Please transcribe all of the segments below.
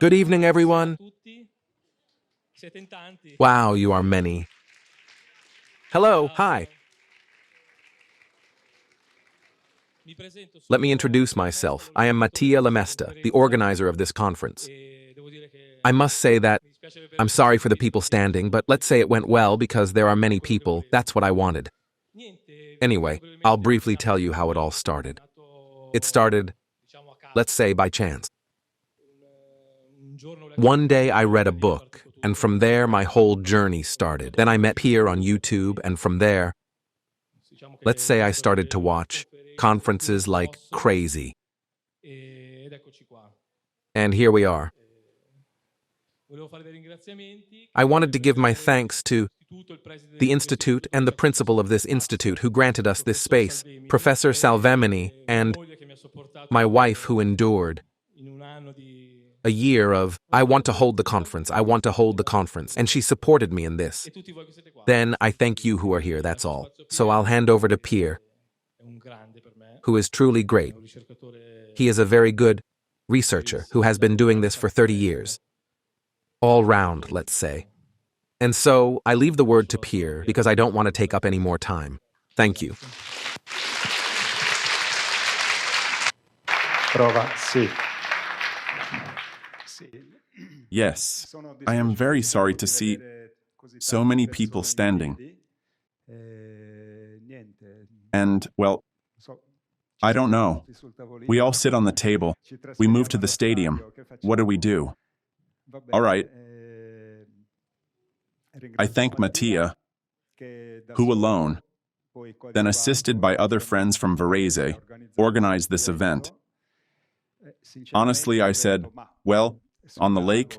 Good evening, everyone. Wow, you are many. Hello, hi. Let me introduce myself. I am Mattia Lamesta, the organizer of this conference. I must say that I'm sorry for the people standing, but let's say it went well because there are many people. That's what I wanted. Anyway, I'll briefly tell you how it all started. It started, let's say, by chance. One day I read a book, and from there my whole journey started. Then I met Pierre on YouTube, and from there, let's say I started to watch conferences like crazy. And here we are. I wanted to give my thanks to the Institute and the principal of this institute who granted us this space, Professor Salvemini, and my wife who endured a year of, I want to hold the conference, and she supported me in this. Then I thank you who are here, that's all. So I'll hand over to Pierre, who is truly great. He is a very good researcher who has been doing this for 30 years. All round, let's say. And so I leave the word to Pierre because I don't want to take up any more time. Thank you. Prova, sì. Yes, I am very sorry to see so many people standing. And, well, I don't know. We all sit on the table. We move to the stadium. What do? All right. I thank Mattia, who alone, then assisted by other friends from Varese, organized this event. Honestly, I said, well, on the lake,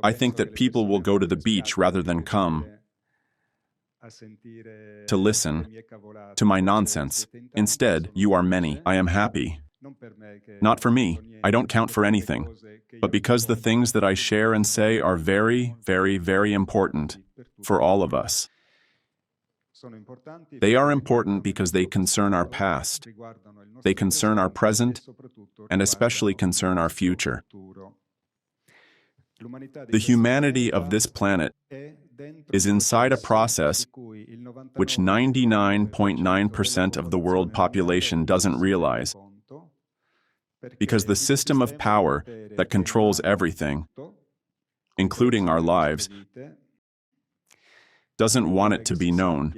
I think that people will go to the beach rather than come to listen to my nonsense. Instead, you are many. I am happy. Not for me. I don't count for anything. But because the things that I share and say are very, very, very important for all of us. They are important because they concern our past. They concern our present, and especially concern our future. The humanity of this planet is inside a process which 99.9% of the world population doesn't realize, because the system of power that controls everything, including our lives, doesn't want it to be known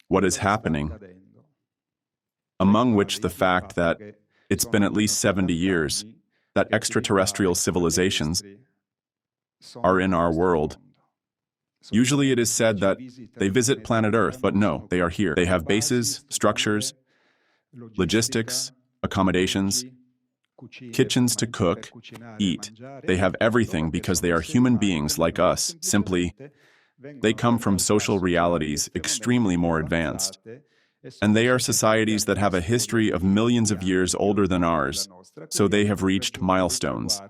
what is happening, among which the fact that it's been at least 70 years that extraterrestrial civilizations are in our world. Usually it is said that they visit planet Earth, but no, they are here. They have bases, structures, logistics, accommodations, kitchens to cook, eat. They have everything because they are human beings like us. Simply, they come from social realities extremely more advanced. And they are societies that have a history of millions of years older than ours, so they have reached milestones.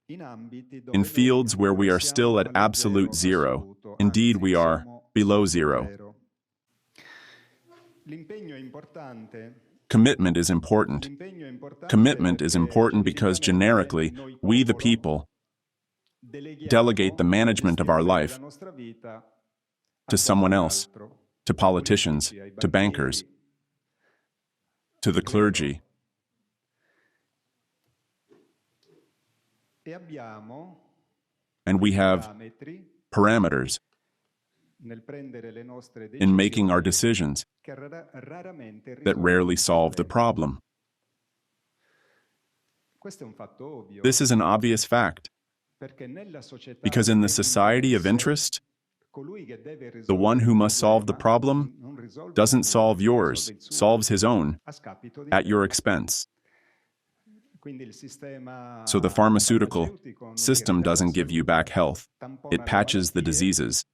In fields where we are still at absolute zero, indeed we are below zero. Commitment is important. Commitment is important because generically, we the people delegate the management of our life to someone else, to politicians, to bankers, to the clergy. And we have parameters in making our decisions that rarely solve the problem. This is an obvious fact, because in the society of interest, the one who must solve the problem doesn't solve yours, solves his own, at your expense. So the pharmaceutical system doesn't give you back health. It patches the diseases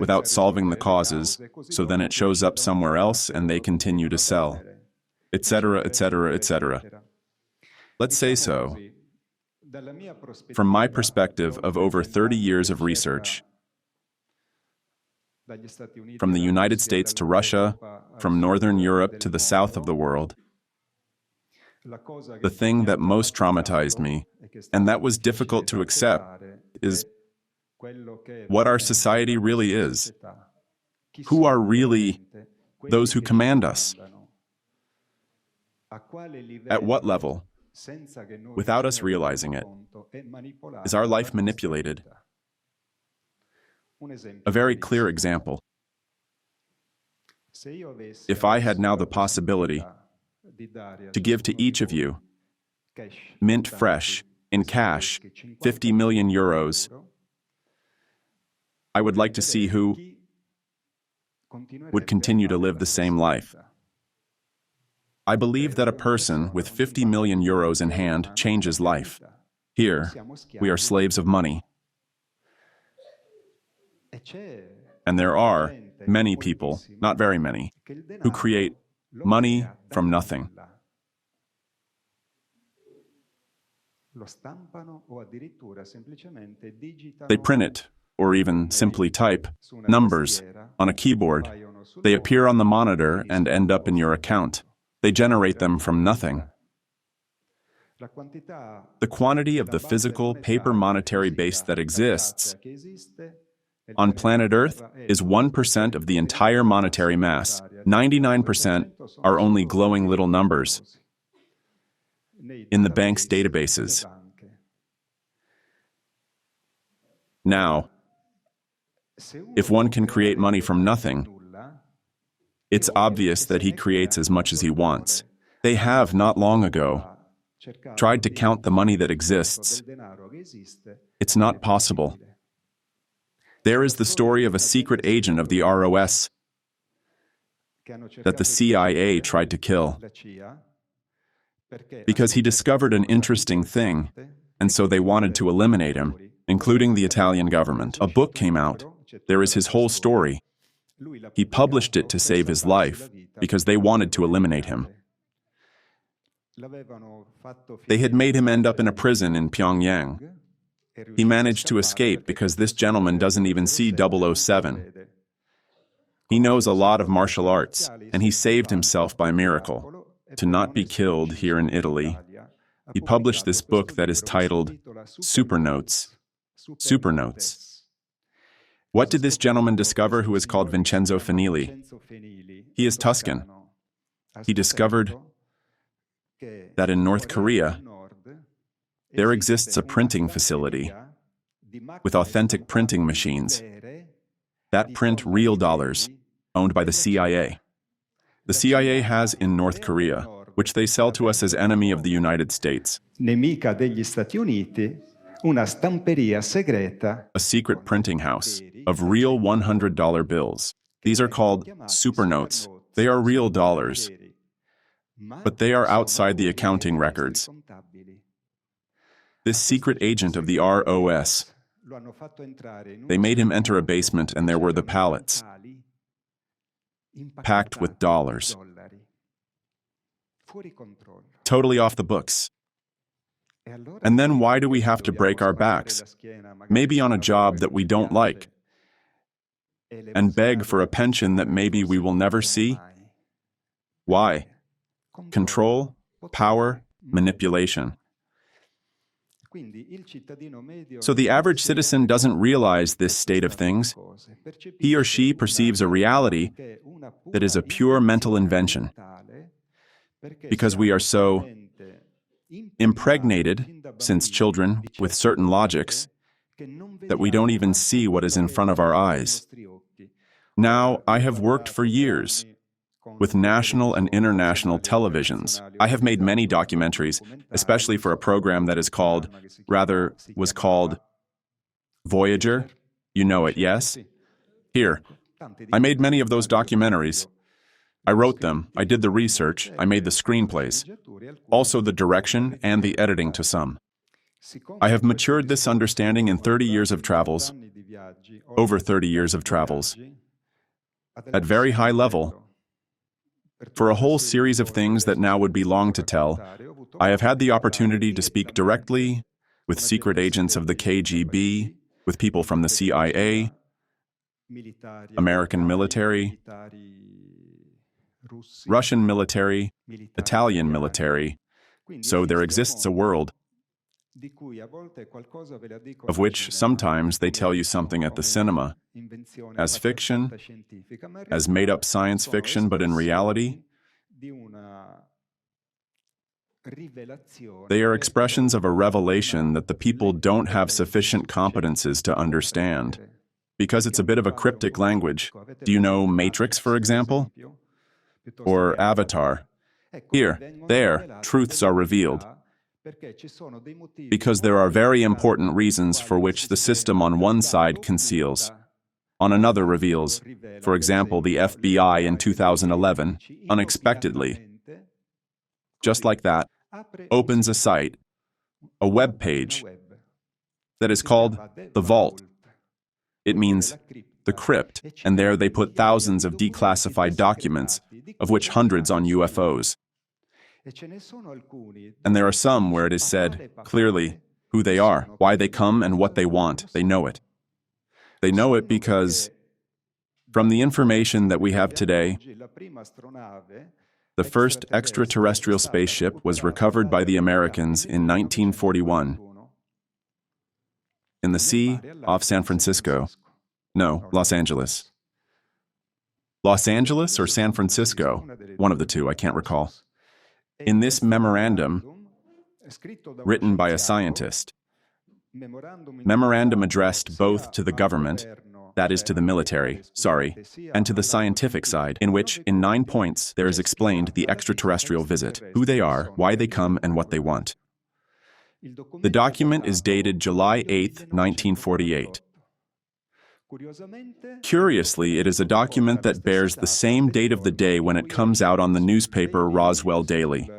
without solving the causes, so then it shows up somewhere else and they continue to sell, etc., etc., etc. Let's say so. From my perspective of over 30 years of research, from the United States to Russia, from Northern Europe to the south of the world, The thing that most traumatized me, and that was difficult to accept, is what our society really is. Who are really those who command us? At what level, without us realizing it, is our life manipulated? A very clear example. If I had now the possibility to give to each of you, mint fresh, in cash, 50 million euros, I would like to see who would continue to live the same life. I believe that a person with 50 million euros in hand changes life. Here, we are slaves of money. And there are many people, not very many, who create money from nothing. They print it, or even simply type, numbers on a keyboard. They appear on the monitor and end up in your account. They generate them from nothing. The quantity of the physical paper monetary base that exists on planet Earth is 1% of the entire monetary mass. 99% are only glowing little numbers in the bank's databases. Now, if one can create money from nothing, it's obvious that he creates as much as he wants. They have, not long ago, tried to count the money that exists. It's not possible. There is the story of a secret agent of the ROS that the CIA tried to kill because he discovered an interesting thing, and so they wanted to eliminate him, including the Italian government. A book came out. There is his whole story. He published it to save his life because they wanted to eliminate him. They had made him end up in a prison in Pyongyang. He managed to escape because this gentleman doesn't even see 007. He knows a lot of martial arts, and he saved himself by miracle to not be killed here in Italy. He published this book that is titled Supernotes. Supernotes. What did this gentleman discover who is called Vincenzo Finili? He is Tuscan. He discovered that in North Korea, there exists a printing facility with authentic printing machines that print real dollars owned by the CIA. The CIA has in North Korea, which they sell to us as enemy of the United States, nemica degli Stati Uniti, una stamperia segreta, a secret printing house of real $100 bills. These are called supernotes. They are real dollars, but they are outside the accounting records. This secret agent of the ROS, they made him enter a basement and there were the pallets, packed with dollars. Totally off the books. And then why do we have to break our backs, maybe on a job that we don't like, and beg for a pension that maybe we will never see? Why? Control, power, manipulation. So the average citizen doesn't realize this state of things. He or she perceives a reality that is a pure mental invention, because we are so impregnated, since children, with certain logics, that we don't even see what is in front of our eyes. Now, I have worked for years with national and international televisions. I have made many documentaries, especially for a program that was called Voyager. You know it, yes? Here, I made many of those documentaries. I wrote them, I did the research, I made the screenplays, also the direction and the editing to some. I have matured this understanding in 30 years of travels, over 30 years of travels, at very high level, for a whole series of things that now would be long to tell. I have had the opportunity to speak directly with secret agents of the KGB, with people from the CIA, American military, Russian military, Italian military, So there exists a world of which sometimes they tell you something at the cinema as fiction, as made-up science fiction, but in reality, they are expressions of a revelation that the people don't have sufficient competences to understand, because it's a bit of a cryptic language. Do you know Matrix, for example? Or Avatar? Here, there, truths are revealed, because there are very important reasons for which the system on one side conceals, on another reveals. For example, the FBI in 2011, unexpectedly, just like that, opens a site, a web page, that is called the Vault. It means the crypt, and there they put thousands of declassified documents, of which hundreds on UFOs. And there are some where it is said, clearly, who they are, why they come, and what they want. They know it. They know it because, from the information that we have today, the first extraterrestrial spaceship was recovered by the Americans in 1941 in the sea off San Francisco. No, Los Angeles. Los Angeles or San Francisco? One of the two, I can't recall. In this memorandum, written by a scientist, memorandum addressed both to the government, that is to the military, and to the scientific side, in which, in 9 points, there is explained the extraterrestrial visit, who they are, why they come, and what they want. The document is dated July 8, 1948. Curiously, it is a document that bears the same date of the day when it comes out on the newspaper Roswell Daily.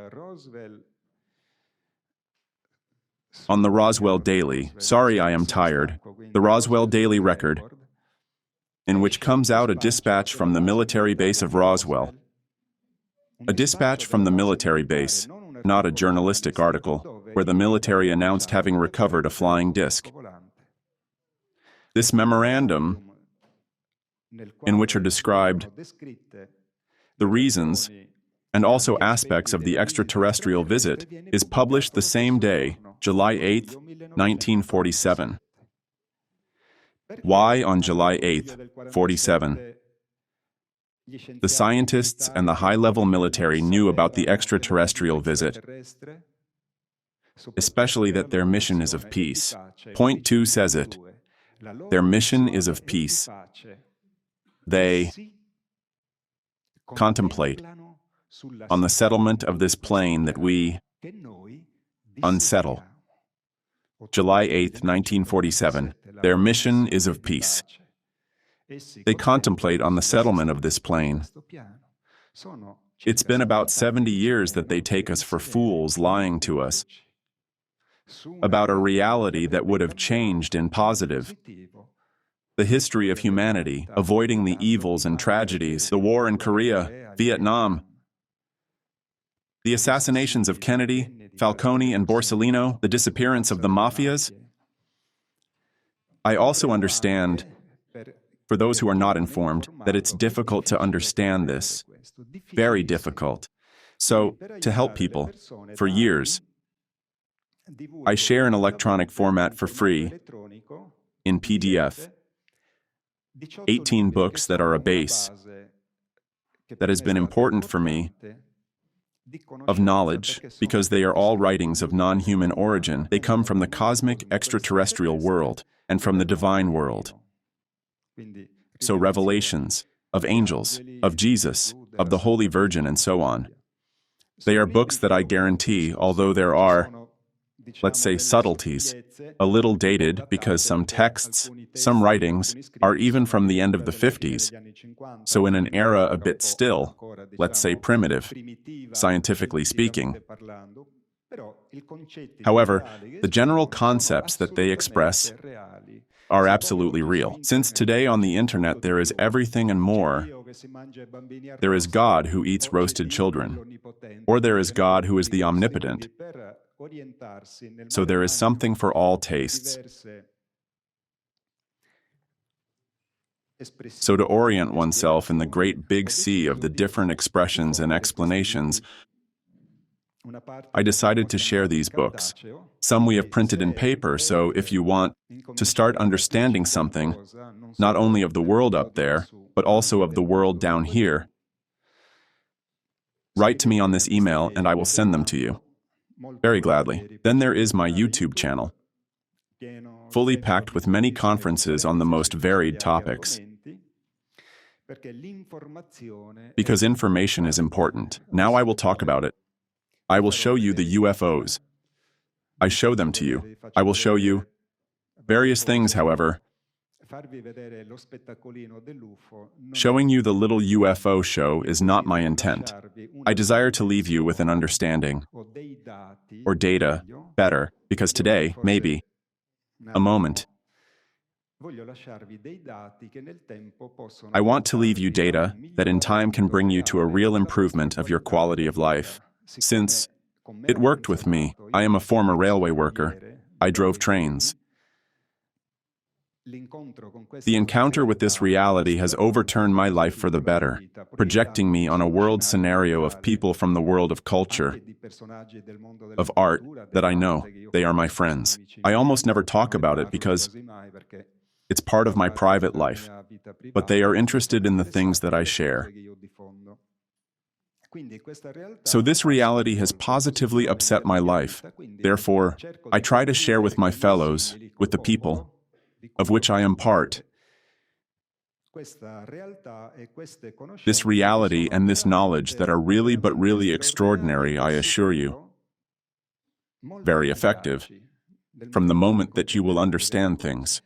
On the Roswell Daily, I am tired, the Roswell Daily Record, in which comes out a dispatch from the military base of Roswell. A dispatch from the military base, not a journalistic article, where the military announced having recovered a flying disc. This memorandum, in which are described the reasons and also aspects of the extraterrestrial visit, is published the same day, July 8, 1947. Why on July 8, 47? The scientists and the high-level military knew about the extraterrestrial visit, especially that their mission is of peace. Point 2 says it. Their mission is of peace. They contemplate on the settlement of this plane that we unsettle. July 8, 1947. Their mission is of peace. They contemplate on the settlement of this plane. It's been about 70 years that they take us for fools, lying to us about a reality that would have changed in positive. The history of humanity, avoiding the evils and tragedies, the war in Korea, Vietnam, the assassinations of Kennedy, Falcone, and Borsellino, the disappearance of the mafias. I also understand, for those who are not informed, that it's difficult to understand this. Very difficult. So, to help people, for years, I share an electronic format for free, in PDF, 18 books that are a base, that has been important for me, of knowledge, because they are all writings of non-human origin. They come from the cosmic extraterrestrial world, and from the divine world. So revelations, of angels, of Jesus, of the Holy Virgin, and so on. They are books that I guarantee, although there are, let's say, subtleties, a little dated because some texts, some writings, are even from the end of the 50s, so in an era a bit still, let's say primitive, scientifically speaking. However, the general concepts that they express are absolutely real. Since today on the internet there is everything and more, there is God who eats roasted children, or there is God who is the omnipotent. So there is something for all tastes. So to orient oneself in the great big sea of the different expressions and explanations I decided to share these books. Some we have printed in paper, so if you want to start understanding something, not only of the world up there, but also of the world down here, write to me on this email and I will send them to you. Very gladly. Then there is my YouTube channel, fully packed with many conferences on the most varied topics. Because information is important. Now I will talk about it. I will show you the UFOs. I show them to you. I will show you various things, however. Showing you the little UFO show is not my intent. I desire to leave you with an understanding, or data, better, because today, maybe, a moment, I want to leave you data that in time can bring you to a real improvement of your quality of life. Since it worked with me, I am a former railway worker. I drove trains. The encounter with this reality has overturned my life for the better, projecting me on a world scenario of people from the world of culture, of art, that I know. They are my friends. I almost never talk about it because it's part of my private life, but they are interested in the things that I share. So this reality has positively upset my life. Therefore, I try to share with my fellows, with the people, of which I am part, this reality and this knowledge that are really but really extraordinary, I assure you. Very effective, from the moment that you will understand things.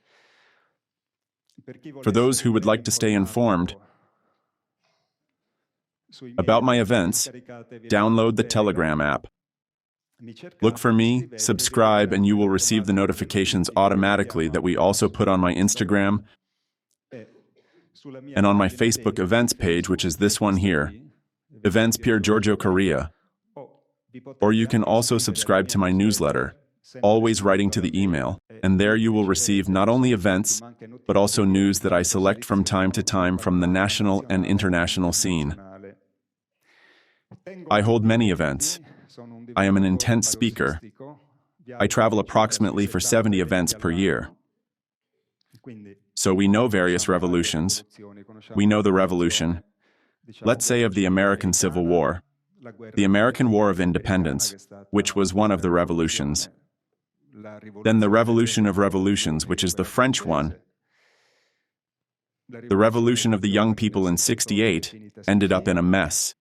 For those who would like to stay informed about my events, download the Telegram app. Look for me, subscribe, and you will receive the notifications automatically that we also put on my Instagram and on my Facebook events page, which is this one here, Events Pier Giorgio Korea. Or you can also subscribe to my newsletter, always writing to the email, and there you will receive not only events, but also news that I select from time to time from the national and international scene. I hold many events. I am an intense speaker. I travel approximately for 70 events per year. So we know various revolutions. We know the revolution, let's say, of the American Civil War, the American War of Independence, which was one of the revolutions. Then the Revolution of Revolutions, which is the French one. The revolution of the young people in '68 ended up in a mess.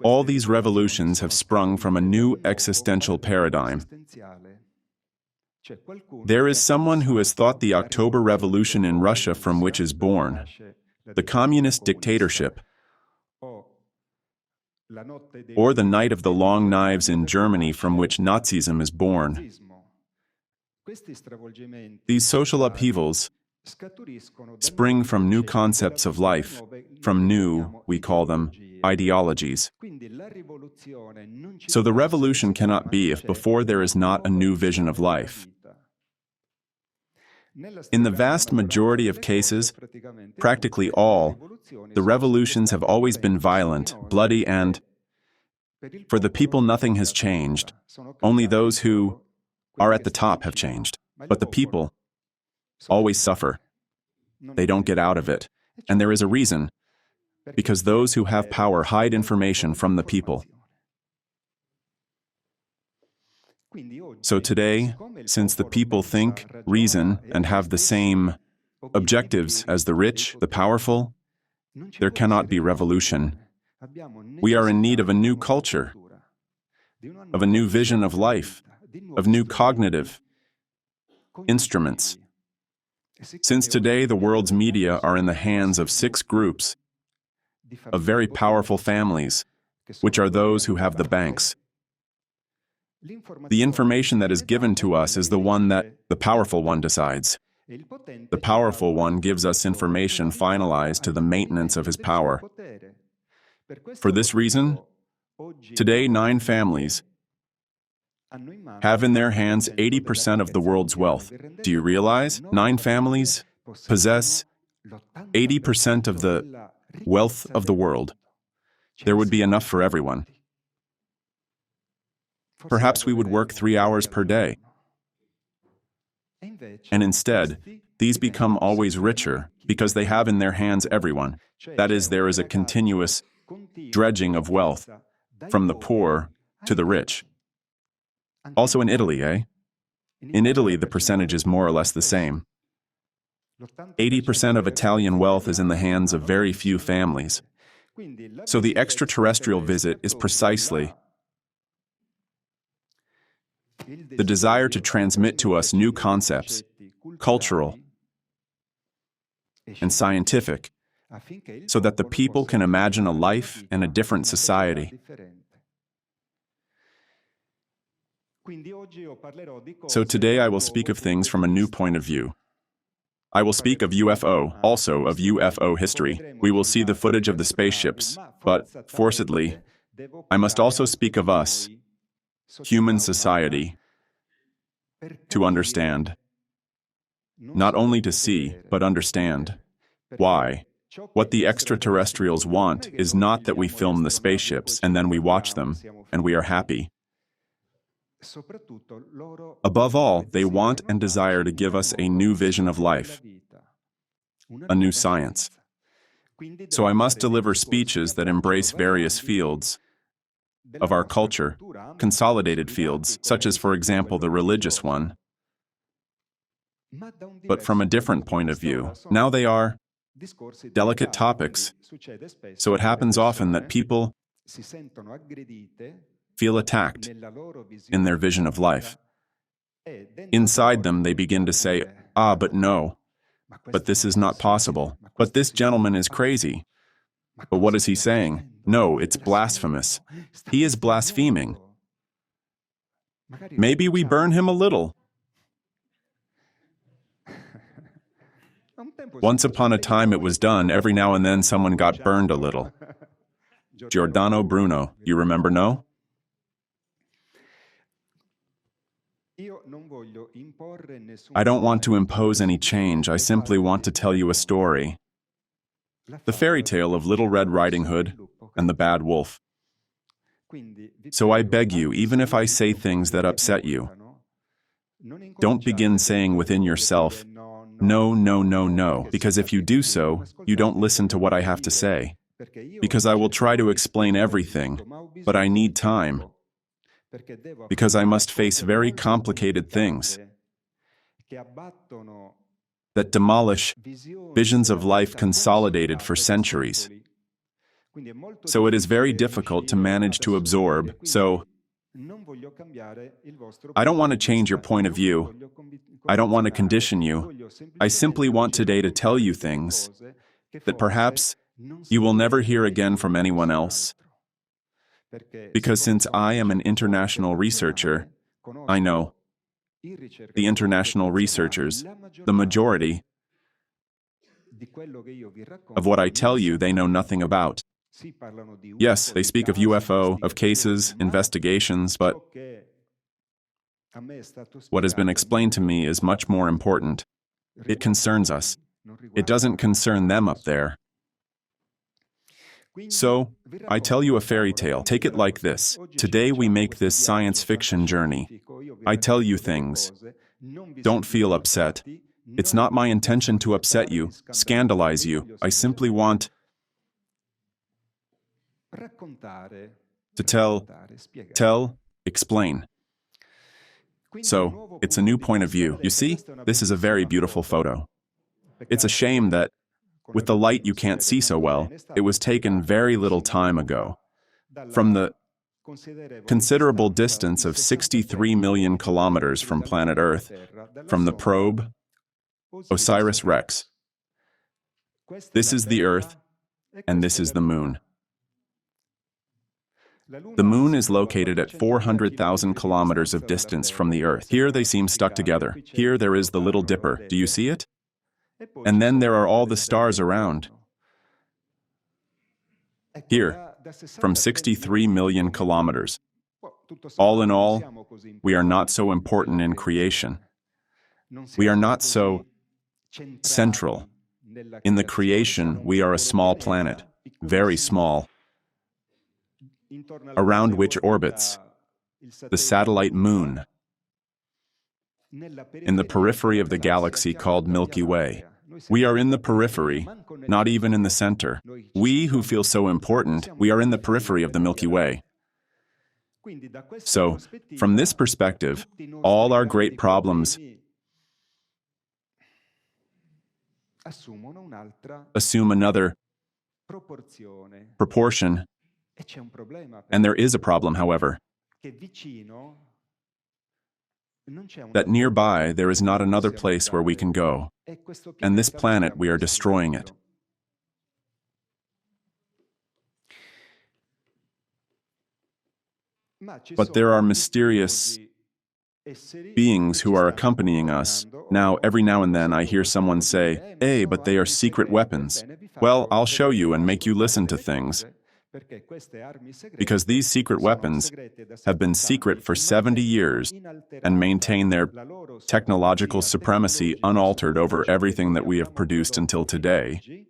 All these revolutions have sprung from a new existential paradigm. There is someone who has thought the October Revolution in Russia, from which is born the communist dictatorship, or the Night of the Long Knives in Germany, from which Nazism is born. These social upheavals spring from new concepts of life, from new, we call them, ideologies. So the revolution cannot be if before there is not a new vision of life. In the vast majority of cases, practically all, the revolutions have always been violent, bloody, and for the people nothing has changed. Only those who are at the top have changed. But the people always suffer. They don't get out of it. And there is a reason. Because those who have power hide information from the people. So today, since the people think, reason, and have the same objectives as the rich, the powerful, there cannot be revolution. We are in need of a new culture, of a new vision of life, of new cognitive instruments. Since today the world's media are in the hands of 6 groups of very powerful families, which are those who have the banks. The information that is given to us is the one that the powerful one decides. The powerful one gives us information finalized to the maintenance of his power. For this reason, today 9 families have in their hands 80% of the world's wealth. Do you realize? 9 families possess 80% of the wealth of the world. There would be enough for everyone. Perhaps we would work 3 hours per day. And instead, these become always richer because they have in their hands everyone. That is, there is a continuous dredging of wealth from the poor to the rich. Also in Italy, eh? In Italy, the percentage is more or less the same. 80% of Italian wealth is in the hands of very few families. So the extraterrestrial visit is precisely the desire to transmit to us new concepts, cultural and scientific, so that the people can imagine a life and a different society. So today I will speak of things from a new point of view. I will speak of UFO, also of UFO history. We will see the footage of the spaceships, but, forcedly, I must also speak of us, human society, to understand. Not only to see, but understand. Why? What the extraterrestrials want is not that we film the spaceships and then we watch them, and we are happy. Above all, they want and desire to give us a new vision of life, a new science. So I must deliver speeches that embrace various fields of our culture, consolidated fields, such as, for example, the religious one, but from a different point of view. Now they are delicate topics, so it happens often that people feel attacked in their vision of life. Inside them, they begin to say, "Ah, but no, but this is not possible. But this gentleman is crazy. But what is he saying? No, it's blasphemous. He is blaspheming. Maybe we burn him a little." Once upon a time it was done, every now and then someone got burned a little. Giordano Bruno, you remember, no? I don't want to impose any change, I simply want to tell you a story. The fairy tale of Little Red Riding Hood and the Bad Wolf. So I beg you, even if I say things that upset you, don't begin saying within yourself, "No, no, no, no," because if you do so, you don't listen to what I have to say. Because I will try to explain everything, but I need time. Because I must face very complicated things that demolish visions of life consolidated for centuries. So it is very difficult to manage to absorb, so I don't want to change your point of view. I don't want to condition you. I simply want today to tell you things that perhaps you will never hear again from anyone else. Because since I am an international researcher, I know the international researchers, the majority of what I tell you they know nothing about. Yes, they speak of UFO, of cases, investigations, but what has been explained to me is much more important. It concerns us. It doesn't concern them up there. So, I tell you a fairy tale. Take it like this. Today we make this science fiction journey. I tell you things. Don't feel upset. It's not my intention to upset you, scandalize you. I simply want to tell, explain. So, it's a new point of view. You see, this is a very beautiful photo. It's a shame that with the light you can't see so well. It was taken very little time ago. From the considerable distance of 63 million kilometers from planet Earth, from the probe OSIRIS-REx. This is the Earth, and this is the Moon. The Moon is located at 400,000 kilometers of distance from the Earth. Here they seem stuck together. Here there is the Little Dipper. Do you see it? And then there are all the stars around. Here, from 63 million kilometers. All in all, we are not so important in creation. We are not so central. In the creation, we are a small planet, very small, around which orbits the satellite moon, in the periphery of the galaxy called Milky Way. We are in the periphery, not even in the center. We who feel so important, we are in the periphery of the Milky Way. So, from this perspective, all our great problems assume another proportion, and there is a problem, however, that nearby there is not another place where we can go, and this planet, we are destroying it. But there are mysterious beings who are accompanying us. Now, every now and then I hear someone say, "Hey, but they are secret weapons." Well, I'll show you and make you listen to things. Because these secret weapons have been secret for 70 years and maintain their technological supremacy unaltered over everything that we have produced until today.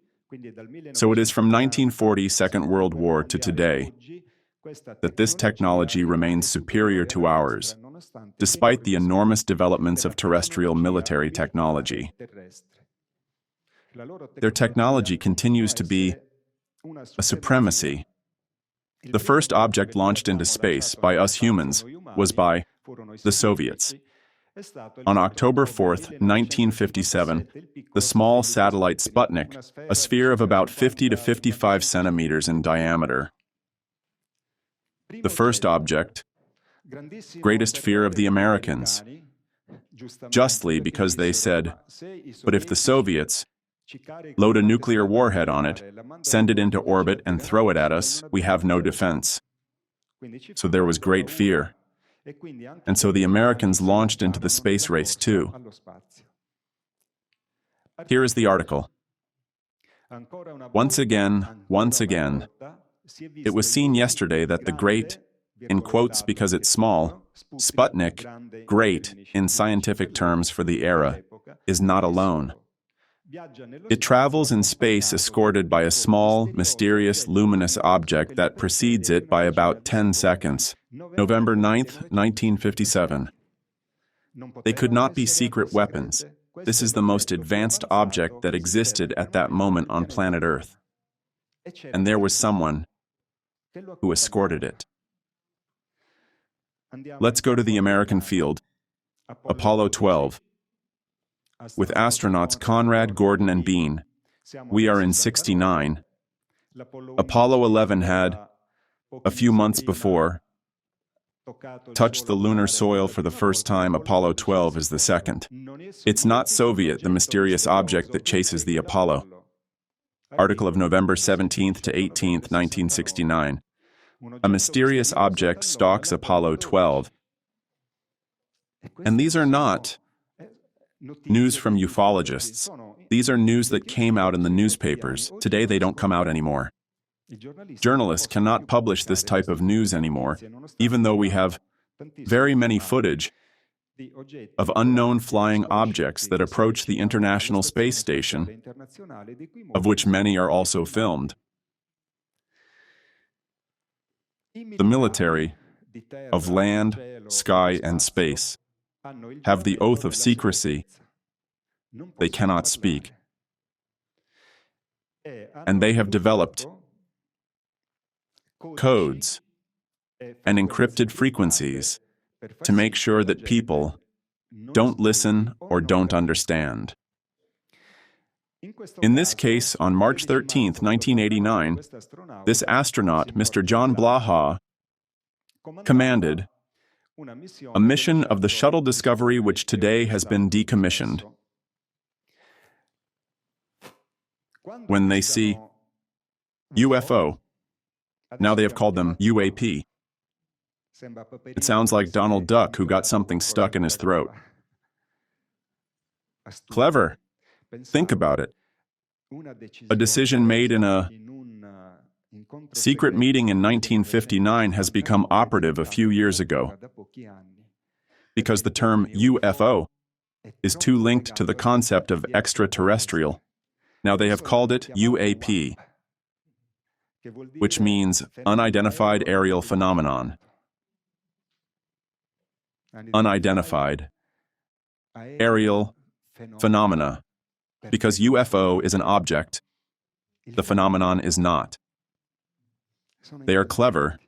So it is from 1940, Second World War, to today, that this technology remains superior to ours, despite the enormous developments of terrestrial military technology. Their technology continues to be a supremacy. The first object launched into space by us humans was by the Soviets. On October 4th, 1957, the small satellite Sputnik, a sphere of about 50 to 55 centimeters in diameter. The first object, greatest fear of the Americans, justly because they said, but if the Soviets load a nuclear warhead on it, send it into orbit and throw it at us, we have no defense. So there was great fear. And so the Americans launched into the space race too. Here is the article. Once again, it was seen yesterday that the great, in quotes because it's small, Sputnik, great in scientific terms for the era, is not alone. It travels in space escorted by a small, mysterious, luminous object that precedes it by about 10 seconds. November 9th, 1957. They could not be secret weapons. This is the most advanced object that existed at that moment on planet Earth. And there was someone who escorted it. Let's go to the American field, Apollo 12. With astronauts Conrad, Gordon, and Bean. We are in 69. Apollo 11 had, a few months before, touched the lunar soil for the first time. Apollo 12 is the second. It's not Soviet, the mysterious object that chases the Apollo. Article of November 17th to 18th, 1969. A mysterious object stalks Apollo 12. And these are not news from ufologists. These are news that came out in the newspapers. Today they don't come out anymore. Journalists cannot publish this type of news anymore, even though we have very many footage of unknown flying objects that approach the International Space Station, of which many are also filmed. The military of land, sky, and space have the oath of secrecy. They cannot speak. And they have developed codes and encrypted frequencies to make sure that people don't listen or don't understand. In this case, on March 13, 1989, this astronaut, Mr. John Blaha, commanded a mission of the Shuttle Discovery, which today has been decommissioned. When they see UFO, now they have called them UAP. It sounds like Donald Duck who got something stuck in his throat. Clever. Think about it. A decision made in a secret meeting in 1959 has become operative a few years ago, because the term UFO is too linked to the concept of extraterrestrial. Now they have called it UAP, which means unidentified aerial phenomenon. unidentified, aerial phenomena, because UFO is an object, the phenomenon is not. They are clever.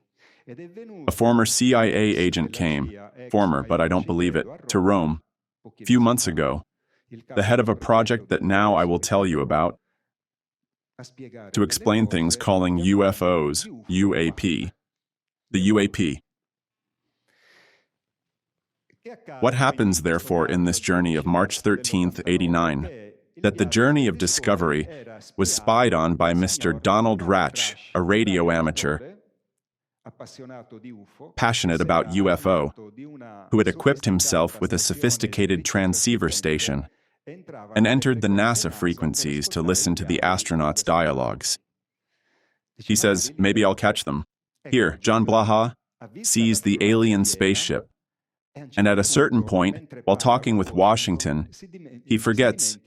A former CIA agent came, former, but I don't believe it, to Rome a few months ago, the head of a project that now I will tell you about, to explain things calling UFOs, UAP, the UAP. What happens, therefore, in this journey of March 13th, 89, that the journey of discovery was spied on by Mr. Donald Ratch, a radio amateur, passionate about UFO, who had equipped himself with a sophisticated transceiver station and entered the NASA frequencies to listen to the astronauts' dialogues. He says, maybe I'll catch them. Here, John Blaha sees the alien spaceship, and at a certain point, while talking with Washington, he forgets,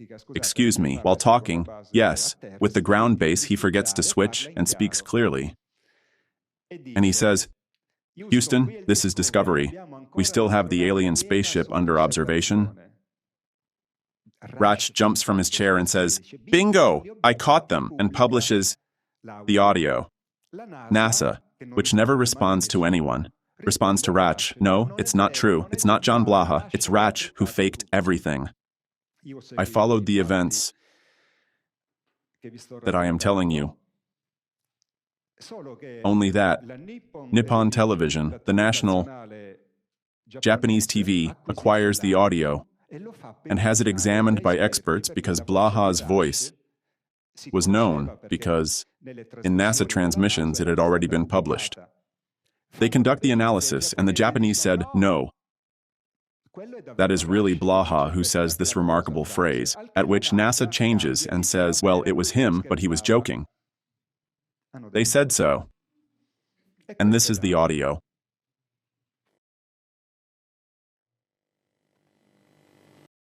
while talking, yes, with the ground base he forgets to switch and speaks clearly. And he says, Houston, this is Discovery. We still have the alien spaceship under observation. Ratch jumps from his chair and says, bingo, I caught them, and publishes the audio. NASA, which never responds to anyone, responds to Ratch, no, it's not true. It's not John Blaha. It's Ratch who faked everything. I followed the events that I am telling you. Only that Nippon Television, the national Japanese TV, acquires the audio and has it examined by experts because Blaha's voice was known because in NASA transmissions it had already been published. They conduct the analysis and the Japanese said, no. That is really Blaha who says this remarkable phrase, at which NASA changes and says, well, it was him, but he was joking. They said so. And this is the audio.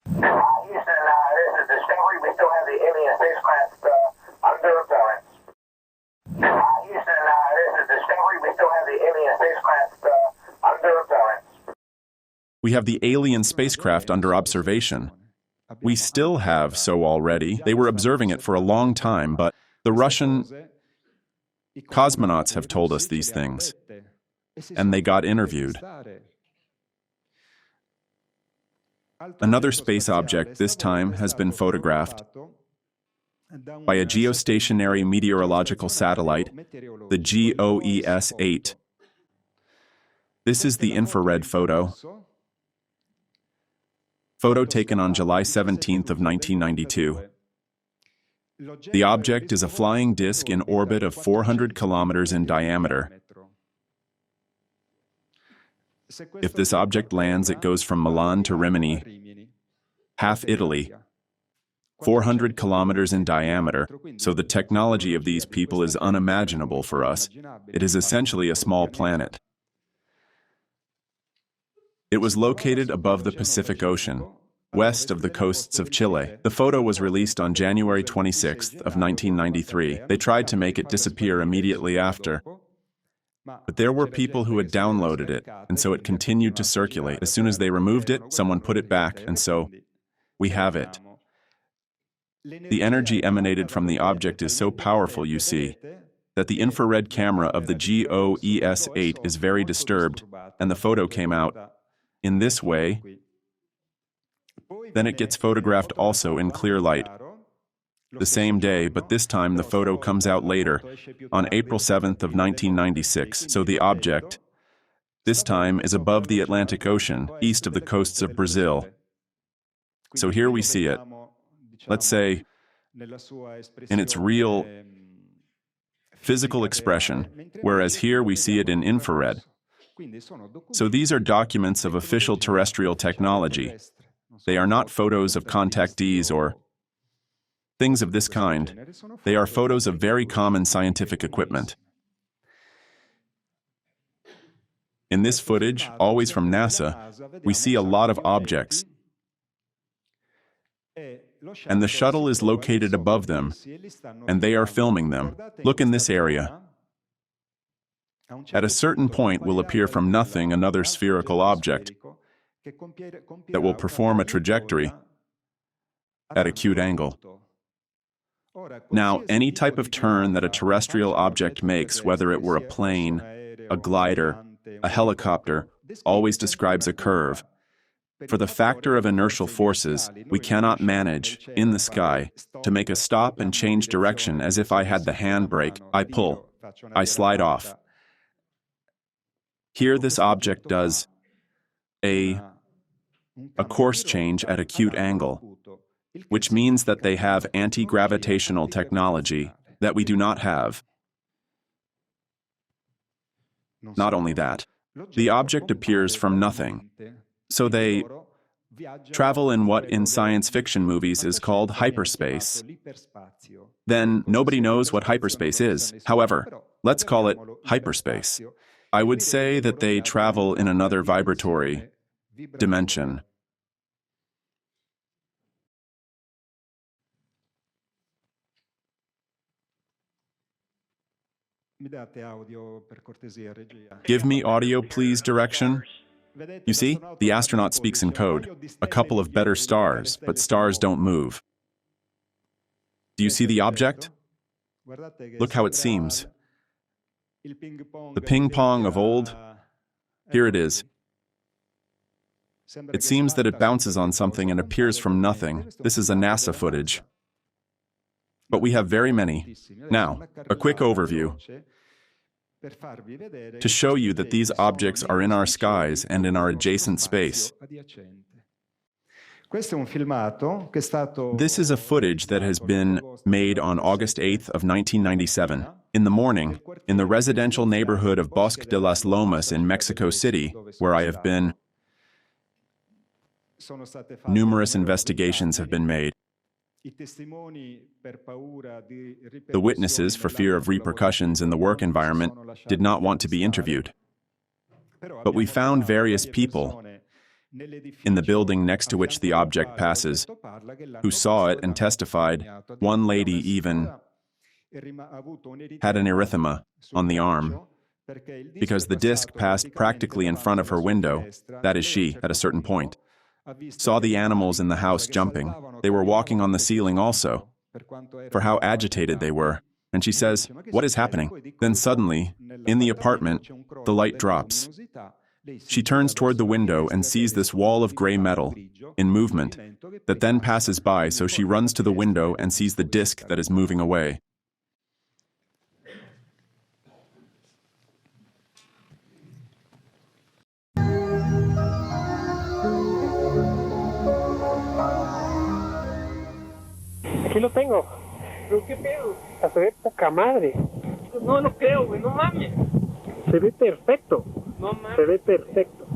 Houston, this is Discovery. We still have the alien spacecraft under appearance. Houston, this is Discovery. We still have the alien spacecraft under appearance. We have the alien spacecraft under observation. We still have so already. They were observing it for a long time, but the Russian cosmonauts have told us these things, and they got interviewed. Another space object this time has been photographed by a geostationary meteorological satellite, the GOES-8. This is the infrared photo taken on July 17th of 1992. The object is a flying disk in orbit of 400 kilometers in diameter. If this object lands, it goes from Milan to Rimini, half Italy, 400 kilometers in diameter, so the technology of these people is unimaginable for us. It is essentially a small planet. It was located above the Pacific Ocean, west of the coasts of Chile. The photo was released on January 26th of 1993. They tried to make it disappear immediately after. But there were people who had downloaded it, and so it continued to circulate. As soon as they removed it, someone put it back, and so we have it. The energy emanated from the object is so powerful, you see, that the infrared camera of the GOES-8 is very disturbed, and the photo came out in this way. Then it gets photographed also in clear light. The same day, but this time the photo comes out later, on April 7th of 1996. So the object, this time, is above the Atlantic Ocean, east of the coasts of Brazil. So here we see it, let's say, in its real physical expression, whereas here we see it in infrared. So these are documents of official terrestrial technology. They are not photos of contactees or things of this kind. They are photos of very common scientific equipment. In this footage, always from NASA, we see a lot of objects, and the shuttle is located above them, and they are filming them. Look in this area. At a certain point will appear from nothing another spherical object, that will perform a trajectory at acute angle. Now, any type of turn that a terrestrial object makes, whether it were a plane, a glider, a helicopter, always describes a curve. For the factor of inertial forces, we cannot manage, in the sky, to make a stop and change direction as if I had the handbrake. I pull, I slide off. Here this object does a course change at acute angle, which means that they have anti-gravitational technology that we do not have. Not only that, the object appears from nothing. So they travel in what in science fiction movies is called hyperspace. Then nobody knows what hyperspace is. However, let's call it hyperspace. I would say that they travel in another vibratory dimension. Give me audio, please, direction. You see, the astronaut speaks in code. A couple of better stars, but stars don't move. Do you see the object? Look how it seems. The ping pong of old, here it is. It seems that it bounces on something and appears from nothing. This is a NASA footage. But we have very many. Now, a quick overview to show you that these objects are in our skies and in our adjacent space. This is a footage that has been made on August 8th of 1997. In the morning, in the residential neighborhood of Bosque de las Lomas in Mexico City, where I have been, numerous investigations have been made. The witnesses, for fear of repercussions in the work environment, did not want to be interviewed. But we found various people in the building next to which the object passes who saw it and testified. One lady even had an erythema on the arm because the disc passed practically in front of her window. That is, she, at a certain point, saw the animals in the house jumping. They were walking on the ceiling also, for how agitated they were. And she says, "What is happening?" Then suddenly, in the apartment, the light drops. She turns toward the window and sees this wall of gray metal in movement that then passes by, so she runs to the window and sees the disc that is moving away. Aquí lo tengo. ¿Pero qué pedo? Se ve poca madre. No lo creo, güey, no mames. Se ve perfecto. No mames. Se ve perfecto.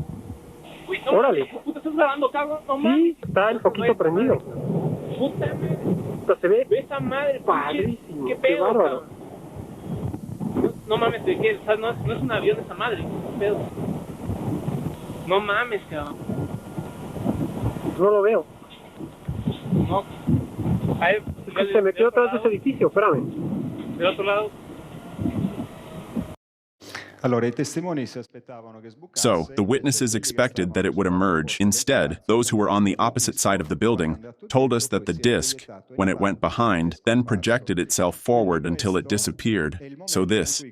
Güey, no Órale. mames, puta, estás grabando, cabrón, no mames. Sí, está el poquito prendido. Puta madre. Pero se ve Ve esa madre, padrísimo. ¿Qué pedo, bárbaro. cabrón? No mames, ¿de qué? O sea, no es un avión esa madre, ¿qué pedo? No mames, cabrón. No lo veo. No. A ver, Se metió atrás de ese edificio, espérame. Del otro lado. So, the witnesses expected that it would emerge. Instead, those who were on the opposite side of the building told us that the disc, when it went behind, then projected itself forward until it disappeared. So this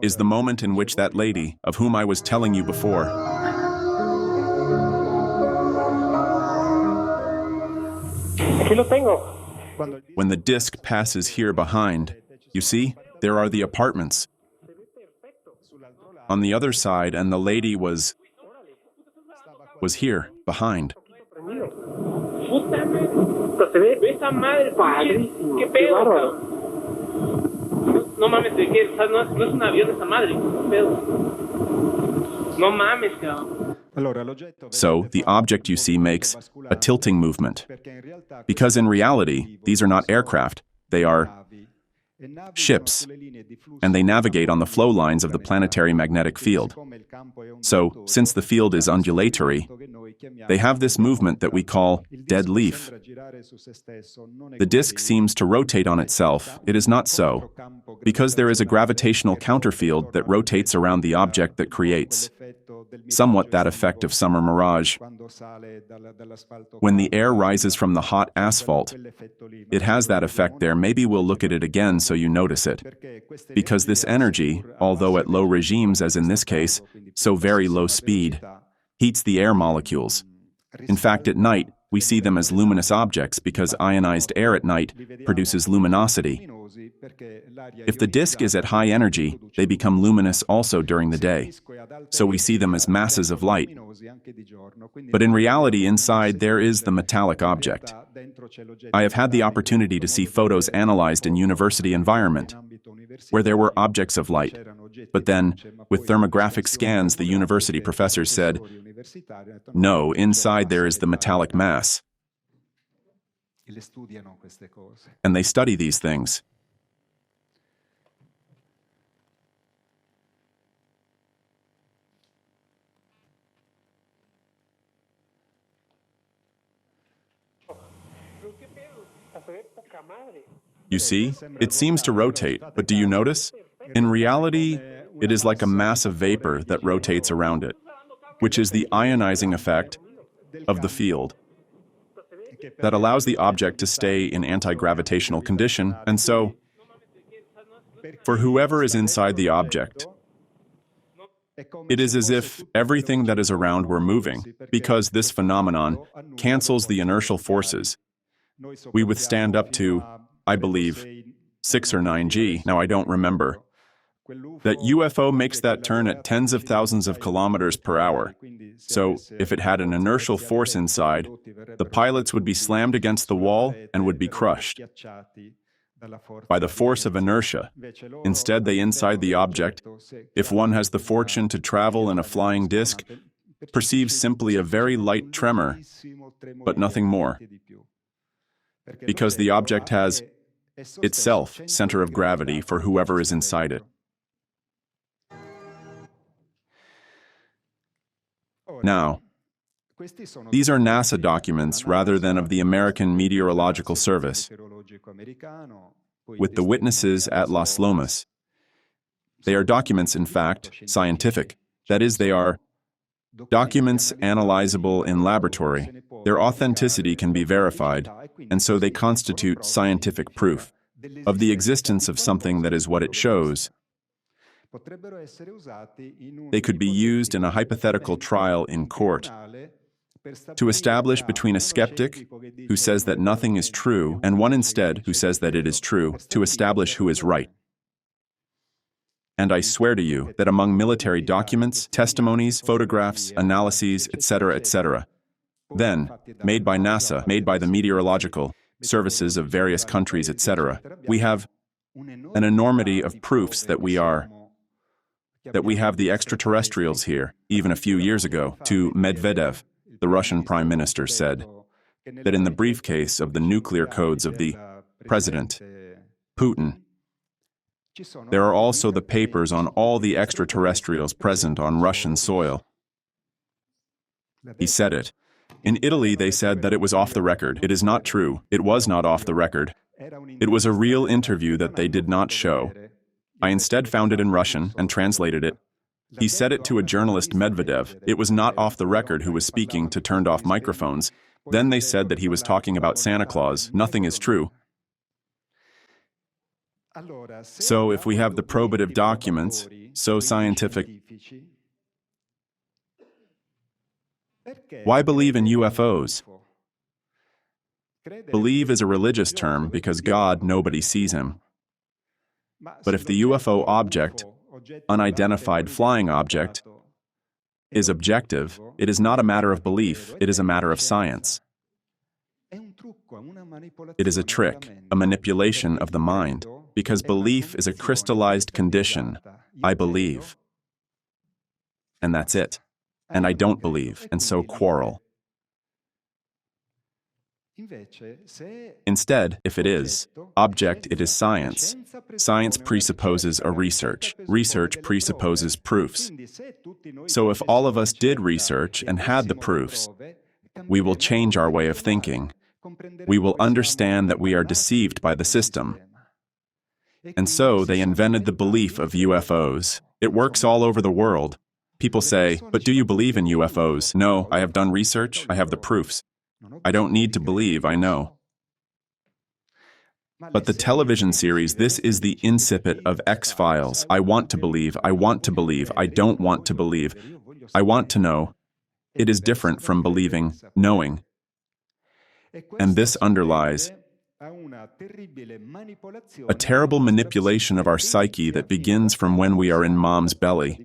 is the moment in which that lady, of whom I was telling you before, Aquí lo tengo. when the disc passes here behind, you see, there are the apartments on the other side, and the lady was here, behind. Puta madre. Pero se ve Ve esa madre, padrísimo. ¿qué pedo, bárbaro. cabrón? No mames, ¿de qué? O sea, no es un avión esa madre, ¿qué pedo? No mames, cabrón. So, the object you see makes a tilting movement. Because in reality, these are not aircraft, they are ships, and they navigate on the flow lines of the planetary magnetic field. So, since the field is undulatory, they have this movement that we call dead leaf. The disk seems to rotate on itself. It is not so, because there is a gravitational counterfield that rotates around the object that creates somewhat that effect of summer mirage. When the air rises from the hot asphalt, it has that effect there. Maybe we'll look at it again so you notice it. Because this energy, although at low regimes as in this case, so very low speed, heats the air molecules. In fact, at night, we see them as luminous objects because ionized air at night produces luminosity. If the disk is at high energy, they become luminous also during the day. So we see them as masses of light. But in reality, inside there is the metallic object. I have had the opportunity to see photos analyzed in university environment, where there were objects of light. But then, with thermographic scans, the university professors said, no, inside there is the metallic mass. And they study these things. You see, it seems to rotate, but do you notice? In reality, it is like a mass of vapor that rotates around it, which is the ionizing effect of the field that allows the object to stay in anti-gravitational condition, and so, for whoever is inside the object, it is as if everything that is around were moving, because this phenomenon cancels the inertial forces. We withstand up to, I believe, 6 or 9 G, now I don't remember. That UFO makes that turn at tens of thousands of kilometers per hour. So, if it had an inertial force inside, the pilots would be slammed against the wall and would be crushed by the force of inertia. Instead, they inside the object, if one has the fortune to travel in a flying disc, perceives simply a very light tremor, but nothing more. Because the object has itself center of gravity for whoever is inside it. Now, these are NASA documents rather than of the American Meteorological Service, with the witnesses at Las Lomas. They are documents, in fact, scientific. That is, they are documents analyzable in laboratory. Their authenticity can be verified, and so they constitute scientific proof of the existence of something that is what it shows. They could be used in a hypothetical trial in court to establish between a skeptic who says that nothing is true and one instead who says that it is true, to establish who is right. And I swear to you that among military documents, testimonies, photographs, analyses, etc., then, made by NASA, made by the meteorological services of various countries, etc., we have an enormity of proofs that we have the extraterrestrials here. Even a few years ago, to Medvedev, the Russian Prime Minister said that in the briefcase of the nuclear codes of the President Putin, there are also the papers on all the extraterrestrials present on Russian soil. He said it. In Italy, they said that it was off the record. It is not true. It was not off the record. It was a real interview that they did not show. I instead found it in Russian and translated it. He said it to a journalist, Medvedev. It was not off the record who was speaking to turned-off microphones. Then they said that he was talking about Santa Claus. Nothing is true. So if we have the probative documents, so scientific, why believe in UFOs? Believe is a religious term because God, nobody sees him. But if the UFO object, unidentified flying object, is objective, it is not a matter of belief, it is a matter of science. It is a trick, a manipulation of the mind, because belief is a crystallized condition. I believe. And that's it. And I don't believe, and so quarrel. Instead, if it is object, it is science. Science presupposes a research. Research presupposes proofs. So if all of us did research and had the proofs, we will change our way of thinking. We will understand that we are deceived by the system. And so they invented the belief of UFOs. It works all over the world. People say, but do you believe in UFOs? No, I have done research, I have the proofs. I don't need to believe, I know. But the television series, this is the incipit of X-Files. I want to believe, I want to believe, I don't want to believe. I want to know. It is different from believing, knowing. And this underlies a terrible manipulation of our psyche that begins from when we are in mom's belly.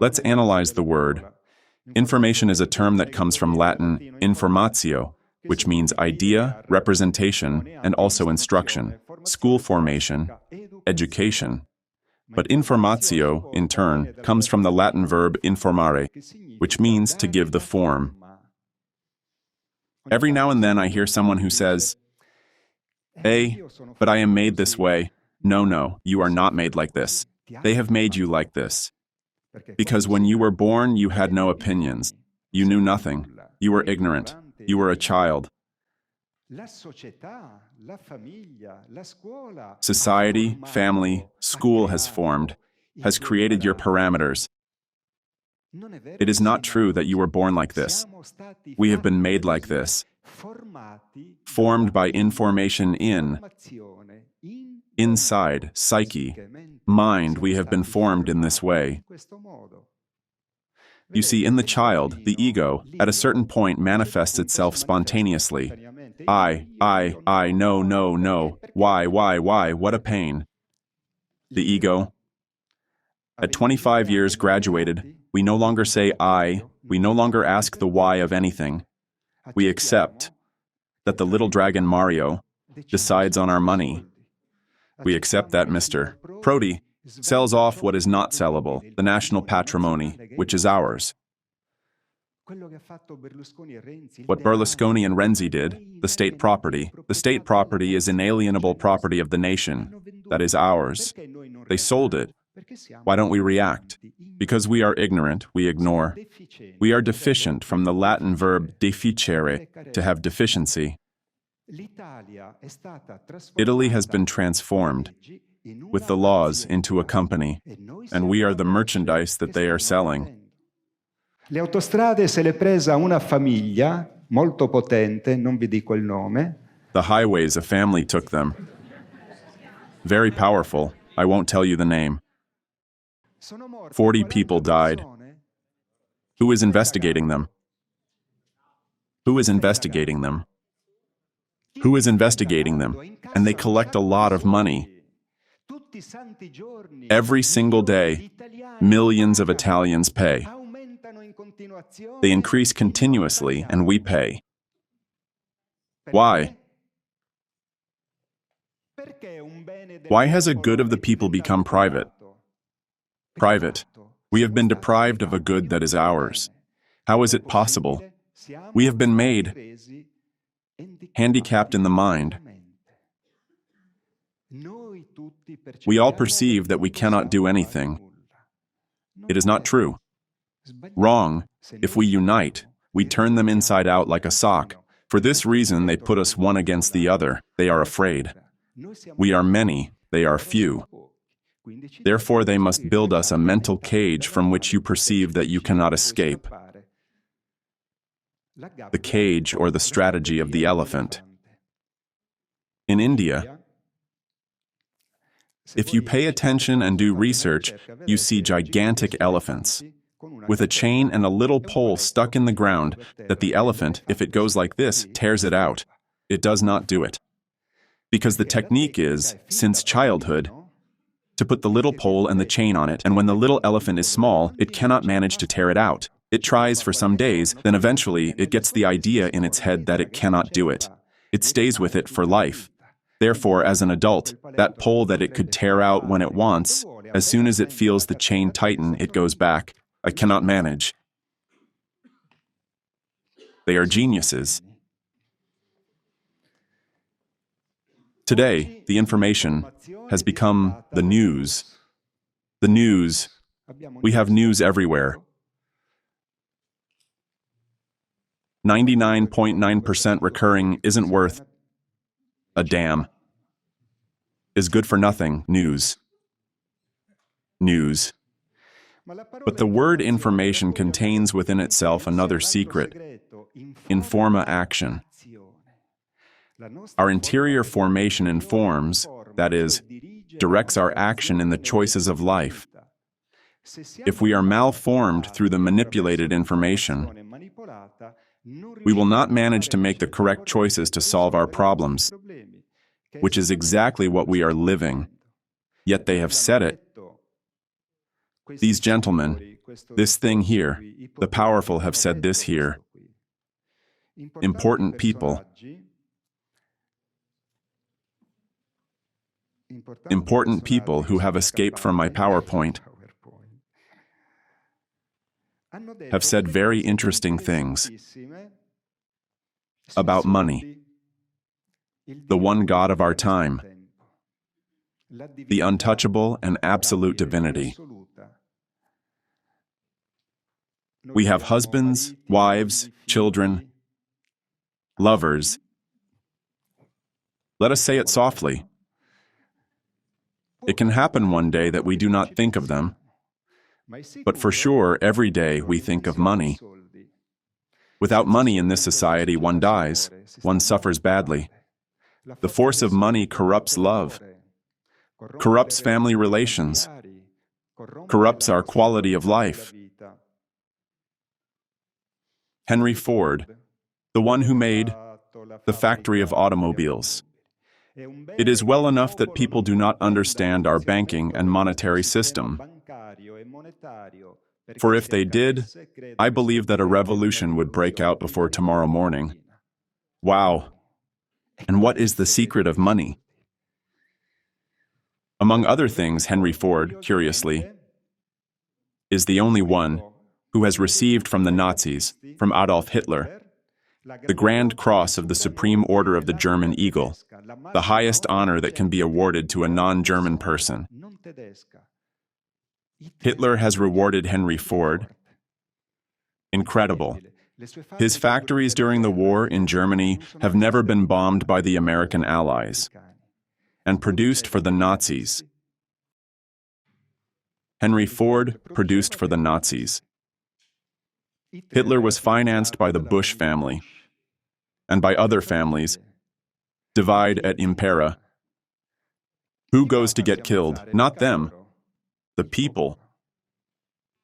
Let's analyze the word. Information is a term that comes from Latin informatio, which means idea, representation, and also instruction, school formation, education. But informatio, in turn, comes from the Latin verb informare, which means to give the form. Every now and then I hear someone who says, but I am made this way. No, you are not made like this. They have made you like this. Because when you were born, you had no opinions. You knew nothing. You were ignorant. You were a child. Society, family, school has formed, has created your parameters. It is not true that you were born like this. We have been made like this, formed by information inside, psyche, mind. We have been formed in this way. You see, in the child, the ego, at a certain point, manifests itself spontaneously. I, no, why, what a pain. The ego. At 25 years graduated, we no longer say I, we no longer ask the why of anything. We accept that the little dragon Mario decides on our money. We accept that Mr. Prodi sells off what is not sellable, the national patrimony, which is ours. What Berlusconi and Renzi did, the state property is inalienable property of the nation, that is ours. They sold it. Why don't we react? Because we are ignorant, we ignore. We are deficient from the Latin verb deficere, to have deficiency. Italy has been transformed with the laws into a company, and we are the merchandise that they are selling. Le autostrade se le presa una famiglia molto potente, non vi dico il nome. The highways, a family took them. Very powerful, I won't tell you the name. 40 people died. Who is investigating them? Who is investigating them? Who is investigating them? And they collect a lot of money. Every single day, millions of Italians pay. They increase continuously, and we pay. Why? Why has a good of the people become private? Private. We have been deprived of a good that is ours. How is it possible? We have been made handicapped in the mind. We all perceive that we cannot do anything. It is not true. Wrong. If we unite, we turn them inside out like a sock. For this reason, they put us one against the other. They are afraid. We are many, they are few. Therefore, they must build us a mental cage from which you perceive that you cannot escape. The cage or the strategy of the elephant. In India, if you pay attention and do research, you see gigantic elephants with a chain and a little pole stuck in the ground that the elephant, if it goes like this, tears it out. It does not do it. Because the technique is, since childhood, to put the little pole and the chain on it, and when the little elephant is small, it cannot manage to tear it out. It tries for some days, then eventually it gets the idea in its head that it cannot do it. It stays with it for life. Therefore, as an adult, that pole that it could tear out when it wants, as soon as it feels the chain tighten, it goes back. I cannot manage. They are geniuses. Today, the information has become the news. The news. We have news everywhere. 99.9% recurring isn't worth a damn. Is good for nothing. News. News. But the word information contains within itself another secret: informa action. Our interior formation informs, that is, directs our action in the choices of life. If we are malformed through the manipulated information, we will not manage to make the correct choices to solve our problems, which is exactly what we are living. Yet they have said it. These gentlemen, this thing here, the powerful have said this here. Important people. Important people who have escaped from my PowerPoint have said very interesting things about money, the one God of our time, the untouchable and absolute divinity. We have husbands, wives, children, lovers. Let us say it softly. It can happen one day that we do not think of them, but for sure, every day we think of money. Without money in this society, one dies, one suffers badly. The force of money corrupts love, corrupts family relations, corrupts our quality of life. Henry Ford, the one who made the factory of automobiles. It is well enough that people do not understand our banking and monetary system. For if they did, I believe that a revolution would break out before tomorrow morning. Wow! And what is the secret of money? Among other things, Henry Ford, curiously, is the only one who has received from the Nazis, from Adolf Hitler, the Grand Cross of the Supreme Order of the German Eagle, the highest honor that can be awarded to a non-German person. Hitler has rewarded Henry Ford. Incredible. His factories during the war in Germany have never been bombed by the American Allies and produced for the Nazis. Henry Ford produced for the Nazis. Hitler was financed by the Bush family and by other families. Divide et impera. Who goes to get killed? Not them. The people.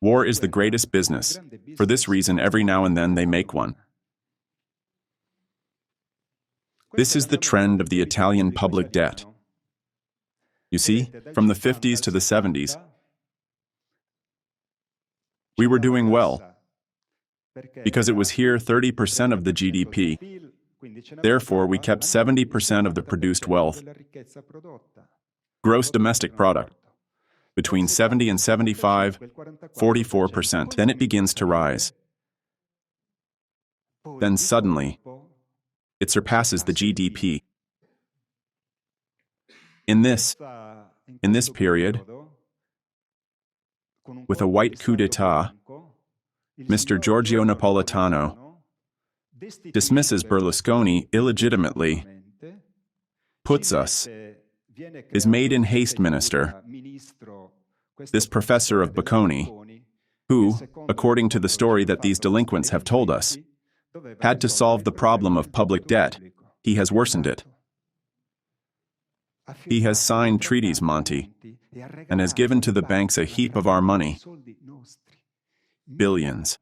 War is the greatest business. For this reason, every now and then they make one. This is the trend of the Italian public debt. You see, from the 50s to the 70s, we were doing well, because it was here 30% of the GDP. Therefore, we kept 70% of the produced wealth, gross domestic product, between 70 and 75, 44%. Then it begins to rise. Then suddenly, it surpasses the GDP. In this period, with a white coup d'etat, Mr. Giorgio Napolitano dismisses Berlusconi illegitimately, puts us, is made in haste minister, this professor of Bocconi, who, according to the story that these delinquents have told us, had to solve the problem of public debt. He has worsened it. He has signed treaties, Monty, and has given to the banks a heap of our money. Billions.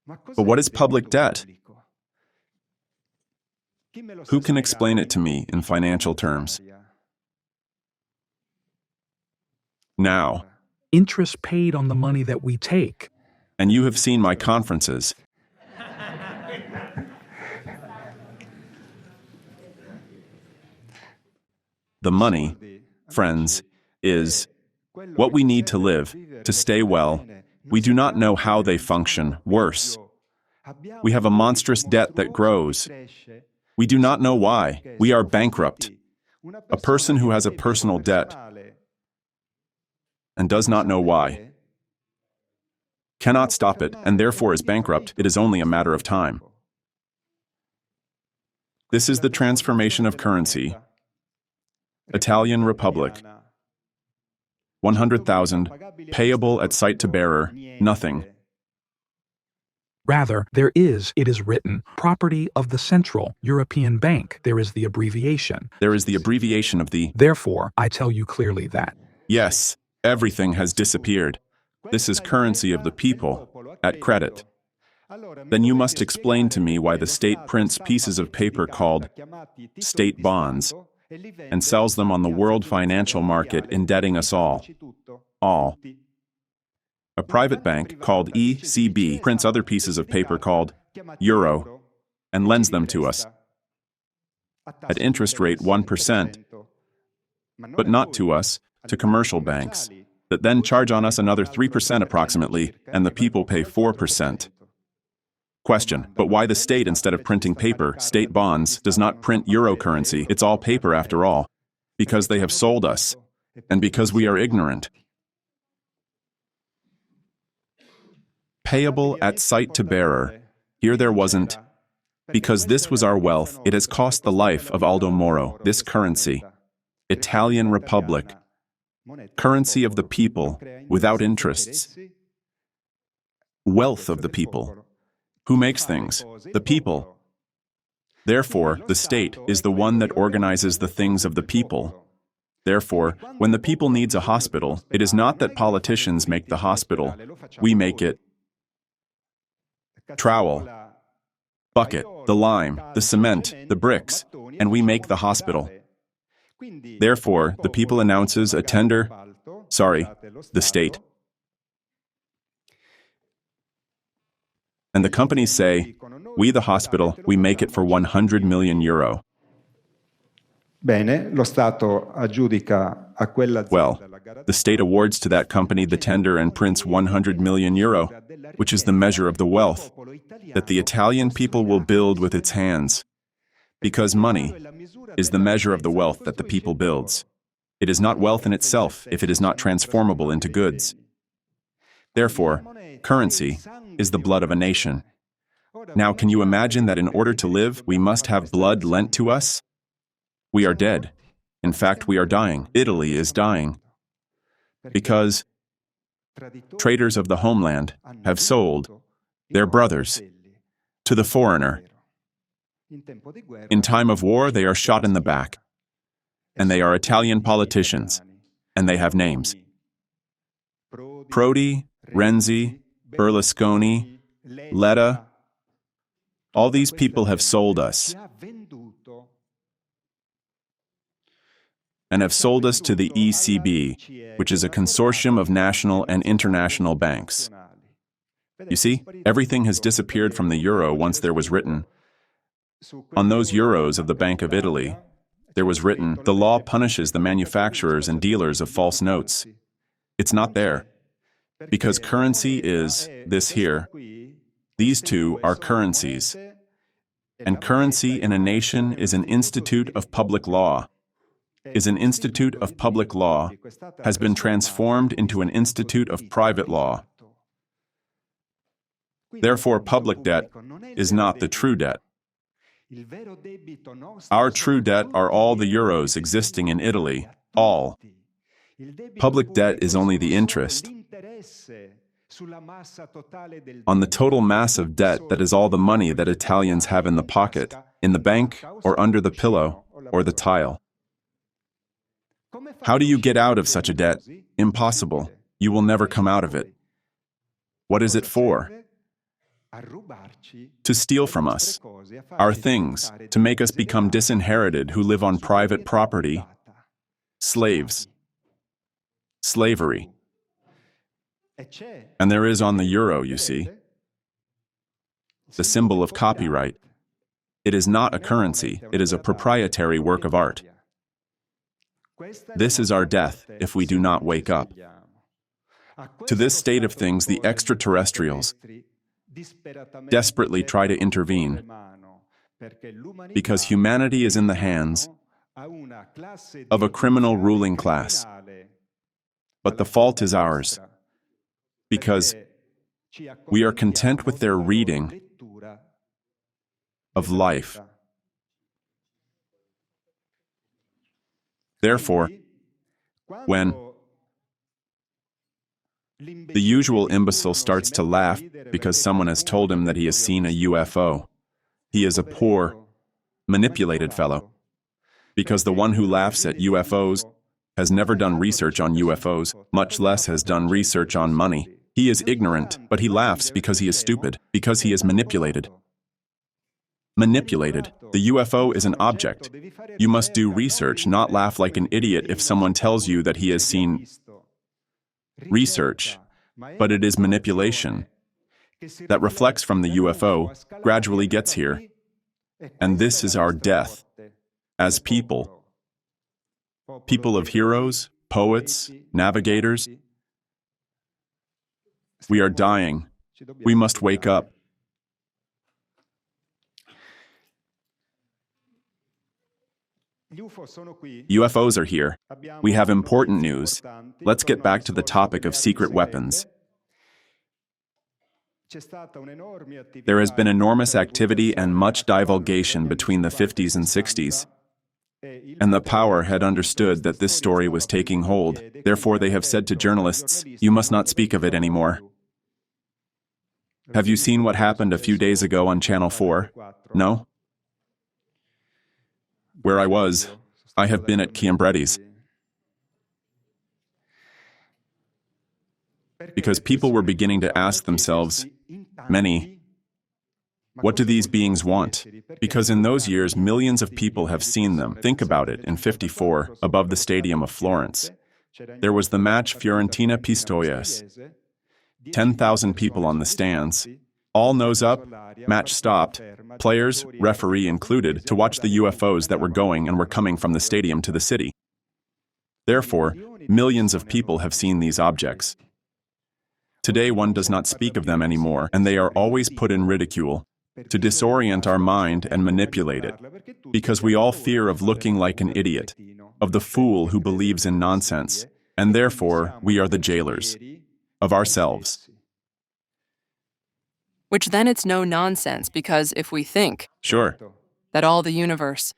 But what is public debt? Who can explain it to me in financial terms? Now, interest paid on the money that we take. And you have seen my conferences. The money, friends, is what we need to live, to stay well. We do not know how they function. Worse, we have a monstrous debt that grows. We do not know why. We are bankrupt. A person who has a personal debt and does not know why cannot stop it, and therefore is bankrupt. It is only a matter of time. This is the transformation of currency. Italian Republic. 100,000, payable at sight to bearer, nothing. Rather, it is written, property of the Central European Bank. There is the abbreviation. There is the abbreviation of the... Therefore, I tell you clearly that. Yes, everything has disappeared. This is currency of the people, at credit. Then you must explain to me why the state prints pieces of paper called state bonds and sells them on the world financial market, indebting us all. All. A private bank called ECB prints other pieces of paper called euro and lends them to us at interest rate 1%, but not to us, to commercial banks, that then charge on us another 3% approximately, and the people pay 4%. Question, but why the state, instead of printing paper, state bonds, does not print euro currency? It's all paper after all. Because they have sold us, and because we are ignorant. Payable at sight to bearer. Here there wasn't. Because this was our wealth, it has cost the life of Aldo Moro, this currency. Italian Republic. Currency of the people, without interests. Wealth of the people. Who makes things? The people. Therefore, the state is the one that organizes the things of the people. Therefore, when the people needs a hospital, it is not that politicians make the hospital. We make it. Trowel, bucket, the lime, the cement, the bricks, and we make the hospital. Therefore, the people announces a tender, the state. And the companies say, we the hospital, we make it for 100 million euro. Bene, lo Stato aggiudica a quella Well, the state awards to that company the tender and prints 100 million euro, which is the measure of the wealth that the Italian people will build with its hands. Because money is the measure of the wealth that the people builds. It is not wealth in itself if it is not transformable into goods. Therefore, currency is the blood of a nation. Now, can you imagine that in order to live, we must have blood lent to us? We are dead. In fact, we are dying. Italy is dying. Because traitors of the homeland have sold their brothers to the foreigner. In time of war, they are shot in the back. And they are Italian politicians. And they have names. Prodi, Renzi, Berlusconi, Letta. All these people have sold us. And have sold us to the ECB, which is a consortium of national and international banks. You see, everything has disappeared from the euro once there was written. On those euros of the Bank of Italy, there was written, the law punishes the manufacturers and dealers of false notes. It's not there. Because currency is this here. These two are currencies. And currency in a nation is an institute of public law. Is an institute of public law, has been transformed into an institute of private law. Therefore, public debt is not the true debt. Our true debt are all the euros existing in Italy, all. Public debt is only the interest on the total mass of debt that is all the money that Italians have in the pocket, in the bank, or under the pillow, or the tile. How do you get out of such a debt? Impossible. You will never come out of it. What is it for? To steal from us our things, to make us become disinherited who live on private property, slaves, slavery. And there is on the euro, you see, the symbol of copyright. It is not a currency, it is a proprietary work of art. This is our death if we do not wake up. To this state of things, the extraterrestrials desperately try to intervene because humanity is in the hands of a criminal ruling class. But the fault is ours because we are content with their reading of life. Therefore, when The usual imbecile starts to laugh because someone has told him that he has seen a UFO. He is a poor, manipulated fellow. Because the one who laughs at UFOs has never done research on UFOs, much less has done research on money. He is ignorant, but he laughs because he is stupid, because he is manipulated. Manipulated. The UFO is an object. You must do research, not laugh like an idiot if someone tells you that he has seen research, but it is manipulation that reflects from the UFO, gradually gets here. And this is our death. As people of heroes, poets, navigators, we are dying. We must wake up. UFOs are here. We have important news. Let's get back to the topic of secret weapons. There has been enormous activity and much divulgation between the 50s and 60s. And the power had understood that this story was taking hold. Therefore, they have said to journalists, you must not speak of it anymore. Have you seen what happened a few days ago on Channel 4? No? Where I have been at Chiambretti's. Because people were beginning to ask themselves, what do these beings want? Because in those years, millions of people have seen them. Think about it, in '54, above the stadium of Florence. There was the match Fiorentina-Pistoiese. 10,000 people on the stands. All nose up, match stopped, players, referee included, to watch the UFOs that were going and were coming from the stadium to the city. Therefore, millions of people have seen these objects. Today one does not speak of them anymore, and they are always put in ridicule, to disorient our mind and manipulate it, because we all fear of looking like an idiot, of the fool who believes in nonsense, and therefore we are the jailers of ourselves. Which then it's no nonsense, because if we think that all the universe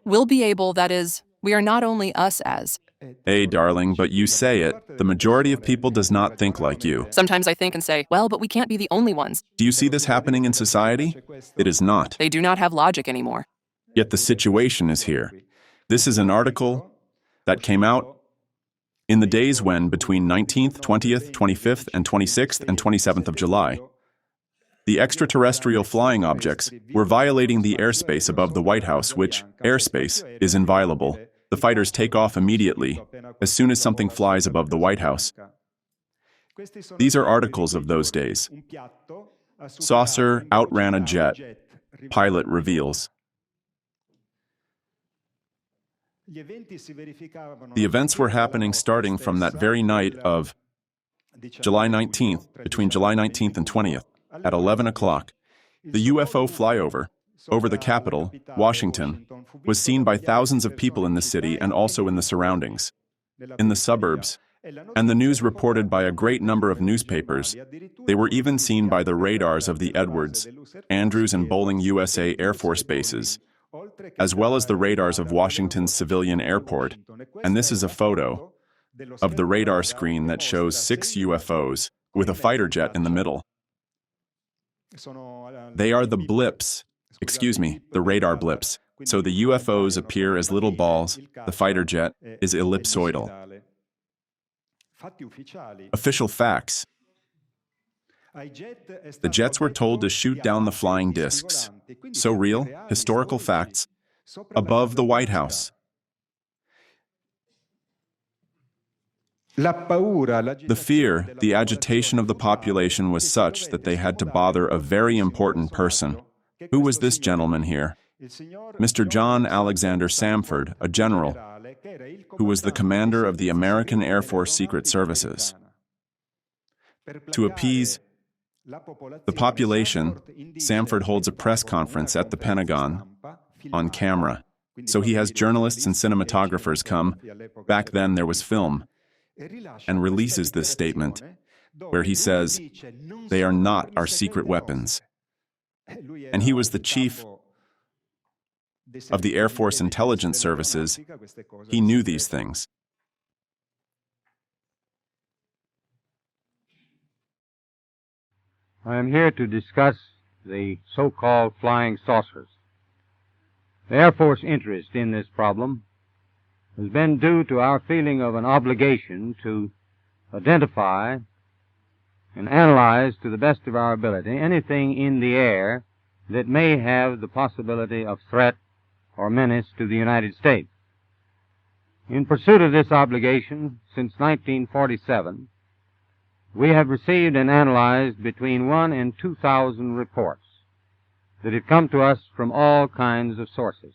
will be able, that is, we are not only us as. Hey, darling, but you say it. The majority of people does not think like you. Sometimes I think and say, well, but we can't be the only ones. Do you see this happening in society? It is not. They do not have logic anymore. Yet the situation is here. This is an article that came out in the days when, between 19th, 20th, 25th, and 26th and 27th of July, the extraterrestrial flying objects were violating the airspace above the White House, which airspace is inviolable. The fighters take off immediately as soon as something flies above the White House. These are articles of those days. Saucer outran a jet. Pilot reveals. The events were happening starting from that very night of July 19th, between July 19th and 20th, at 11 o'clock. The UFO flyover over the Capitol, Washington, was seen by thousands of people in the city and also in the surroundings, in the suburbs, and the news reported by a great number of newspapers. They were even seen by the radars of the Edwards, Andrews, and Bowling USA Air Force bases, as well as the radars of Washington's civilian airport. And this is a photo of the radar screen that shows 6 UFOs with a fighter jet in the middle. They are the blips. The radar blips. So the UFOs appear as little balls. The fighter jet is ellipsoidal. Official facts. The jets were told to shoot down the flying discs. So real, historical facts, above the White House. The fear, the agitation of the population was such that they had to bother a very important person. Who was this gentleman here? Mr. John Alexander Samford, a general, who was the commander of the American Air Force Secret Services. To appease the population, Samford holds a press conference at the Pentagon on camera. So he has journalists and cinematographers come, back then there was film, and releases this statement, where he says, "They are not our secret weapons." And he was the chief of the Air Force Intelligence Services. He knew these things. I am here to discuss the so-called flying saucers. The Air Force interest in this problem has been due to our feeling of an obligation to identify and analyze to the best of our ability anything in the air that may have the possibility of threat or menace to the United States. In pursuit of this obligation, since 1947, we have received and analyzed between 1,000 and 2,000 reports that have come to us from all kinds of sources.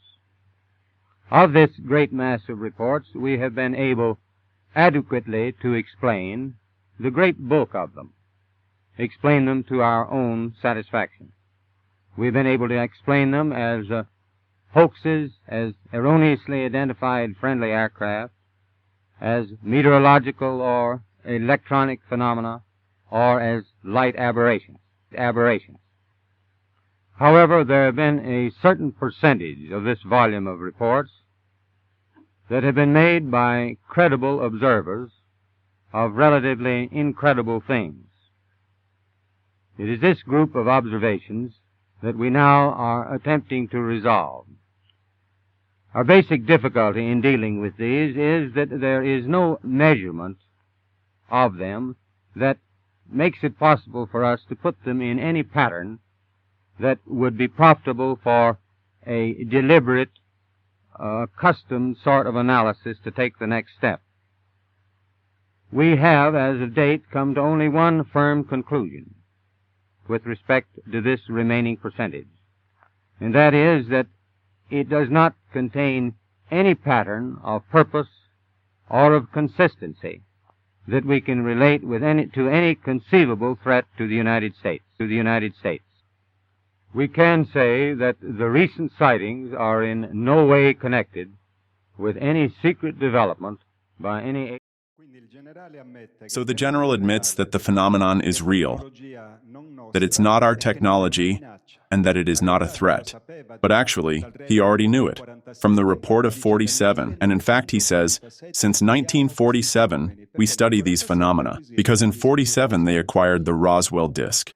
Of this great mass of reports, we have been able adequately to explain the great bulk of them, explain them to our own satisfaction. We've been able to explain them as hoaxes, as erroneously identified friendly aircraft, as meteorological or electronic phenomena, or as light aberrations. However, there have been a certain percentage of this volume of reports that have been made by credible observers of relatively incredible things. It is this group of observations that we now are attempting to resolve. Our basic difficulty in dealing with these is that there is no measurement of them that makes it possible for us to put them in any pattern that would be profitable for a deliberate, custom sort of analysis to take the next step. We have, as of date, come to only one firm conclusion with respect to this remaining percentage, and that is that it does not contain any pattern of purpose or of consistency that we can relate to any conceivable threat to the United States. We can say that the recent sightings are in no way connected with any secret development by any. So the general admits that the phenomenon is real, that it's not our technology, and that it is not a threat. But actually, he already knew it from the report of 47. And in fact, he says, since 1947, we study these phenomena, because in 47 they acquired the Roswell disk,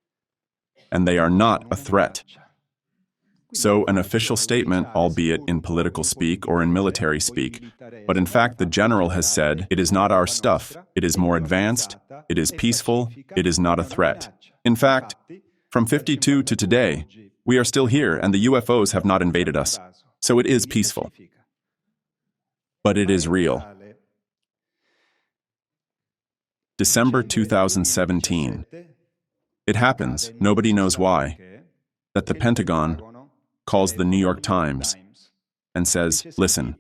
and they are not a threat. So an official statement, albeit in political speak or in military speak, but in fact the general has said, it is not our stuff, it is more advanced, it is peaceful, it is not a threat. In fact, from 52 to today, we are still here and the UFOs have not invaded us. So it is peaceful. But it is real. December 2017. It happens, nobody knows why, that the Pentagon calls the New York Times and says, listen,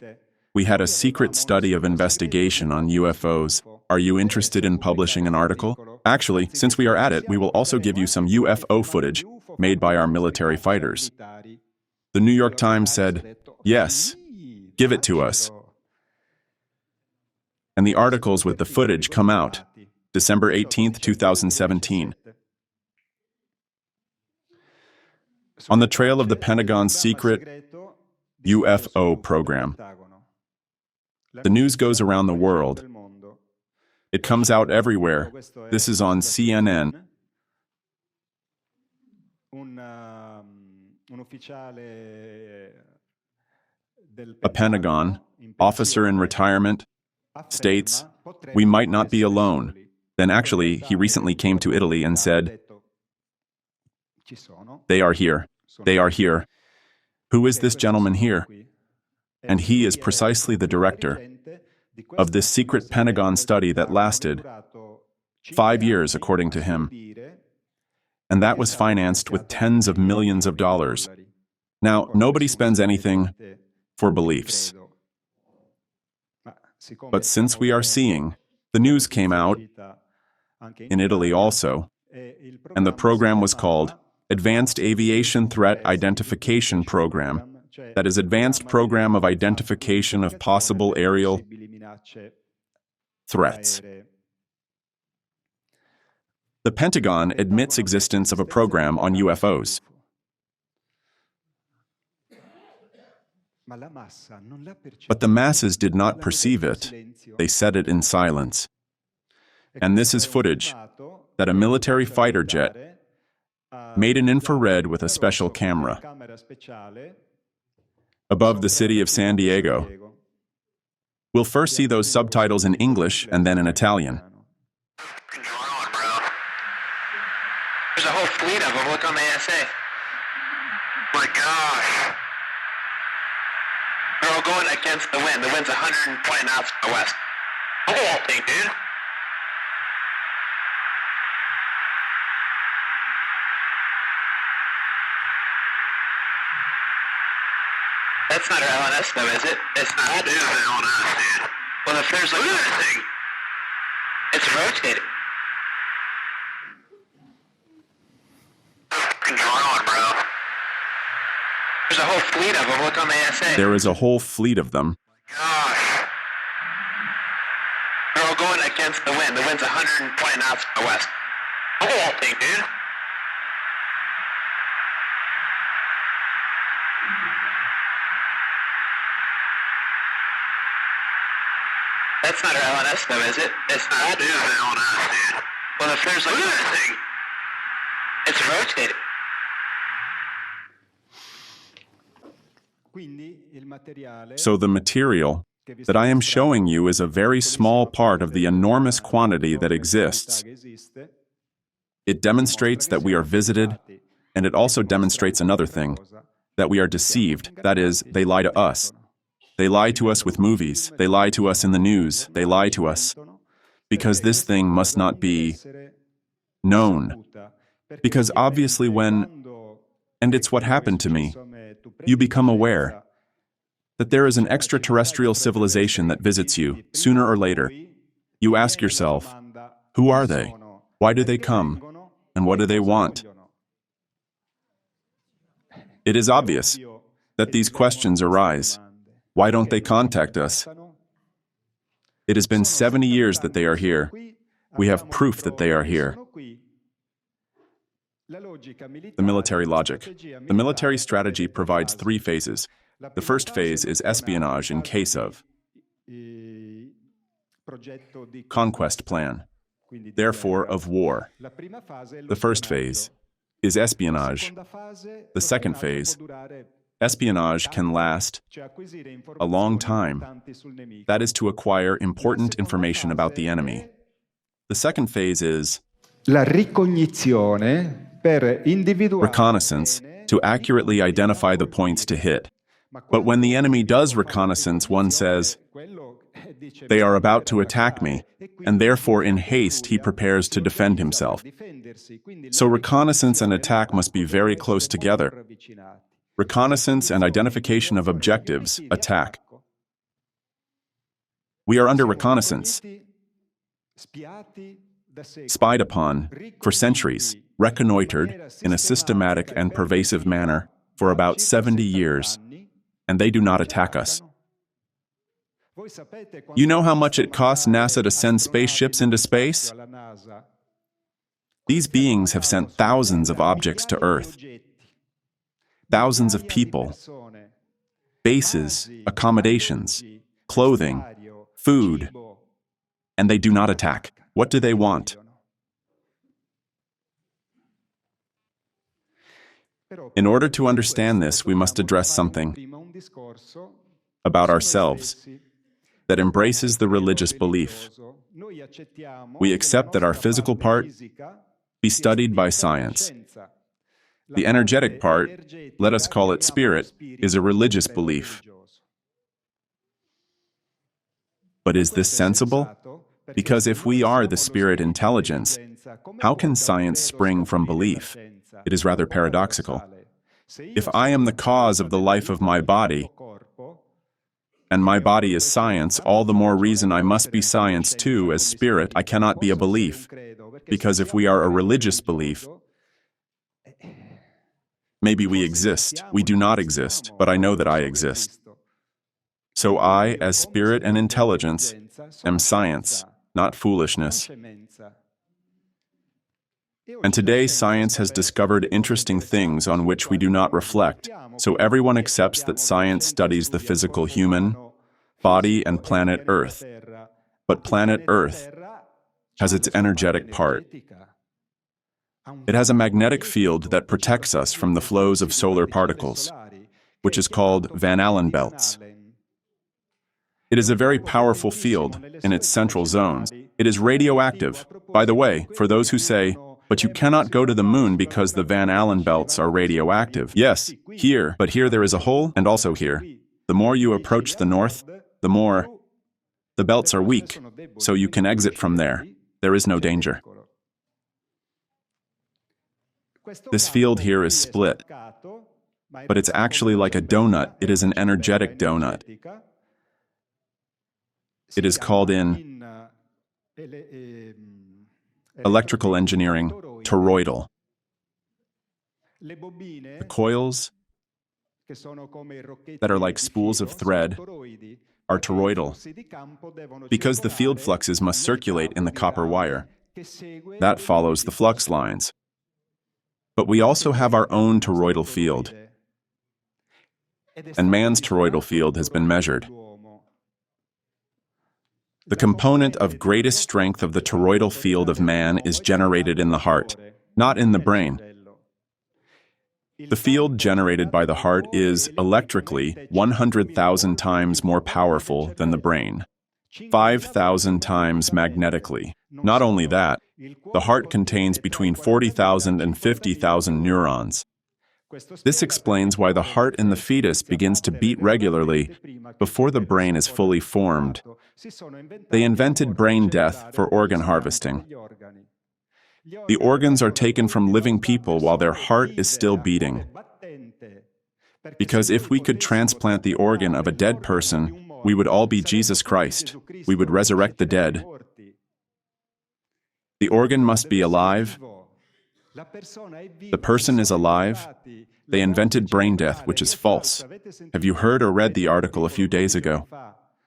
we had a secret study of investigation on UFOs. Are you interested in publishing an article? Actually, since we are at it, we will also give you some UFO footage made by our military fighters. The New York Times said, yes, give it to us. And the articles with the footage come out, December 18th, 2017. On the trail of the Pentagon's secret UFO program. The news goes around the world. It comes out everywhere. This is on CNN. A Pentagon officer in retirement states, we might not be alone. Then actually, he recently came to Italy and said, they are here. They are here. Who is this gentleman here? And he is precisely the director of this secret Pentagon study that lasted 5 years, according to him. And that was financed with tens of millions of dollars. Now, nobody spends anything for beliefs. But since we are seeing, the news came out in Italy also, and the program was called Advanced Aviation Threat Identification Program. That is, Advanced Program of Identification of Possible Aerial Threats. The Pentagon admits existence of a program on UFOs. But the masses did not perceive it. They said it in silence. And this is footage that a military fighter jet made in infrared with a special camera. Above the city of San Diego. We'll first see those subtitles in English and then in Italian. There's a whole fleet of them. Look on the ASA. My gosh. They're all going against the wind. The wind's 120 knots from the west. Look at that thing, dude. That's not our LNS though, is it? It's not. That is the LNS, dude. Well, if there's like... Look at that thing. It's rotating. Drone, bro. There's a whole fleet of them. Look on the ASA. There is a whole fleet of them. Gosh. They're all going against the wind. The wind's 120 knots from the west. Look at that thing, dude. That's not our LNS though, is it? It's not. That is the LNS, dude. Well, if there's like... Look at that thing. It's rotating. So the material that I am showing you is a very small part of the enormous quantity that exists. It demonstrates that we are visited, and it also demonstrates another thing, that we are deceived. That is, they lie to us. They lie to us with movies. They lie to us in the news. They lie to us. Because this thing must not be known. Because obviously and it's what happened to me, you become aware that there is an extraterrestrial civilization that visits you, sooner or later. You ask yourself, who are they? Why do they come? And what do they want? It is obvious that these questions arise. Why don't they contact us? It has been 70 years that they are here. We have proof that they are here. The military logic. The military strategy provides 3 phases. The first phase is espionage in case of conquest plan, therefore of war. The first phase is espionage. The second phase, espionage can last a long time. That is to acquire important information about the enemy. The second phase is reconnaissance, to accurately identify the points to hit. But when the enemy does reconnaissance, one says, they are about to attack me, and therefore in haste he prepares to defend himself. So reconnaissance and attack must be very close together. Reconnaissance and identification of objectives, attack. We are under reconnaissance, spied upon, for centuries, reconnoitered in a systematic and pervasive manner for about 70 years, and they do not attack us. You know how much it costs NASA to send spaceships into space? These beings have sent thousands of objects to Earth, thousands of people, bases, accommodations, clothing, food, and they do not attack. What do they want? In order to understand this, we must address something about ourselves that embraces the religious belief. We accept that our physical part be studied by science. The energetic part, let us call it spirit, is a religious belief. But is this sensible? Because if we are the spirit intelligence, how can science spring from belief? It is rather paradoxical. If I am the cause of the life of my body, and my body is science, all the more reason I must be science too, as spirit. I cannot be a belief, because if we are a religious belief, maybe we exist. We do not exist, but I know that I exist. So I, as spirit and intelligence, am science, not foolishness. And today science has discovered interesting things on which we do not reflect, so everyone accepts that science studies the physical human body and planet Earth. But planet Earth has its energetic part. It has a magnetic field that protects us from the flows of solar particles, which is called Van Allen belts. It is a very powerful field in its central zones. It is radioactive. By the way, for those who say, but you cannot go to the moon because the Van Allen belts are radioactive. Yes, here, but here there is a hole, and also here. The more you approach the north, the more the belts are weak, so you can exit from there. There is no danger. This field here is split, but it's actually like a donut. It is an energetic donut. It is called in electrical engineering toroidal. The coils that are like spools of thread are toroidal because the field fluxes must circulate in the copper wire. That follows the flux lines. But we also have our own toroidal field, and man's toroidal field has been measured. The component of greatest strength of the toroidal field of man is generated in the heart, not in the brain. The field generated by the heart is, electrically, 100,000 times more powerful than the brain, 5,000 times magnetically. Not only that, the heart contains between 40,000 and 50,000 neurons. This explains why the heart in the fetus begins to beat regularly before the brain is fully formed. They invented brain death for organ harvesting. The organs are taken from living people while their heart is still beating. Because if we could transplant the organ of a dead person, we would all be Jesus Christ. We would resurrect the dead. The organ must be alive. The person is alive. They invented brain death, which is false. Have you heard or read the article a few days ago?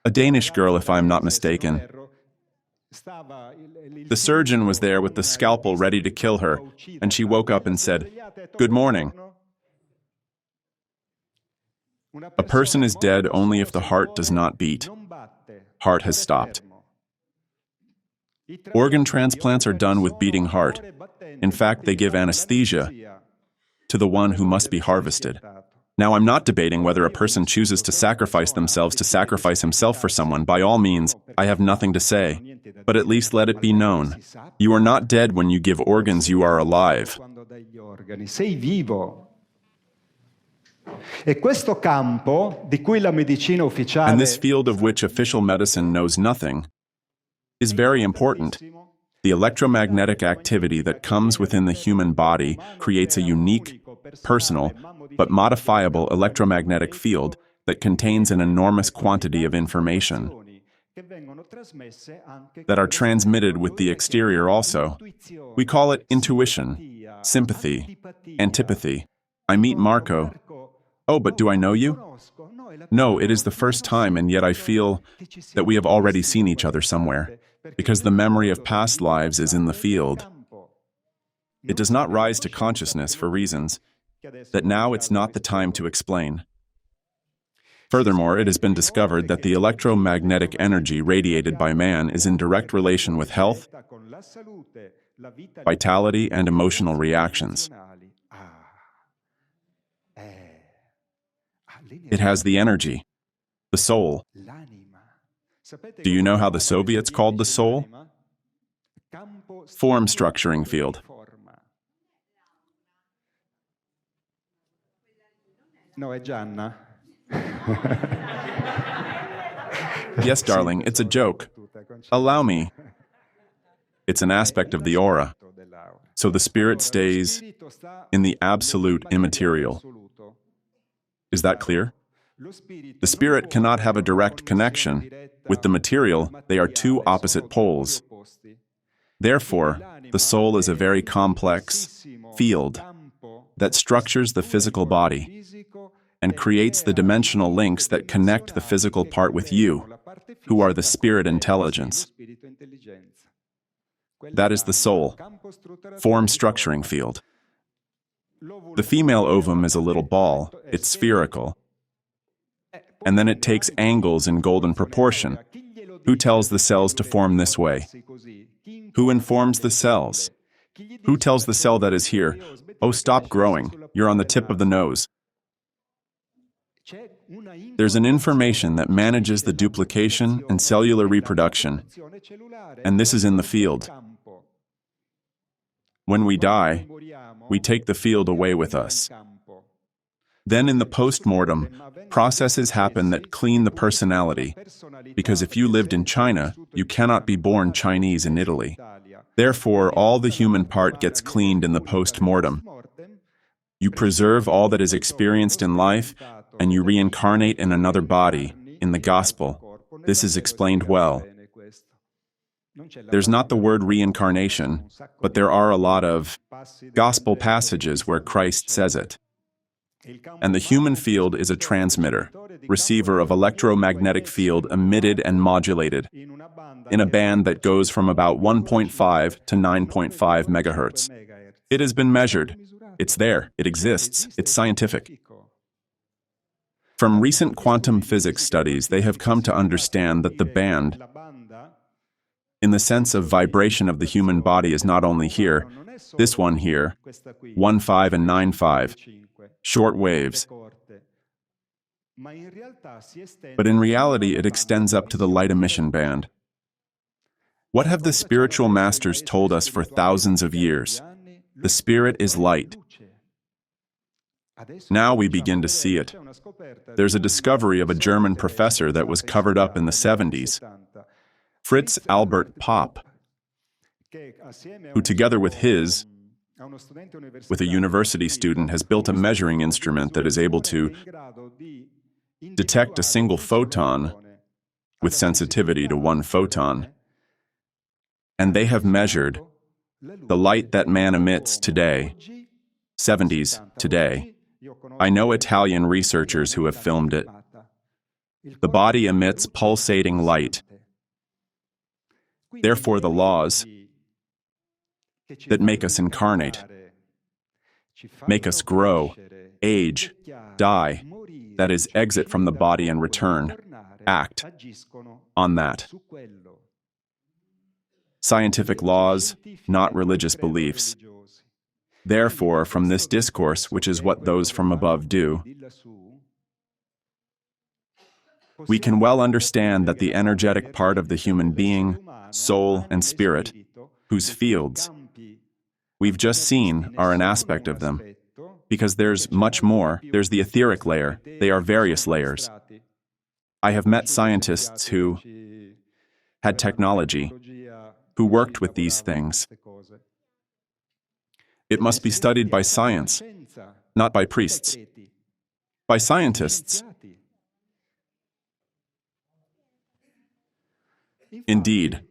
A Danish girl, if I'm not mistaken. The surgeon was there with the scalpel ready to kill her, and she woke up and said, "Good morning." A person is dead only if the heart does not beat. Heart has stopped. Organ transplants are done with beating heart. In fact, they give anesthesia to the one who must be harvested. Now, I'm not debating whether a person chooses to sacrifice themselves to sacrifice himself for someone. By all means, I have nothing to say. But at least let it be known. You are not dead when you give organs, you are alive. And this field of which official medicine knows nothing is very important. The electromagnetic activity that comes within the human body creates a unique, personal, but modifiable electromagnetic field that contains an enormous quantity of information that are transmitted with the exterior also. We call it intuition, sympathy, antipathy. I meet Marco. Oh, but do I know you? No, it is the first time, and yet I feel that we have already seen each other somewhere, because the memory of past lives is in the field. It does not rise to consciousness for reasons that now it's not the time to explain. Furthermore, it has been discovered that the electromagnetic energy radiated by man is in direct relation with health, vitality, and emotional reactions. It has the energy, the soul. Do you know how the Soviets called the soul? Form structuring field. No, è Gianna. Yes, darling, it's a joke. Allow me. It's an aspect of the aura. So the spirit stays in the absolute immaterial. Is that clear? The spirit cannot have a direct connection with the material. They are two opposite poles. Therefore, the soul is a very complex field that structures the physical body and creates the dimensional links that connect the physical part with you, who are the spirit intelligence. That is the soul, form structuring field. The female ovum is a little ball, it's spherical, and then it takes angles in golden proportion. Who tells the cells to form this way? Who informs the cells? Who tells the cell that is here, "Oh, stop growing, you're on the tip of the nose"? There's an information that manages the duplication and cellular reproduction, and this is in the field. When we die, we take the field away with us. Then in the post-mortem, processes happen that clean the personality, because if you lived in China, you cannot be born Chinese in Italy. Therefore, all the human part gets cleaned in the post-mortem. You preserve all that is experienced in life, and you reincarnate in another body, in the gospel. This is explained well. There's not the word reincarnation, but there are a lot of gospel passages where Christ says it. And the human field is a transmitter, receiver of electromagnetic field emitted and modulated, in a band that goes from about 1.5 to 9.5 megahertz. It has been measured. It's there. It exists. It's scientific. From recent quantum physics studies, they have come to understand that the band, in the sense of vibration of the human body, is not only here, this one here, 1.5 and 9.5, short waves, but in reality it extends up to the light emission band. What have the spiritual masters told us for thousands of years? The spirit is light. Now we begin to see it. There's a discovery of a German professor that was covered up in the 70s, Fritz Albert Popp, who together with a university student, has built a measuring instrument that is able to detect a single photon with sensitivity to 1 photon. And they have measured the light that man emits today, 70s today. I know Italian researchers who have filmed it. The body emits pulsating light. Therefore, the laws that make us incarnate, make us grow, age, die, that is, exit from the body and return, act on that. Scientific laws, not religious beliefs. Therefore, from this discourse, which is what those from above do, we can well understand that the energetic part of the human being, soul and spirit, whose fields we've just seen are an aspect of them, because there's much more. There's the etheric layer. They are various layers. I have met scientists who had technology, who worked with these things. It must be studied by science, not by priests, by scientists. Indeed.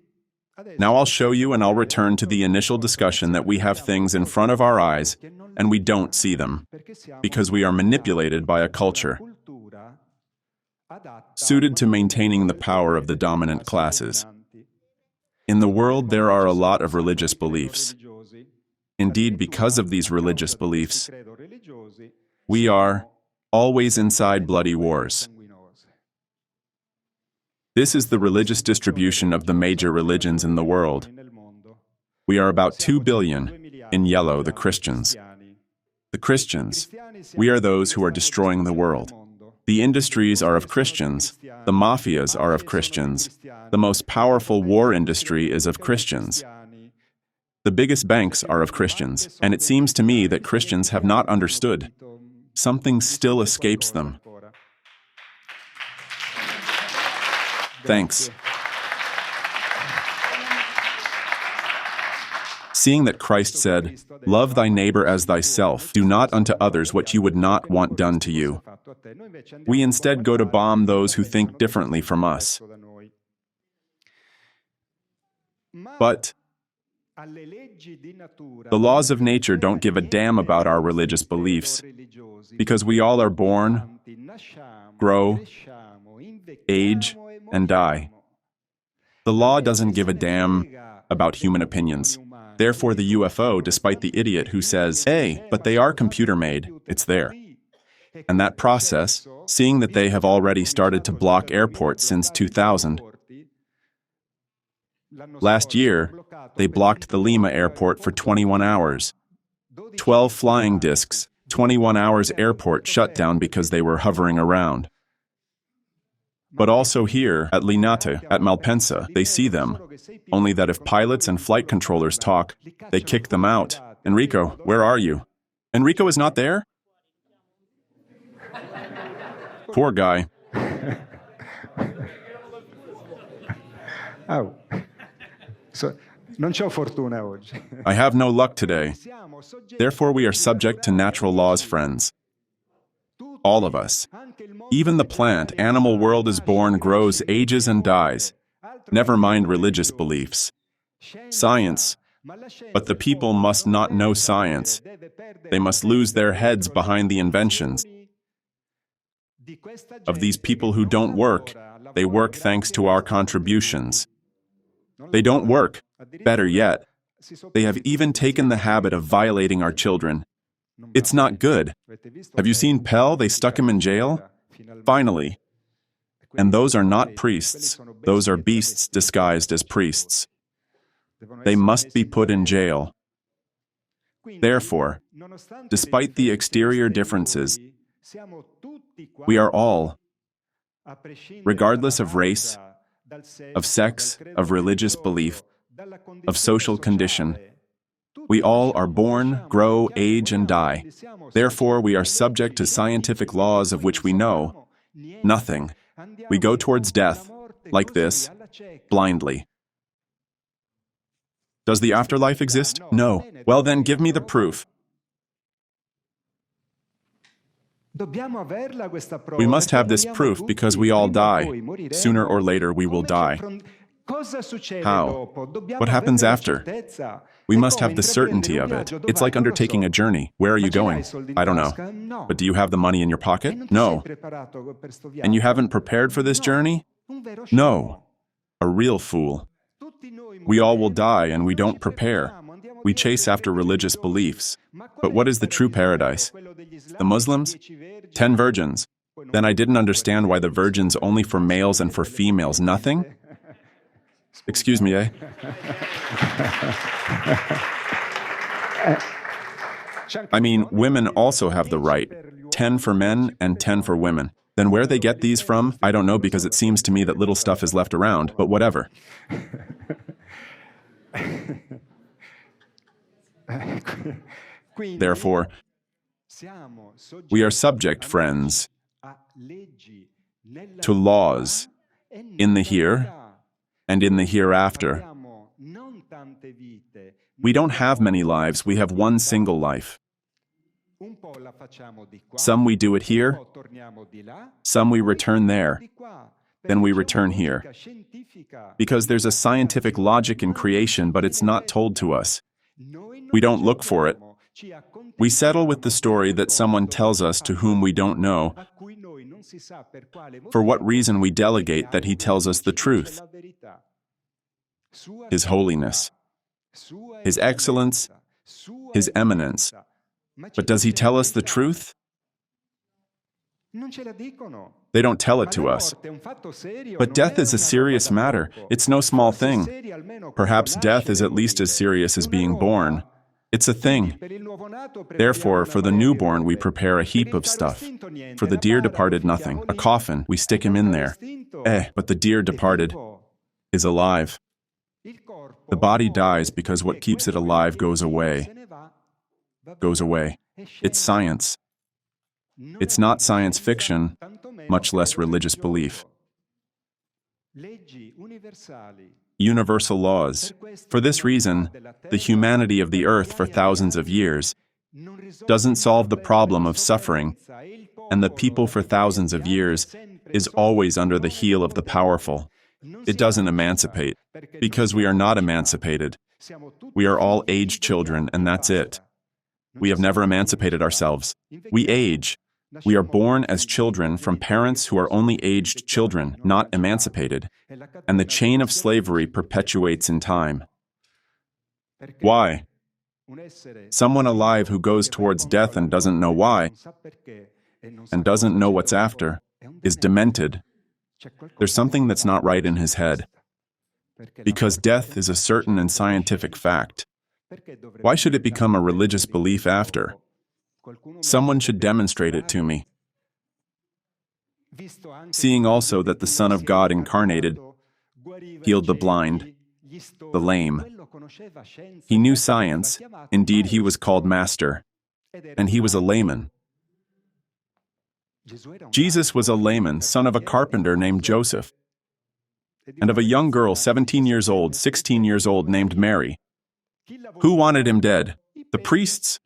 Now I'll show you, and I'll return to the initial discussion that we have things in front of our eyes and we don't see them, because we are manipulated by a culture suited to maintaining the power of the dominant classes. In the world, there are a lot of religious beliefs. Indeed, because of these religious beliefs, we are always inside bloody wars. This is the religious distribution of the major religions in the world. We are about 2 billion, in yellow, the Christians. The Christians, we are those who are destroying the world. The industries are of Christians, the mafias are of Christians, the most powerful war industry is of Christians. The biggest banks are of Christians, and it seems to me that Christians have not understood. Something still escapes them. Thanks. Seeing that Christ said, "Love thy neighbor as thyself, do not unto others what you would not want done to you," we instead go to bomb those who think differently from us. But the laws of nature don't give a damn about our religious beliefs, because we all are born, grow, age, and die. The law doesn't give a damn about human opinions. Therefore, the UFO, despite the idiot who says, "Hey, but they are computer-made," it's there. And that process, seeing that they have already started to block airports since 2000, Last year, they blocked the Lima airport for 21 hours. 12 flying discs, 21 hours airport shut down because they were hovering around. But also here, at Linate, at Malpensa, they see them. Only that if pilots and flight controllers talk, they kick them out. Enrico, where are you? Enrico is not there? Poor guy. Oh. So, non c'ho fortuna oggi. I have no luck today. Therefore, we are subject to natural laws, friends. All of us. Even the plant, animal world is born, grows, ages, and dies. Never mind religious beliefs. Science. But the people must not know science. They must lose their heads behind the inventions. Of these people who don't work, they work thanks to our contributions. They don't work. Better yet, they have even taken the habit of violating our children. It's not good. Have you seen Pell? They stuck him in jail? Finally. And those are not priests. Those are beasts disguised as priests. They must be put in jail. Therefore, despite the exterior differences, we are all, regardless of race, of sex, of religious belief, of social condition, we all are born, grow, age, and die. Therefore, we are subject to scientific laws of which we know nothing. We go towards death, like this, blindly. Does the afterlife exist? No. Well then, give me the proof. We must have this proof because we all die. Sooner or later, we will die. How? What happens after? We must have the certainty of it. It's like undertaking a journey. Where are you going? I don't know. But do you have the money in your pocket? No. And you haven't prepared for this journey? No. A real fool. We all will die and we don't prepare. We chase after religious beliefs. But what is the true paradise? The Muslims? 10 virgins. Then I didn't understand why the virgins only for males and for females. Nothing? Excuse me, eh? I mean, women also have the right. 10 for men and 10 for women. Then where they get these from, I don't know, because it seems to me that little stuff is left around, but whatever. Therefore, we are subject, friends, to laws in the here and in the hereafter. We don't have many lives, we have one single life. Some we do it here, some we return there, then we return here. Because there's a scientific logic in creation, but it's not told to us. We don't look for it. We settle with the story that someone tells us to whom we don't know. For what reason we delegate that he tells us the truth? His holiness, His excellence, His eminence. But does he tell us the truth? They don't tell it to us. But death is a serious matter. It's no small thing. Perhaps death is at least as serious as being born. It's a thing. Therefore, for the newborn, we prepare a heap of stuff. For the dear departed, nothing. A coffin, we stick him in there. But the dear departed is alive. The body dies because what keeps it alive goes away. Goes away. It's science. It's not science fiction, much less religious belief. Universal laws. For this reason, the humanity of the earth for thousands of years doesn't solve the problem of suffering, and the people for thousands of years is always under the heel of the powerful. It doesn't emancipate, because we are not emancipated. We are all aged children, and that's it. We have never emancipated ourselves. We age. We are born as children from parents who are only aged children, not emancipated, and the chain of slavery perpetuates in time. Why? Someone alive who goes towards death and doesn't know why, and doesn't know what's after, is demented. There's something that's not right in his head. Because death is a certain and scientific fact. Why should it become a religious belief after? Someone should demonstrate it to me. Seeing also that the Son of God incarnated healed the blind, the lame. He knew science, indeed he was called Master, and he was a layman. Jesus was a layman, son of a carpenter named Joseph, and of a young girl 16 years old named Mary. Who wanted him dead? The priests?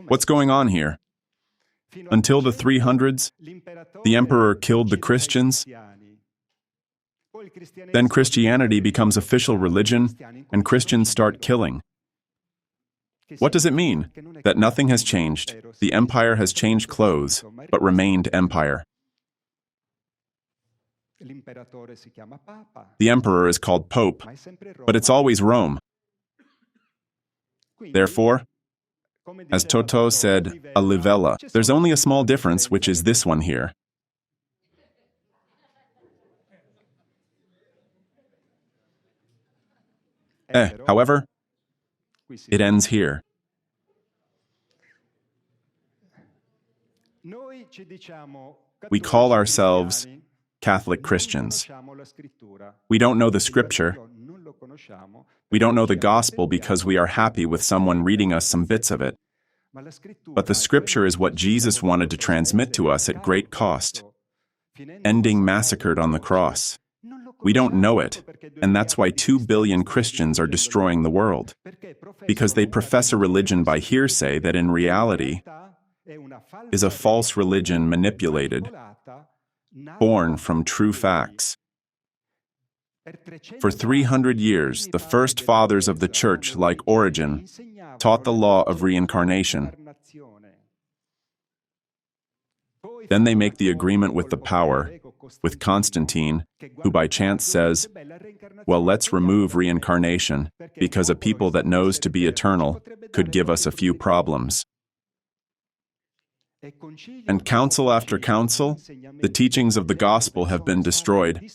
What's going on here? Until the 300s, the emperor killed the Christians. Then Christianity becomes official religion, and Christians start killing. What does it mean? That nothing has changed. The empire has changed clothes, but remained empire. The emperor is called Pope, but it's always Rome. Therefore, as Toto said, a livella, there's only a small difference, which is this one here. However, it ends here. We call ourselves Catholic Christians. We don't know the Scripture. We don't know the Gospel because we are happy with someone reading us some bits of it. But the Scripture is what Jesus wanted to transmit to us at great cost, ending massacred on the cross. We don't know it, and that's why 2 billion Christians are destroying the world, because they profess a religion by hearsay that in reality is a false religion manipulated, born from true facts. For 300 years, the first fathers of the Church, like Origen, taught the law of reincarnation. Then they make the agreement with the power, with Constantine, who by chance says, well, let's remove reincarnation, because a people that knows to be eternal could give us a few problems. And council after council, the teachings of the gospel have been destroyed.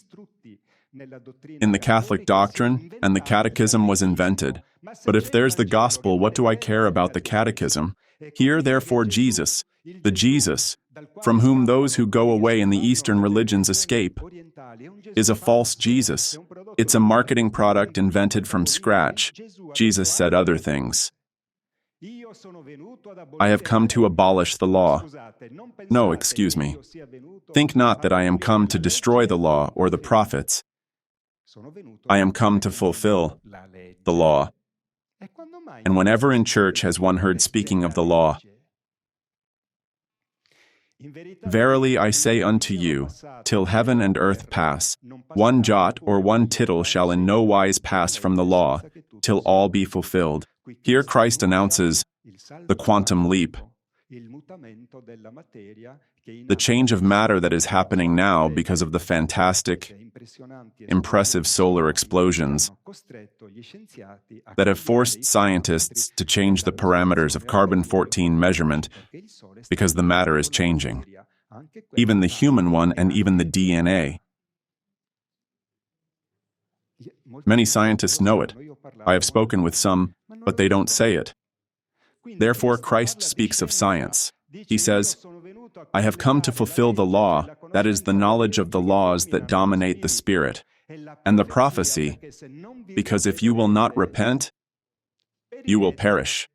In the Catholic doctrine, and the catechism was invented. But if there's the gospel, what do I care about the catechism? Hear therefore Jesus, the Jesus, from whom those who go away in the Eastern religions escape, is a false Jesus. It's a marketing product invented from scratch. Jesus said other things. I have come to abolish the law. No, excuse me. Think not that I am come to destroy the law or the prophets. I am come to fulfill the law. And whenever in church has one heard speaking of the law, verily I say unto you, till heaven and earth pass, one jot or one tittle shall in no wise pass from the law, till all be fulfilled. Here Christ announces the quantum leap, the change of matter that is happening now because of the fantastic, impressive solar explosions that have forced scientists to change the parameters of carbon-14 measurement because the matter is changing, even the human one and even the DNA. Many scientists know it. I have spoken with some, but they don't say it. Therefore, Christ speaks of science. He says, I have come to fulfill the law, that is the knowledge of the laws that dominate the spirit, and the prophecy, because if you will not repent, you will perish.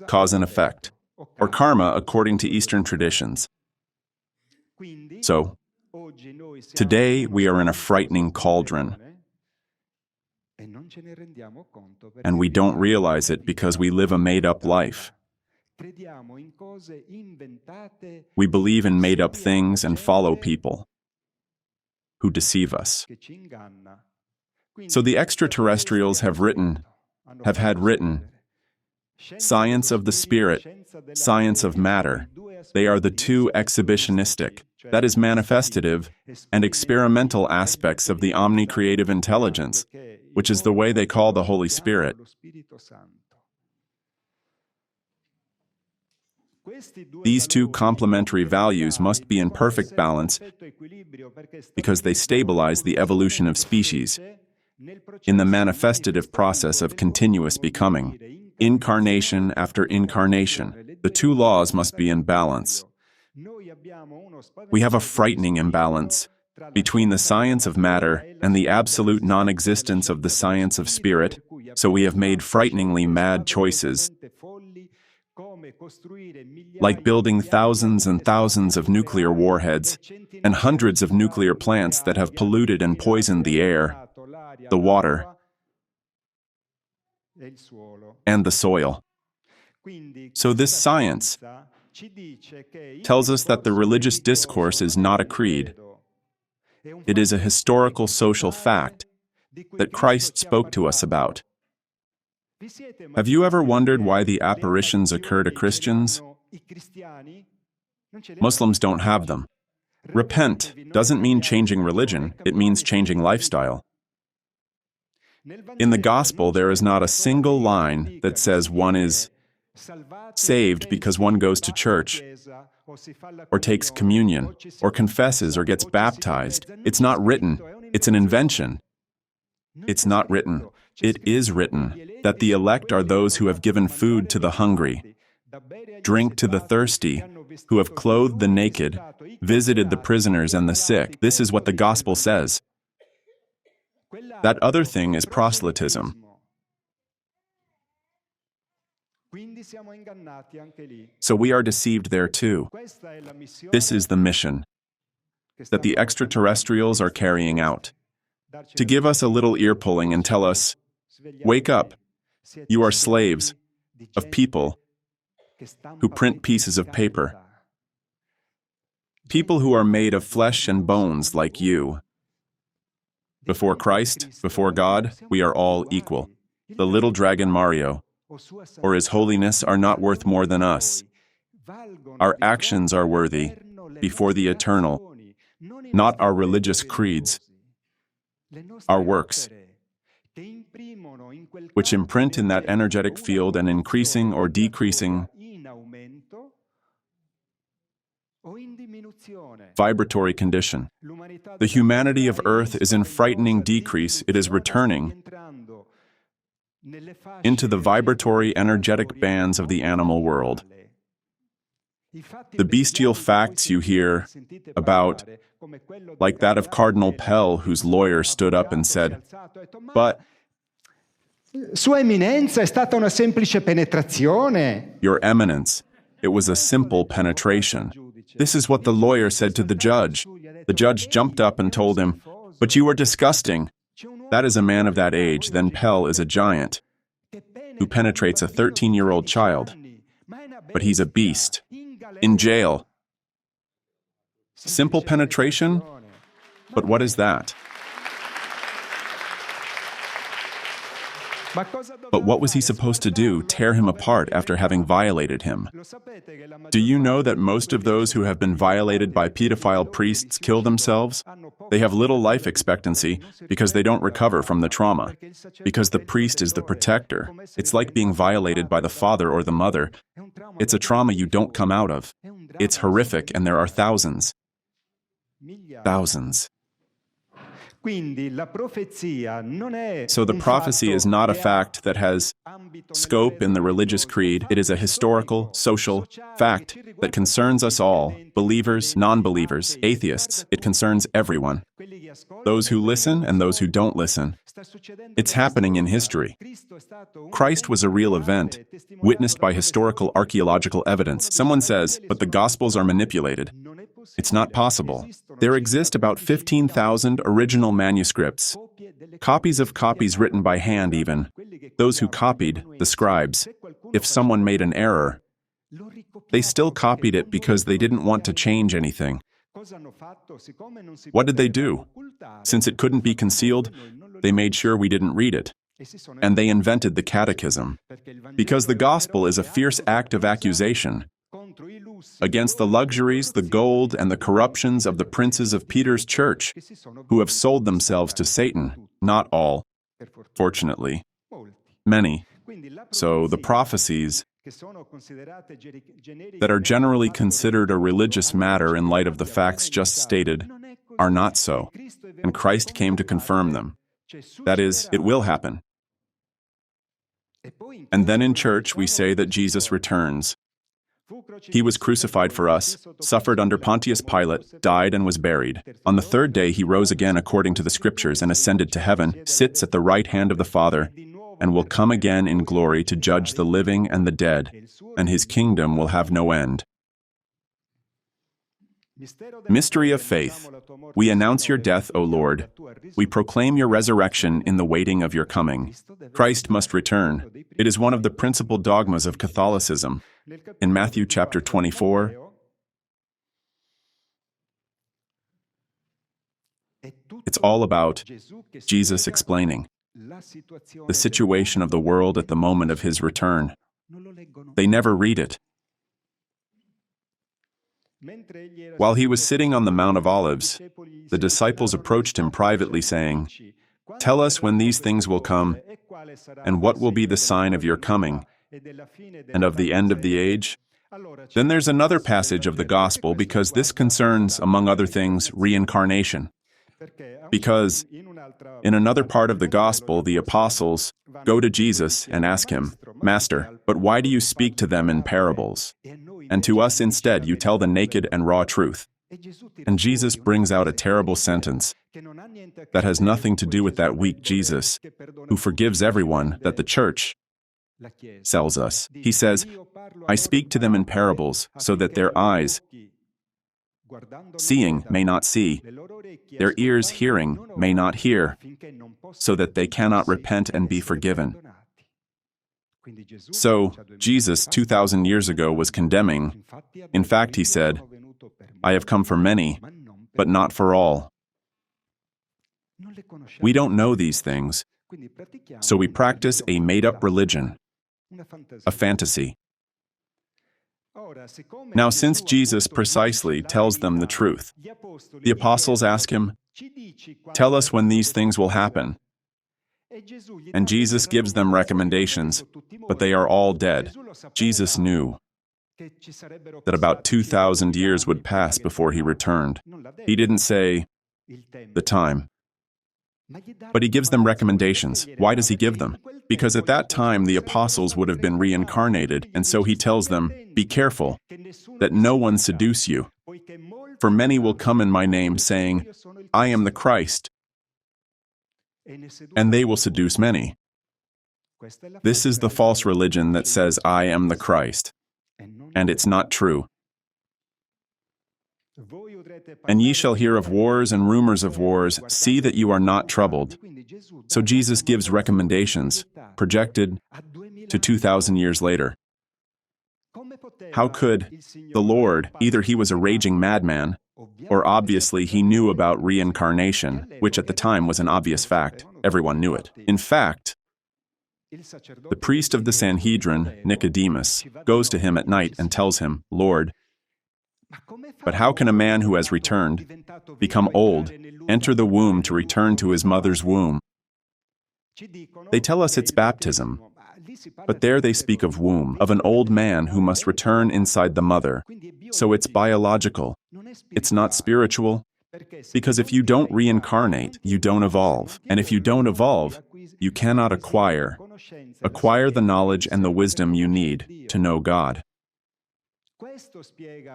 Cause and effect, or karma according to Eastern traditions. So, today we are in a frightening cauldron, and we don't realize it because we live a made-up life. We believe in made-up things and follow people who deceive us. So the extraterrestrials have had written, science of the spirit, science of matter. They are the two exhibitionistic, that is manifestative, and experimental aspects of the omnicreative intelligence, which is the way they call the Holy Spirit. These two complementary values must be in perfect balance because they stabilize the evolution of species in the manifestative process of continuous becoming. Incarnation after incarnation, the two laws must be in balance. We have a frightening imbalance between the science of matter and the absolute non-existence of the science of spirit, so we have made frighteningly mad choices, like building thousands and thousands of nuclear warheads and hundreds of nuclear plants that have polluted and poisoned the air, the water, and the soil. So this science tells us that the religious discourse is not a creed. It is a historical social fact that Christ spoke to us about. Have you ever wondered why the apparitions occur to Christians? Muslims don't have them. Repent doesn't mean changing religion, it means changing lifestyle. In the Gospel, there is not a single line that says one is saved because one goes to church, or takes communion, or confesses or gets baptized. It's not written. It's an invention. It's not written. It is written that the elect are those who have given food to the hungry, drink to the thirsty, who have clothed the naked, visited the prisoners and the sick. This is what the Gospel says. That other thing is proselytism. So we are deceived there too. This is the mission that the extraterrestrials are carrying out, to give us a little ear-pulling and tell us, wake up, you are slaves of people who print pieces of paper, people who are made of flesh and bones like you. Before Christ, before God, we are all equal. The little dragon Mario or His Holiness are not worth more than us. Our actions are worthy before the eternal, not our religious creeds, our works, which imprint in that energetic field an increasing or decreasing vibratory condition. The humanity of Earth is in frightening decrease. It is returning into the vibratory energetic bands of the animal world. The bestial facts you hear about, like that of Cardinal Pell, whose lawyer stood up and said, "But Sua Eminenza, è stata una semplice penetrazione." Your Eminence, it was a simple penetration. This is what the lawyer said to the judge. The judge jumped up and told him, "But you are disgusting." That is a man of that age. Then Pell is a giant who penetrates a 13-year-old child. But he's a beast. In jail. Simple penetration? But what is that? But what was he supposed to do? Tear him apart after having violated him? Do you know that most of those who have been violated by pedophile priests kill themselves? They have little life expectancy because they don't recover from the trauma. Because the priest is the protector. It's like being violated by the father or the mother. It's a trauma you don't come out of. It's horrific, and there are thousands. Thousands. So the prophecy is not a fact that has scope in the religious creed. It is a historical, social fact that concerns us all, believers, non-believers, atheists. It concerns everyone, those who listen and those who don't listen. It's happening in history. Christ was a real event, witnessed by historical archaeological evidence. Someone says, but the Gospels are manipulated. It's not possible. There exist about 15,000 original manuscripts, copies of copies written by hand even. Those who copied, the scribes, if someone made an error, they still copied it because they didn't want to change anything. What did they do? Since it couldn't be concealed, they made sure we didn't read it. And they invented the catechism. Because the gospel is a fierce act of accusation against the luxuries, the gold, and the corruptions of the princes of Peter's church, who have sold themselves to Satan. Not all, fortunately. Many. So the prophecies that are generally considered a religious matter in light of the facts just stated are not so, and Christ came to confirm them. That is, it will happen. And then in church we say that Jesus returns. He was crucified for us, suffered under Pontius Pilate, died and was buried. On the third day he rose again according to the Scriptures and ascended to heaven, sits at the right hand of the Father, and will come again in glory to judge the living and the dead, and his kingdom will have no end. Mystery of faith. We announce your death, O Lord. We proclaim your resurrection in the waiting of your coming. Christ must return. It is one of the principal dogmas of Catholicism. In Matthew chapter 24, it's all about Jesus explaining the situation of the world at the moment of his return. They never read it. While he was sitting on the Mount of Olives, the disciples approached him privately, saying, "Tell us when these things will come, and what will be the sign of your coming, and of the end of the age?" Then there's another passage of the Gospel, because this concerns, among other things, reincarnation. Because in another part of the Gospel, the apostles go to Jesus and ask him, "Master, but why do you speak to them in parables? And to us instead you tell the naked and raw truth." And Jesus brings out a terrible sentence that has nothing to do with that weak Jesus, who forgives everyone, that the church sells us. He says, "I speak to them in parables, so that their eyes, seeing, may not see, their ears, hearing, may not hear, so that they cannot repent and be forgiven." So, Jesus 2,000 years ago was condemning. In fact, he said, "I have come for many, but not for all." We don't know these things, so we practice a made-up religion, a fantasy. Now, since Jesus precisely tells them the truth, the apostles ask him, "Tell us when these things will happen." And Jesus gives them recommendations, but they are all dead. Jesus knew that about 2,000 years would pass before he returned. He didn't say the time, but he gives them recommendations. Why does he give them? Because at that time the apostles would have been reincarnated, and so he tells them, "Be careful that no one seduce you. For many will come in my name, saying, 'I am the Christ,' and they will seduce many." This is the false religion that says, "I am the Christ," and it's not true. "And ye shall hear of wars and rumors of wars. See that you are not troubled." So Jesus gives recommendations, projected to 2,000 years later. How could the Lord, either he was a raging madman, or obviously he knew about reincarnation, which at the time was an obvious fact. Everyone knew it. In fact, the priest of the Sanhedrin, Nicodemus, goes to him at night and tells him, "Lord, but how can a man who has returned, become old, enter the womb to return to his mother's womb?" They tell us it's baptism, but there they speak of womb, of an old man who must return inside the mother. So it's biological. It's not spiritual, because if you don't reincarnate, you don't evolve. And if you don't evolve, you cannot acquire the knowledge and the wisdom you need to know God.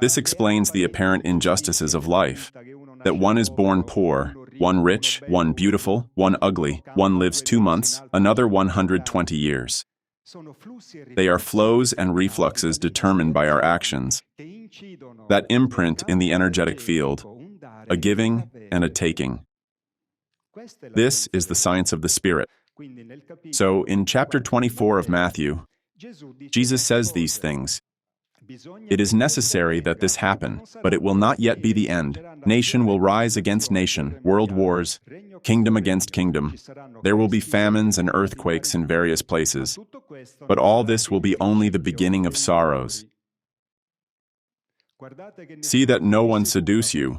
This explains the apparent injustices of life, that one is born poor, one rich, one beautiful, one ugly, one lives 2 months, another 120 years. They are flows and refluxes determined by our actions, that imprint in the energetic field, a giving and a taking. This is the science of the Spirit. So, in chapter 24 of Matthew, Jesus says these things. It is necessary that this happen, but it will not yet be the end. Nation will rise against nation, world wars, kingdom against kingdom. There will be famines and earthquakes in various places. But all this will be only the beginning of sorrows. See that no one seduce you,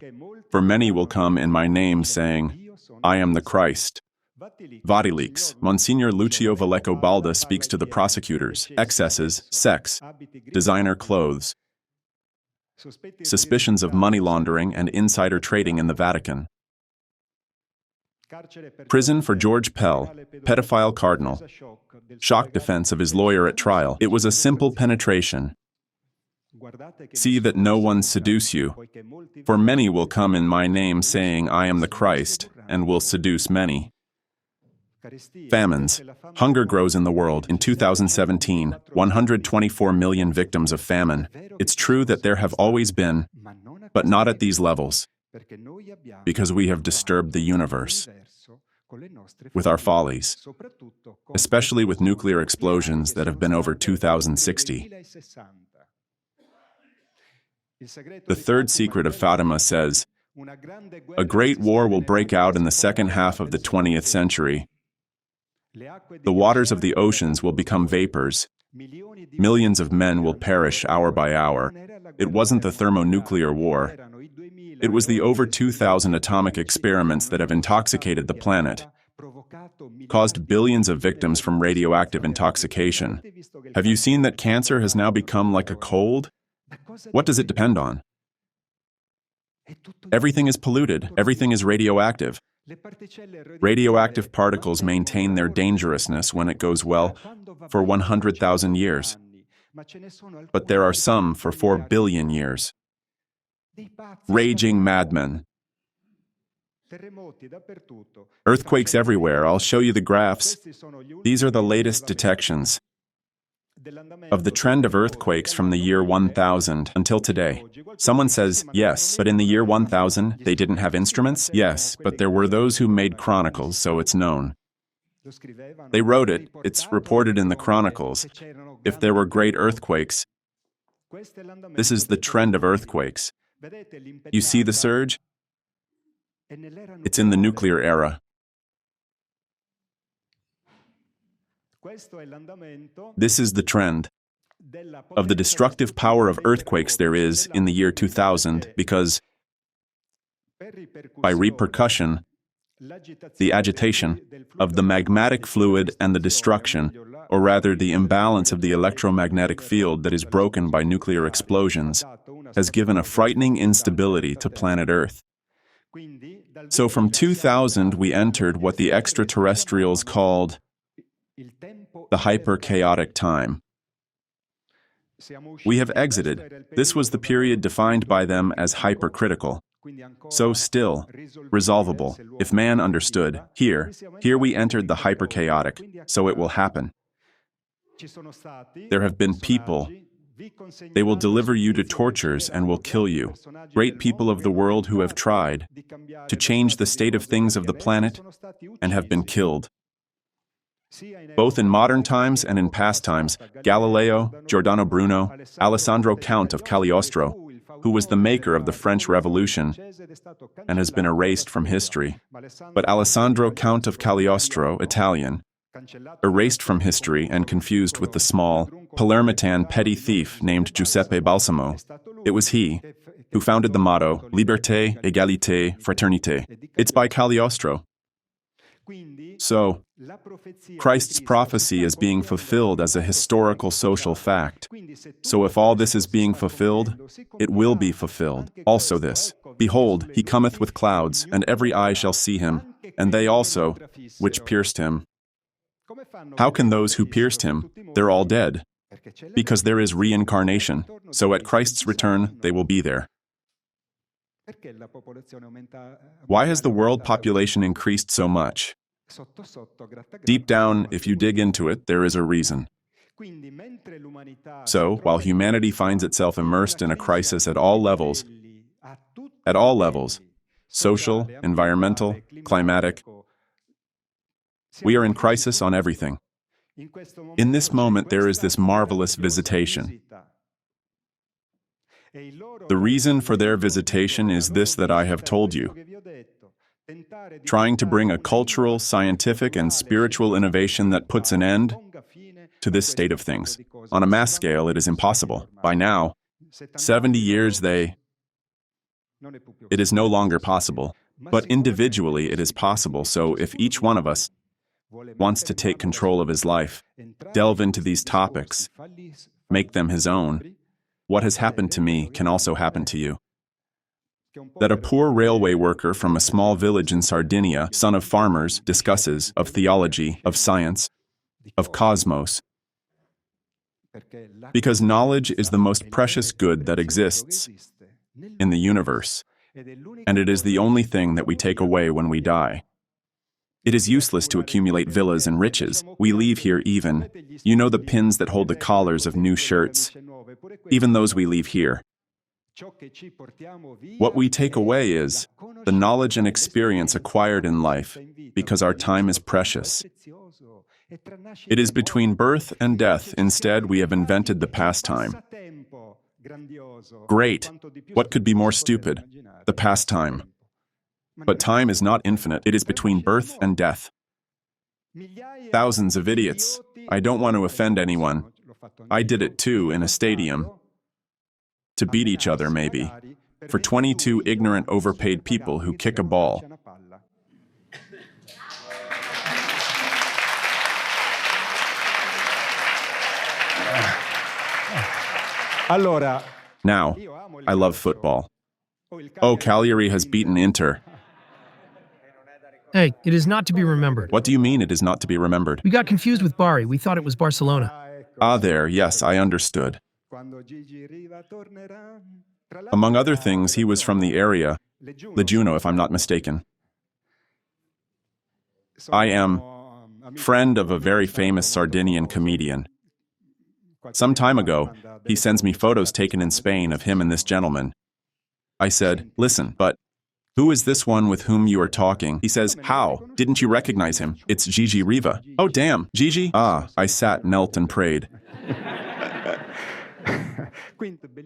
for many will come in my name, saying, 'I am the Christ,' Vatileaks. Monsignor Lucio Valleco Balda speaks to the prosecutors. Excesses, sex, designer clothes, suspicions of money laundering and insider trading in the Vatican. Prison for George Pell, pedophile cardinal. Shock defense of his lawyer at trial. It was a simple penetration. See that no one seduce you, for many will come in my name saying, I am the Christ, and will seduce many. Famines. Hunger grows in the world. In 2017, 124 million victims of famine. It's true that there have always been, but not at these levels, because we have disturbed the universe with our follies, especially with nuclear explosions that have been over 2060. The third secret of Fatima says, a great war will break out in the second half of the 20th century. The waters of the oceans will become vapors. Millions of men will perish hour by hour. It wasn't the thermonuclear war. It was the over 2,000 atomic experiments that have intoxicated the planet, caused billions of victims from radioactive intoxication. Have you seen that cancer has now become like a cold? What does it depend on? Everything is polluted. Everything is radioactive. Radioactive particles maintain their dangerousness when it goes well for 100,000 years. But there are some for 4 billion years. Raging madmen. Earthquakes everywhere. I'll show you the graphs. These are the latest detections of the trend of earthquakes from the year 1000 until today. Someone says, yes, but in the year 1000, they didn't have instruments? Yes, but there were those who made chronicles, so it's known. They wrote it, it's reported in the chronicles. If there were great earthquakes, this is the trend of earthquakes. You see the surge? It's in the nuclear era. This is the trend of the destructive power of earthquakes there is in the year 2000 because, by repercussion, the agitation of the magmatic fluid and the destruction, or rather the imbalance of the electromagnetic field that is broken by nuclear explosions, has given a frightening instability to planet Earth. So from 2000 we entered what the extraterrestrials called the hyper-chaotic time. We have exited. This was the period defined by them as hypercritical. So still, resolvable. If man understood, here we entered the hyper-chaotic, so it will happen. There have been people. They will deliver you to tortures and will kill you. Great people of the world who have tried to change the state of things of the planet and have been killed. Both in modern times and in past times, Galileo, Giordano Bruno, Alessandro Count of Cagliostro, who was the maker of the French Revolution and has been erased from history. But Alessandro Count of Cagliostro, Italian, erased from history and confused with the small, Palermitan petty thief named Giuseppe Balsamo. It was he who founded the motto, Liberté, Égalité, Fraternité. It's by Cagliostro. So, Christ's prophecy is being fulfilled as a historical social fact. So if all this is being fulfilled, it will be fulfilled. Also this, behold, he cometh with clouds, and every eye shall see him, and they also, which pierced him. How can those who pierced him? They're all dead. Because there is reincarnation. So at Christ's return, they will be there. Why has the world population increased so much? Deep down, if you dig into it, there is a reason. So, while humanity finds itself immersed in a crisis at all levels, social, environmental, climatic, we are in crisis on everything. In this moment, there is this marvelous visitation. The reason for their visitation is this that I have told you. Trying to bring a cultural, scientific, and spiritual innovation that puts an end to this state of things. On a mass scale, it is impossible. By now, 70 years it is no longer possible. But individually it is possible, so if each one of us wants to take control of his life, delve into these topics, make them his own, what has happened to me can also happen to you. That a poor railway worker from a small village in Sardinia, son of farmers, discusses of theology, of science, of cosmos. Because knowledge is the most precious good that exists in the universe, and it is the only thing that we take away when we die. It is useless to accumulate villas and riches. We leave here even, you know, the pins that hold the collars of new shirts, even those we leave here. What we take away is the knowledge and experience acquired in life, because our time is precious. It is between birth and death. Instead, we have invented the pastime. Great! What could be more stupid? The pastime. But time is not infinite. It is between birth and death. Thousands of idiots. I don't want to offend anyone. I did it too in a stadium. To beat each other, maybe. For 22 ignorant, overpaid people who kick a ball. Now, I love football. Oh, Cagliari has beaten Inter. Hey, it is not to be remembered. What do you mean it is not to be remembered? We got confused with Bari. We thought it was Barcelona. Ah, there, yes, I understood. Among other things, he was from the area, Lejuno, if I'm not mistaken. I am friend of a very famous Sardinian comedian. Some time ago, he sends me photos taken in Spain of him and this gentleman. I said, listen, but who is this one with whom you are talking? He says, how? Didn't you recognize him? It's Gigi Riva. Oh, damn, Gigi? Ah, I sat, knelt, and prayed.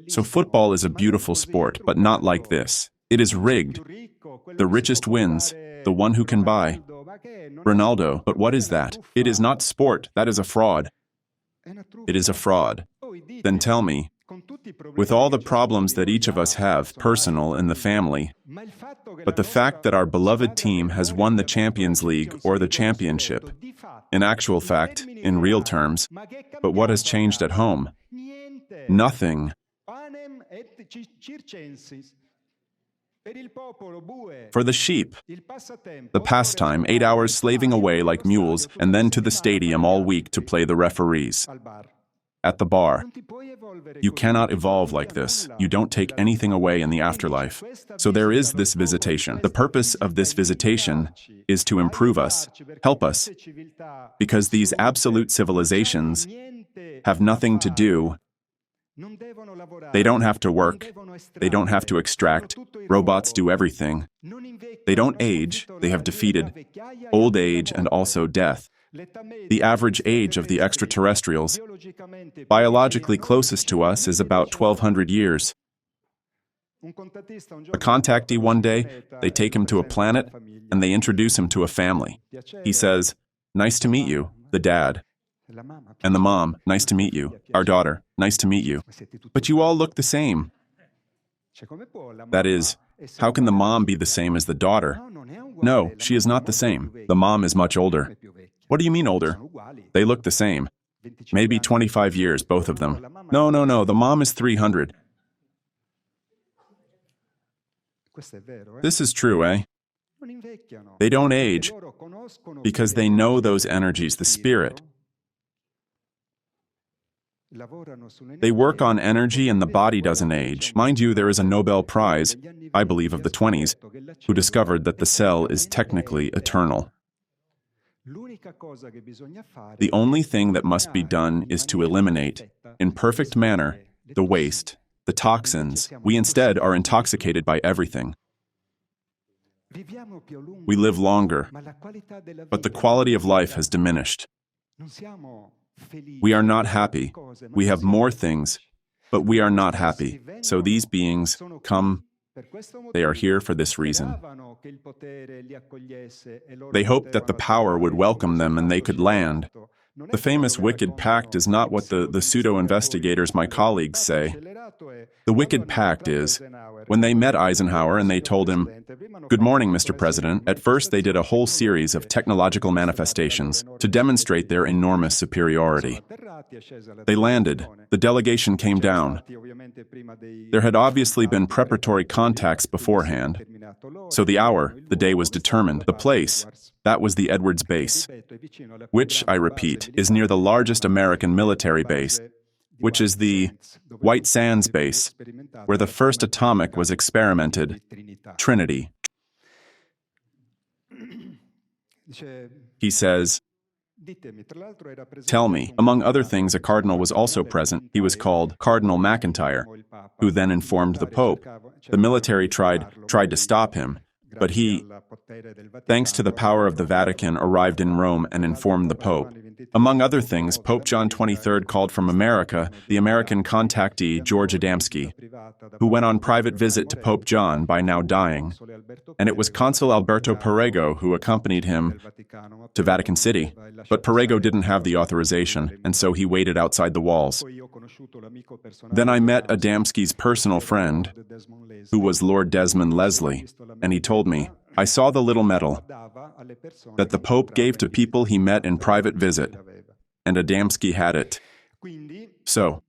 So football is a beautiful sport, but not like this. It is rigged. The richest wins, the one who can buy. Ronaldo, but what is that? It is not sport, that is a fraud. It is a fraud. Then tell me, with all the problems that each of us have, personal and the family, but the fact that our beloved team has won the Champions League or the championship, in actual fact, in real terms, but what has changed at home? Nothing. For the sheep, the pastime, 8 hours slaving away like mules, and then to the stadium all week to play the referees. At the bar. You cannot evolve like this. You don't take anything away in the afterlife. So there is this visitation. The purpose of this visitation is to improve us, help us, because these absolute civilizations have nothing to do. They don't have to work. They don't have to extract. Robots do everything. They don't age. They have defeated old age and also death. The average age of the extraterrestrials, biologically closest to us, is about 1,200 years. A contactee one day, they take him to a planet and they introduce him to a family. He says, nice to meet you, the dad. And the mom, nice to meet you. Our daughter, nice to meet you. But you all look the same. That is, how can the mom be the same as the daughter? No, she is not the same. The mom is much older. What do you mean older? They look the same. Maybe 25 years, both of them. No, the mom is 300. This is true, eh? They don't age because they know those energies, the spirit. They work on energy and the body doesn't age. Mind you, there is a Nobel Prize, I believe of the 20s, who discovered that the cell is technically eternal. The only thing that must be done is to eliminate, in perfect manner, the waste, the toxins. We instead are intoxicated by everything. We live longer, but the quality of life has diminished. We are not happy. We have more things, but we are not happy. So these beings come. They are here for this reason. They hoped that the power would welcome them and they could land. The famous wicked pact is not what the pseudo-investigators, my colleagues, say. The wicked pact is, When they met Eisenhower and they told him, "Good morning, Mr. President," at first they did a whole series of technological manifestations to demonstrate their enormous superiority. They landed. The delegation came down. There had obviously been preparatory contacts beforehand. So the hour, the day was determined. The place, that was the Edwards base, which, I repeat, is near the largest American military base, which is the White Sands base, where the first atomic was experimented, Trinity. He says, "Tell me." Among other things, a cardinal was also present. He was called Cardinal McIntyre, who then informed the Pope. The military tried to stop him, but he, thanks to the power of the Vatican, arrived in Rome and informed the Pope. Among other things, Pope John XXIII called from America the American contactee George Adamski, who went on private visit to Pope John, by now dying, and it was Consul Alberto Perego who accompanied him to Vatican City. But Perego didn't have the authorization, and so he waited outside the walls. Then I met Adamski's personal friend, who was Lord Desmond Leslie, and he told me, "I saw the little medal that the Pope gave to people he met in private visit, and Adamski had it." So,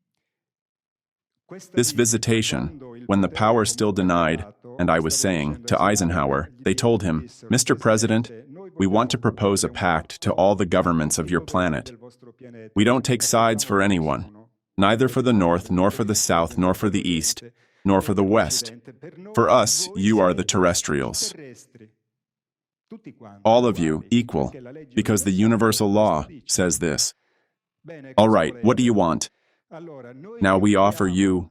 this visitation, when the power still denied, and I was saying, to Eisenhower, they told him, "Mr. President, we want to propose a pact to all the governments of your planet. We don't take sides for anyone, neither for the North, nor for the South, nor for the East, nor for the West. For us, you are the terrestrials. All of you equal, because the universal law says this. All right, what do you want? Now we offer you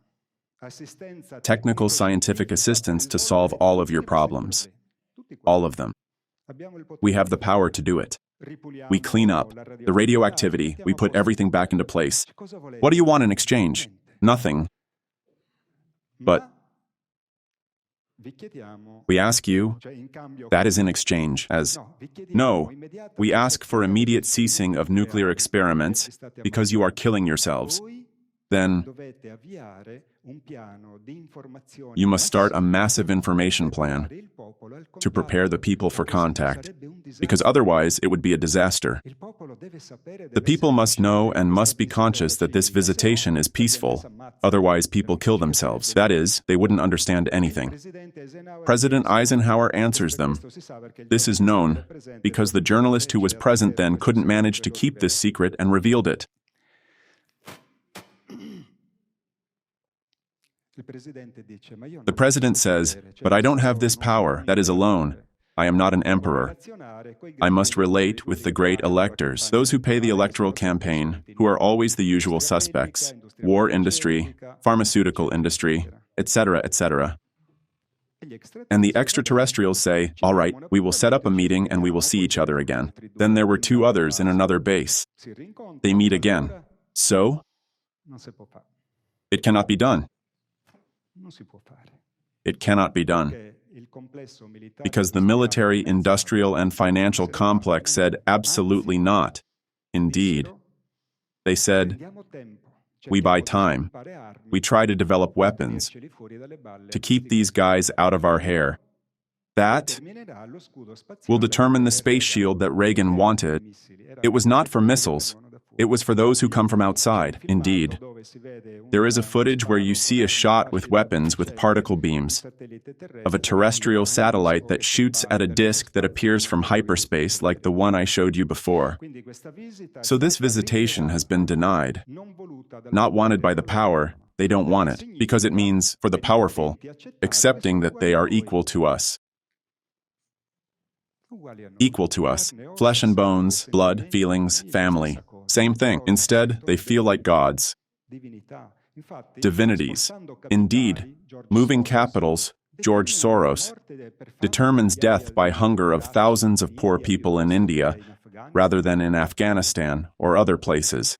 technical scientific assistance to solve all of your problems. All of them. We have the power to do it. We clean up the radioactivity, we put everything back into place. What do you want in exchange? Nothing. But we ask you, that is in exchange, as, no, we ask for immediate ceasing of nuclear experiments because you are killing yourselves. Then you must start a massive information plan to prepare the people for contact, because otherwise it would be a disaster. The people must know and must be conscious that this visitation is peaceful, otherwise people kill themselves. That is, they wouldn't understand anything. President Eisenhower answers them. This is known because the journalist who was present then couldn't manage to keep this secret and revealed it. The president says, "But I don't have this power, that is alone. I am not an emperor. I must relate with the great electors, those who pay the electoral campaign, who are always the usual suspects, war industry, pharmaceutical industry, etc., etc. And the extraterrestrials say, all right, we will set up a meeting and we will see each other again. Then there were two others in another base. They meet again. So, it cannot be done. It cannot be done. Because the military, industrial, and financial complex said absolutely not. Indeed. They said, we buy time. We try to develop weapons to keep these guys out of our hair. That will determine the space shield that Reagan wanted. It was not for missiles. It was for those who come from outside. Indeed. There is a footage where you see a shot with weapons with particle beams of a terrestrial satellite that shoots at a disk that appears from hyperspace like the one I showed you before. So this visitation has been denied. Not wanted by the power, they don't want it, because it means, for the powerful, accepting that they are equal to us. Equal to us. Flesh and bones, blood, feelings, family. Same thing. Instead, they feel like gods. Divinities. Indeed, moving capitals, George Soros, determines death by hunger of thousands of poor people in India rather than in Afghanistan or other places.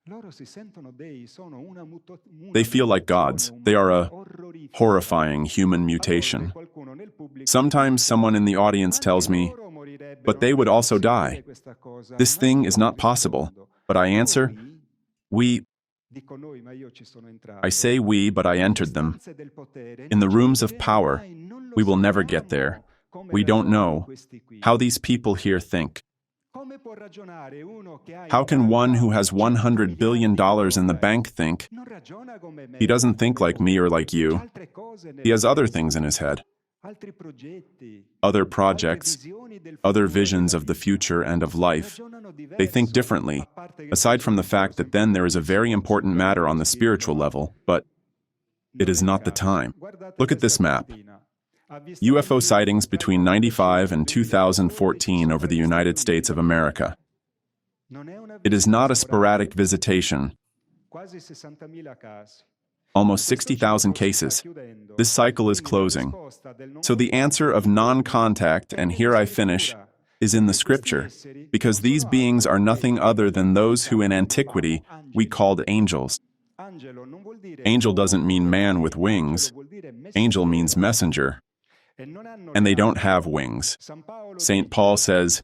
They feel like gods. They are a horrifying human mutation. Sometimes someone in the audience tells me, but they would also die. This thing is not possible. But I answer, we I say we, but I entered them. In the rooms of power, we will never get there. We don't know how these people here think. How can one who has $100 billion in the bank think? He doesn't think like me or like you. He has other things in his head. Other projects, other visions of the future and of life. They think differently, aside from the fact that then there is a very important matter on the spiritual level, but it is not the time. Look at this map. UFO sightings between 1995 and 2014 over the United States of America. It is not a sporadic visitation. Almost 60,000 cases. This cycle is closing. So the answer of non-contact, and here I finish, is in the scripture, because these beings are nothing other than those who in antiquity we called angels. Angel doesn't mean man with wings. Angel means messenger. And they don't have wings. St. Paul says,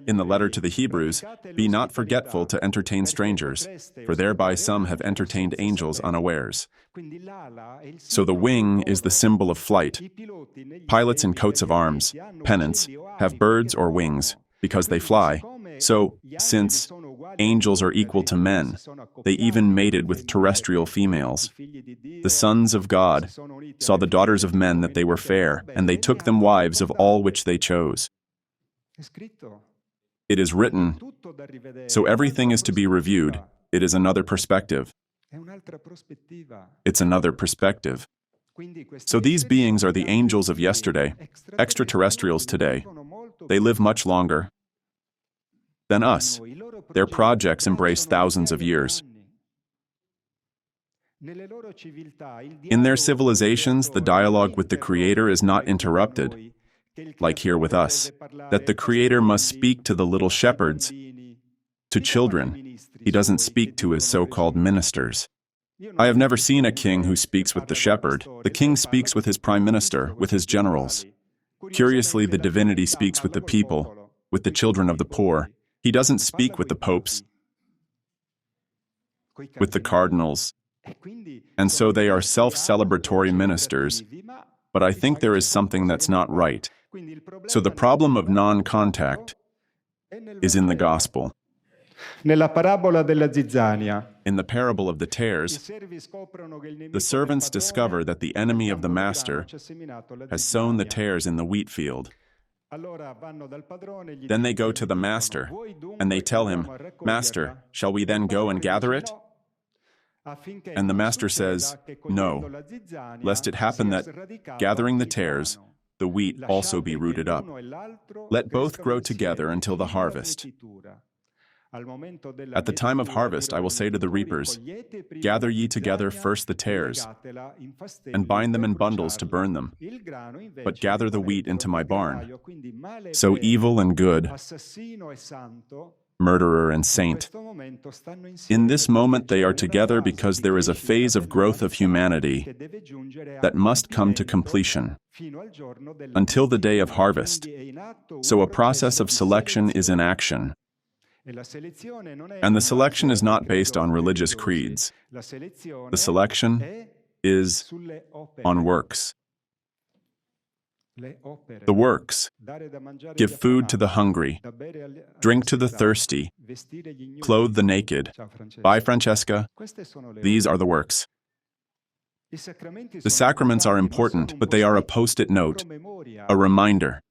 in the letter to the Hebrews, "Be not forgetful to entertain strangers, for thereby some have entertained angels unawares." So the wing is the symbol of flight. Pilots in coats of arms, pennants, have birds or wings, because they fly. So, since angels are equal to men, they even mated with terrestrial females. The sons of God saw the daughters of men that they were fair, and they took them wives of all which they chose. It is written, so everything is to be reviewed. It is another perspective. It's another perspective. So these beings are the angels of yesterday, extraterrestrials today. They live much longer than us. Their projects embrace thousands of years. In their civilizations, the dialogue with the Creator is not interrupted, like here with us, that the Creator must speak to the little shepherds, to children. He doesn't speak to his so-called ministers. I have never seen a king who speaks with the shepherd. The king speaks with his prime minister, with his generals. Curiously, the divinity speaks with the people, with the children of the poor. He doesn't speak with the popes, with the cardinals, and so they are self-celebratory ministers, but I think there is something that's not right. So the problem of non-contact is in the gospel. Nella parabola della zizzania, in the parable of the tares, the servants discover that the enemy of the master has sown the tares in the wheat field. Then they go to the master, and they tell him, "Master, shall we then go and gather it?" And the master says, "No, lest it happen that, gathering the tares, the wheat also be rooted up. Let both grow together until the harvest. At the time of harvest, I will say to the reapers, gather ye together first the tares, and bind them in bundles to burn them, but gather the wheat into my barn. So evil and good, murderer and saint, in this moment they are together because there is a phase of growth of humanity that must come to completion until the day of harvest. So a process of selection is in action. And the selection is not based on religious creeds. The selection is on works. The works: give food to the hungry, drink to the thirsty, clothe the naked. Bye, Francesca. These are the works. The sacraments are important, but they are a post-it note, a reminder.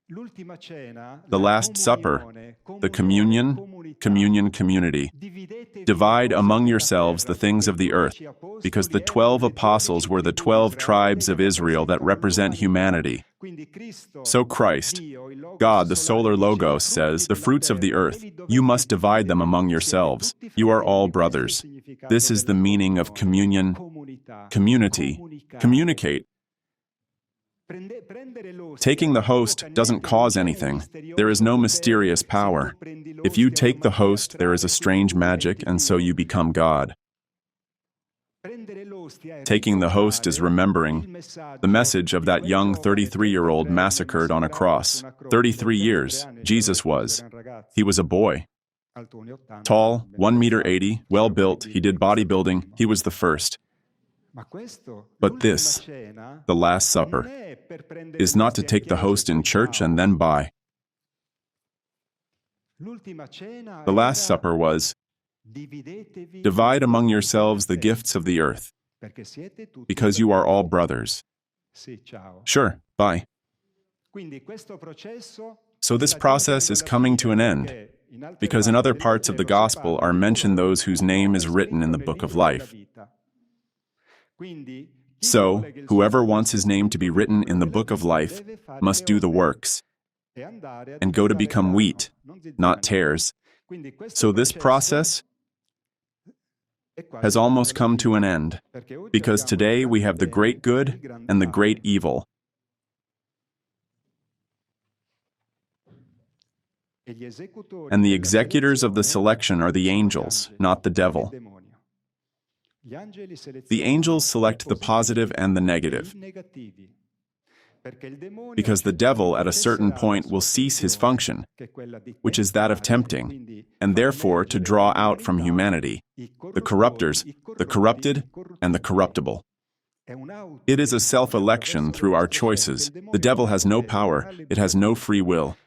The Last Supper, the communion, community. Divide among yourselves the things of the earth, because the 12 apostles were the 12 tribes of Israel that represent humanity. So Christ, God, the solar logos, says, the fruits of the earth, you must divide them among yourselves. You are all brothers. This is the meaning of communion, community, communicate. Taking the host doesn't cause anything. There is no mysterious power. If you take the host, there is a strange magic, and so you become God. Taking the host is remembering the message of that young 33-year-old massacred on a cross. 33 years, Jesus was. He was a boy. Tall, 1 meter 80, well built, he did bodybuilding, he was the first. But this, the Last Supper, is not to take the host in church and then buy. The Last Supper was, divide among yourselves the gifts of the earth, because you are all brothers. Sure, bye. So this process is coming to an end, because in other parts of the Gospel are mentioned those whose name is written in the book of life. So, whoever wants his name to be written in the book of life must do the works, and go to become wheat, not tares. So this process has almost come to an end, because today we have the great good and the great evil. And the executors of the selection are the angels, not the devil. The angels select the positive and the negative, because the devil at a certain point will cease his function, which is that of tempting, and therefore to draw out from humanity the corrupters, the corrupted, and the corruptible. It is a self-election through our choices. The devil has no power. It has no free will.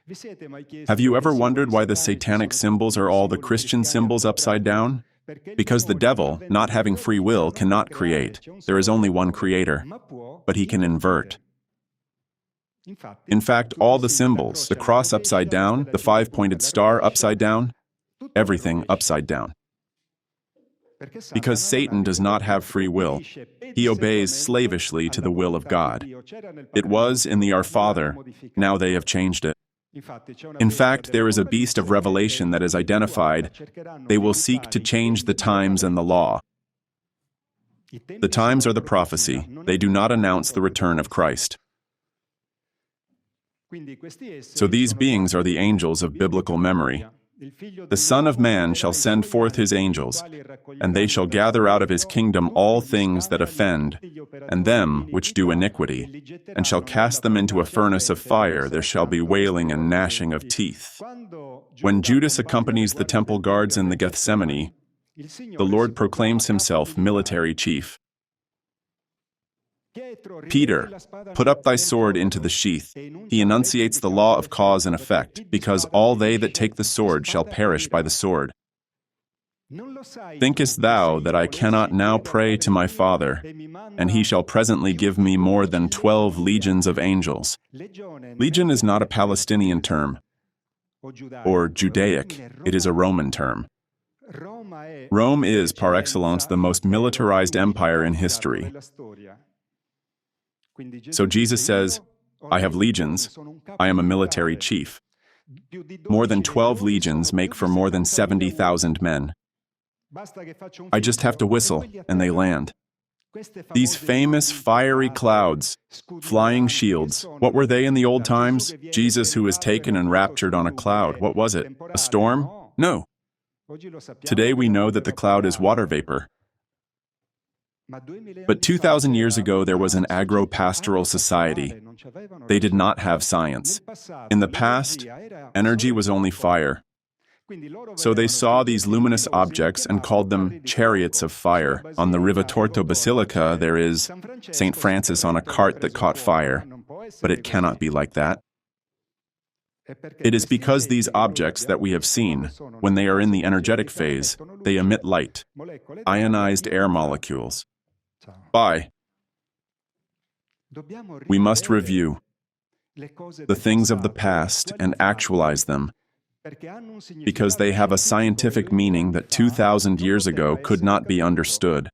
Have you ever wondered why the satanic symbols are all the Christian symbols upside down? Because the devil, not having free will, cannot create. There is only one creator, but he can invert. In fact, all the symbols, the cross upside down, the five-pointed star upside down, everything upside down. Because Satan does not have free will, he obeys slavishly to the will of God. It was in the Our Father, now they have changed it. In fact, there is a beast of revelation that is identified. They will seek to change the times and the law. The times are the prophecy. They do not announce the return of Christ. So these beings are the angels of biblical memory. The Son of Man shall send forth his angels, and they shall gather out of his kingdom all things that offend, and them which do iniquity, and shall cast them into a furnace of fire. There shall be wailing and gnashing of teeth. When Judas accompanies the temple guards in the Gethsemane, the Lord proclaims himself military chief. Peter, put up thy sword into the sheath. He enunciates the law of cause and effect, because all they that take the sword shall perish by the sword. Thinkest thou that I cannot now pray to my Father, and he shall presently give me more than 12 legions of angels? Legion is not a Palestinian term, or Judaic, it is a Roman term. Rome is, par excellence, the most militarized empire in history. So Jesus says, I have legions, I am a military chief. More than 12 legions make for more than 70,000 men. I just have to whistle, and they land. These famous fiery clouds, flying shields, what were they in the old times? Jesus who was taken and raptured on a cloud, what was it? A storm? No. Today we know that the cloud is water vapor. But 2,000 years ago, there was an agro-pastoral society. They did not have science. In the past, energy was only fire. So they saw these luminous objects and called them chariots of fire. On the Rivatorto Basilica, there is St. Francis on a cart that caught fire, but it cannot be like that. It is because these objects that we have seen, when they are in the energetic phase, they emit light, ionized air molecules. Bye. We must review the things of the past and actualize them, because they have a scientific meaning that 2,000 years ago could not be understood.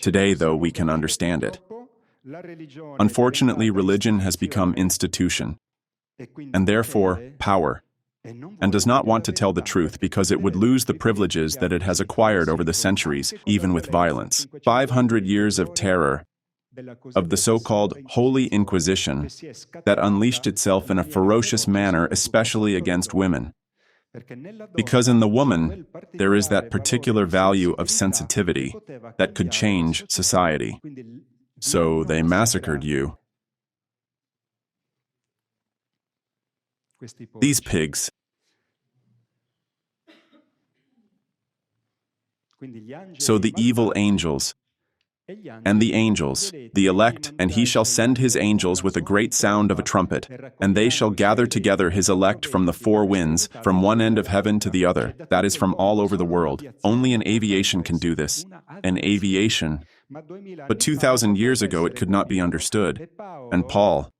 Today, though, we can understand it. Unfortunately, religion has become institution, and therefore power, and does not want to tell the truth because it would lose the privileges that it has acquired over the centuries, even with violence. 500 years of terror, of the so-called Holy Inquisition, that unleashed itself in a ferocious manner, especially against women. Because in the woman, there is that particular value of sensitivity that could change society. So they massacred you. These pigs. So the evil angels, and the angels, the elect, and he shall send his angels with a great sound of a trumpet, and they shall gather together his elect from the four winds, from one end of heaven to the other, that is from all over the world. Only an aviation can do this. An aviation. But 2,000 years ago it could not be understood. And Paul,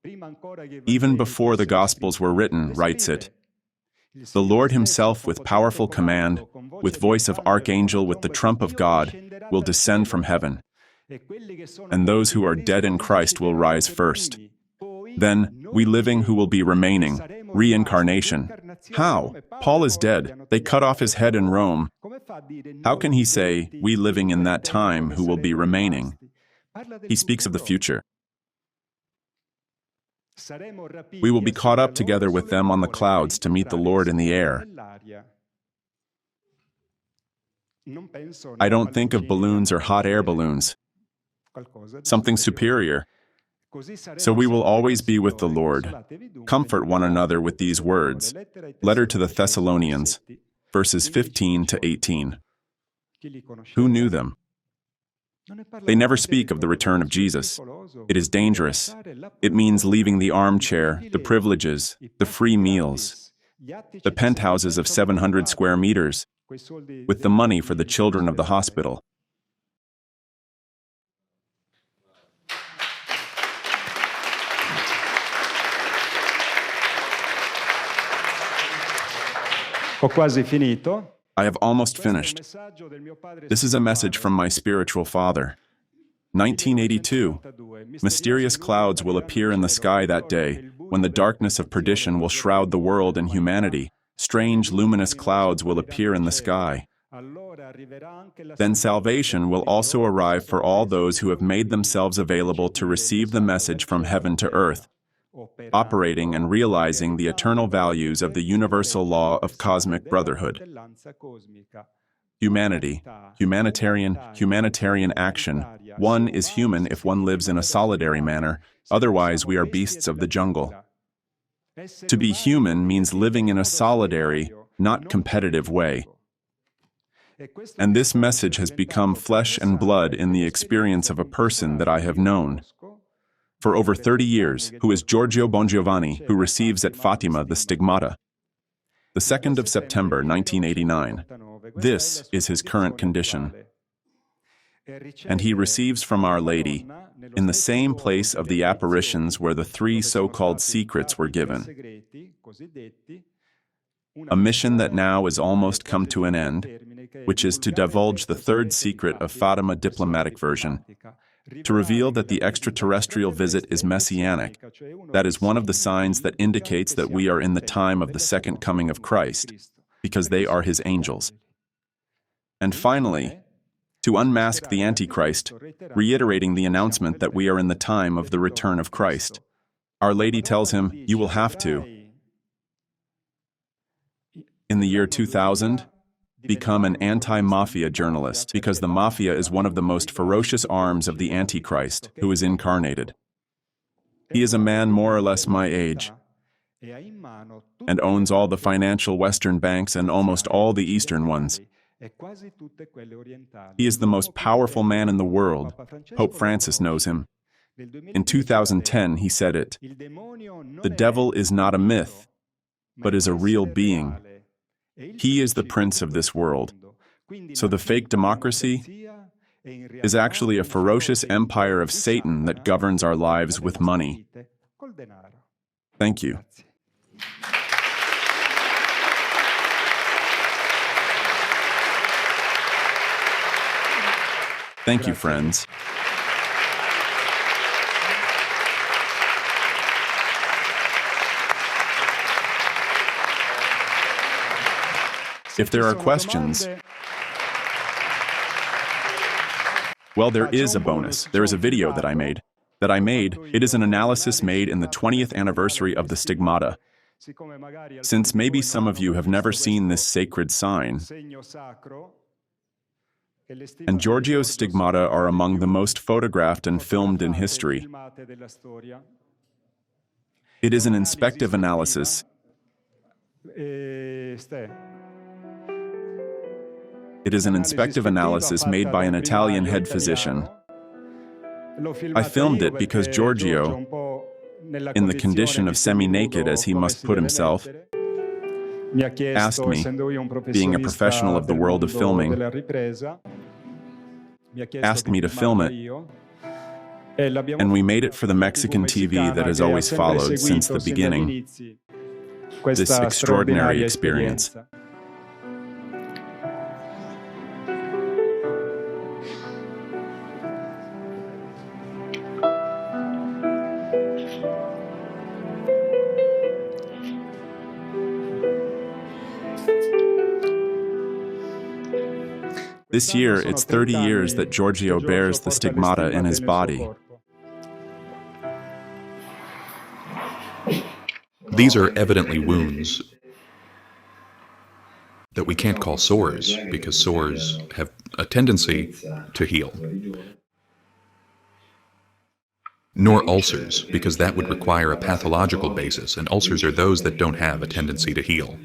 even before the Gospels were written, writes it. The Lord himself with powerful command, with voice of archangel, with the trump of God, will descend from heaven. And those who are dead in Christ will rise first. Then, we living who will be remaining, reincarnation. How? Paul is dead. They cut off his head in Rome. How can he say, we living in that time who will be remaining? He speaks of the future. We will be caught up together with them on the clouds to meet the Lord in the air. I don't think of balloons or hot air balloons. Something superior. So we will always be with the Lord. Comfort one another with these words. Letter to the Thessalonians, verses 15 to 18. Who knew them? They never speak of the return of Jesus. It is dangerous. It means leaving the armchair, the privileges, the free meals, the penthouses of 700 square meters, with the money for the children of the hospital. Ho quasi finito. I have almost finished. This is a message from my spiritual father. 1982. Mysterious clouds will appear in the sky that day, when the darkness of perdition will shroud the world and humanity. Strange luminous clouds will appear in the sky. Then salvation will also arrive for all those who have made themselves available to receive the message from heaven to earth, operating and realizing the eternal values of the universal law of cosmic brotherhood. Humanity, humanitarian action. One is human if one lives in a solidary manner, otherwise we are beasts of the jungle. To be human means living in a solidary, not competitive way. And this message has become flesh and blood in the experience of a person that I have known for over 30 years, who is Giorgio Bongiovanni, who receives at Fatima the stigmata. The 2nd of September, 1989. This is his current condition. And he receives from Our Lady, in the same place of the apparitions where the 3 so-called secrets were given, a mission that now is almost come to an end, which is to divulge the 3rd secret of Fatima diplomatic version, to reveal that the extraterrestrial visit is messianic. That is one of the signs that indicates that we are in the time of the second coming of Christ, because they are his angels. And finally, to unmask the Antichrist, reiterating the announcement that we are in the time of the return of Christ. Our Lady tells him, you will have to, in the year 2000, become an anti-mafia journalist, because the mafia is one of the most ferocious arms of the Antichrist, who is incarnated. He is a man more or less my age, and owns all the financial Western banks and almost all the Eastern ones. He is the most powerful man in the world. Pope Francis knows him. In 2010, he said it. The devil is not a myth, but is a real being. He is the prince of this world. So the fake democracy is actually a ferocious empire of Satan that governs our lives with money. Thank you. Thank you, friends. If there are questions, well, there is a bonus. There is a video that I made. It is an analysis made in the 20th anniversary of the stigmata. Since maybe some of you have never seen this sacred sign, and Giorgio's stigmata are among the most photographed and filmed in history. It is an inspective analysis. It is an inspective analysis made by an Italian head physician. I filmed it because Giorgio, in the condition of semi-naked as he must put himself, asked me, being a professional of the world of filming, asked me to film it, and we made it for the Mexican TV that has always followed since the beginning, this extraordinary experience. This year, it's 30 years that Giorgio bears the stigmata in his body. These are evidently wounds that we can't call sores, because sores have a tendency to heal. Nor ulcers, because that would require a pathological basis, and ulcers are those that don't have a tendency to heal.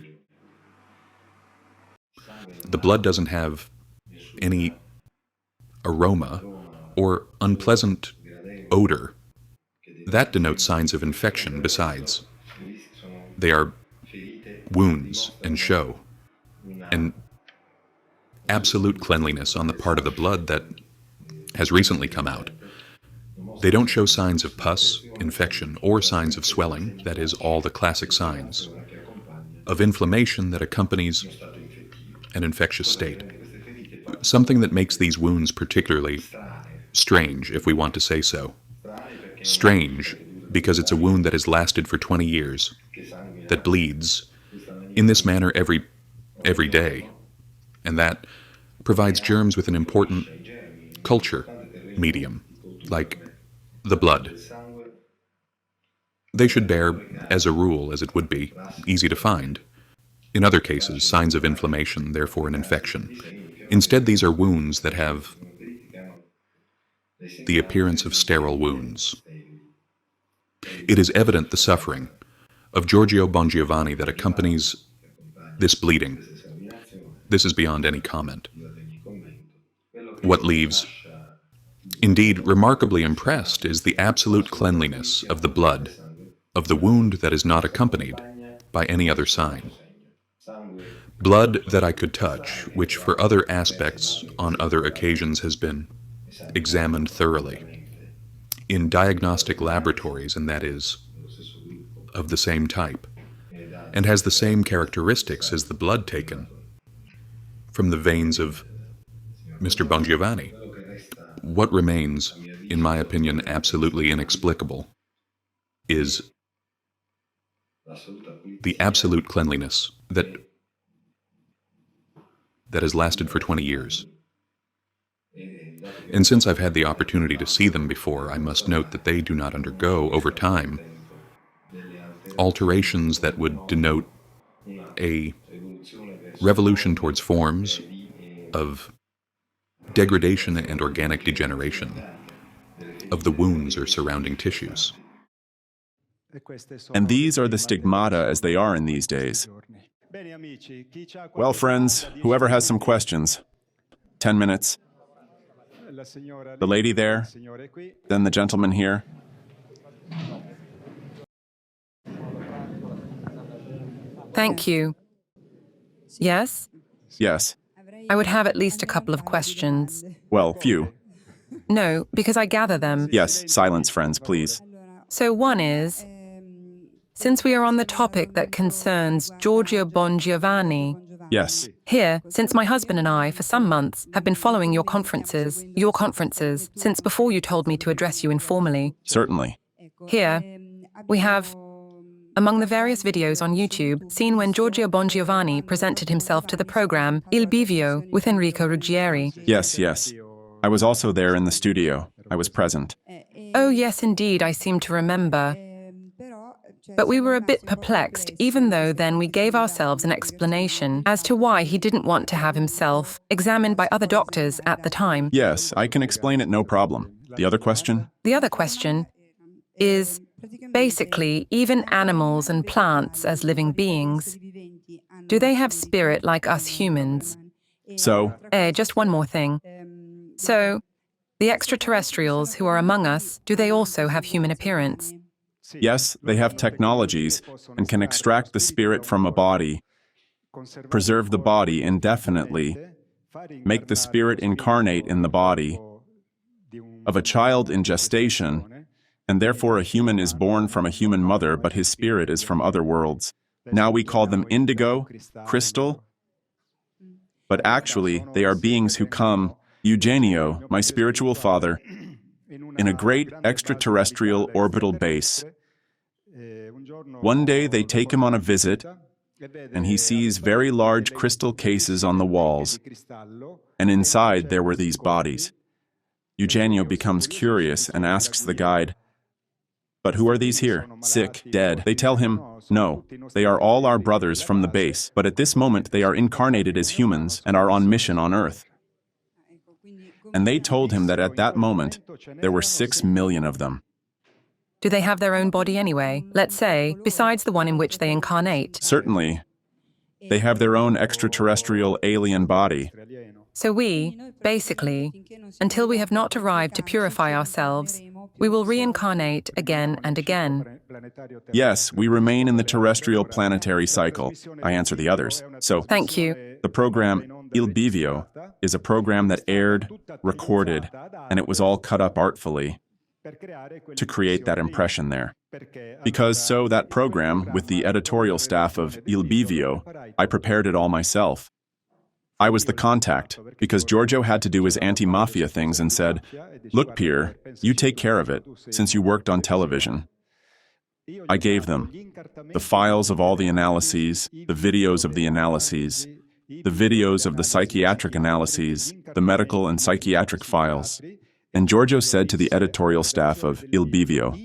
The blood doesn't have any aroma or unpleasant odor. That denotes signs of infection besides. They are wounds and show an absolute cleanliness on the part of the blood that has recently come out. They don't show signs of pus, infection, or signs of swelling, that is, all the classic signs of inflammation that accompanies an infectious state. Something that makes these wounds particularly strange, if we want to say so. Strange because it's a wound that has lasted for 20 years, that bleeds in this manner every day, and that provides germs with an important culture medium, like the blood. They should bear, as a rule, as it would be, easy to find. In other cases, signs of inflammation, therefore an infection. Instead, these are wounds that have the appearance of sterile wounds. It is evident the suffering of Giorgio Bongiovanni that accompanies this bleeding. This is beyond any comment. What leaves, indeed, remarkably impressed is the absolute cleanliness of the blood, of the wound that is not accompanied by any other sign. Blood that I could touch, which for other aspects on other occasions has been examined thoroughly in diagnostic laboratories, and that is, of the same type, and has the same characteristics as the blood taken from the veins of Mr. Bongiovanni. What remains, in my opinion, absolutely inexplicable is the absolute cleanliness that has lasted for 20 years. And since I've had the opportunity to see them before, I must note that they do not undergo, over time, alterations that would denote a revolution towards forms of degradation and organic degeneration of the wounds or surrounding tissues. And these are the stigmata as they are in these days. Well, friends, whoever has some questions, 10 minutes. The lady there, then the gentleman here. Thank you. Yes? Yes. I would have at least a couple of questions. Well, few. No, because I gather them. Yes, silence, friends, please. So one is, since we are on the topic that concerns Giorgio Bongiovanni, Yes. here, since my husband and I, for some months, have been following your conferences, since before you told me to address you informally. Certainly. Here, we have, among the various videos on YouTube, seen when Giorgio Bongiovanni presented himself to the program Il Bivio with Enrico Ruggieri. Yes, yes. I was also there in the studio. I was present. Oh, yes, indeed, I seem to remember. But we were a bit perplexed, even though then we gave ourselves an explanation as to why he didn't want to have himself examined by other doctors at the time. Yes, I can explain it, no problem. The other question? The other question is, basically, even animals and plants as living beings, do they have spirit like us humans? So, Just one more thing. So, the extraterrestrials who are among us, do they also have human appearance? yes, they have technologies and can extract the spirit from a body, preserve the body indefinitely, make the spirit incarnate in the body of a child in gestation, and therefore a human is born from a human mother, but his spirit is from other worlds. Now we call them indigo, crystal, but actually they are beings who come, Eugenio, my spiritual father, in a great extraterrestrial orbital base. One day they take him on a visit, and he sees very large crystal cases on the walls, and inside there were these bodies. Eugenio becomes curious and asks the guide, "But who are these here? Sick, dead?" They tell him, "No, they are all our brothers from the base, but at this moment they are incarnated as humans and are on mission on Earth." And they told him that at that moment there were 6 million of them. Do they have their own body anyway? Let's say, besides the one in which they incarnate. Certainly, they have their own extraterrestrial alien body. So we, basically, until we have not arrived to purify ourselves, we will reincarnate again and again. Yes, we remain in the terrestrial planetary cycle. I answer the others. So, Thank you. the program Il Bivio is a program that aired, recorded, and it was all cut up artfully to create that impression there. Because so that program, with the editorial staff of Il Bivio, I prepared it all myself. I was the contact, because Giorgio had to do his anti-mafia things and said, "Look, Pier, you take care of it, since you worked on television." I gave them the files of all the analyses, the videos of the analyses, the videos of the psychiatric analyses, the medical and psychiatric files. And Giorgio said to the editorial staff of Il Bivio,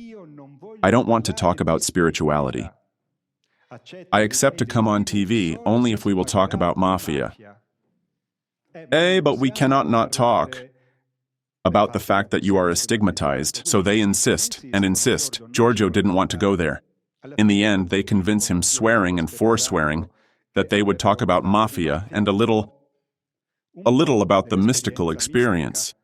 "I don't want to talk about spirituality. I accept to come on TV only if we will talk about mafia. But we cannot not talk about the fact that you are stigmatized." So they insist and insist. Giorgio didn't want to go there. In the end, they convince him, swearing and forswearing, that they would talk about mafia and a little about the mystical experience.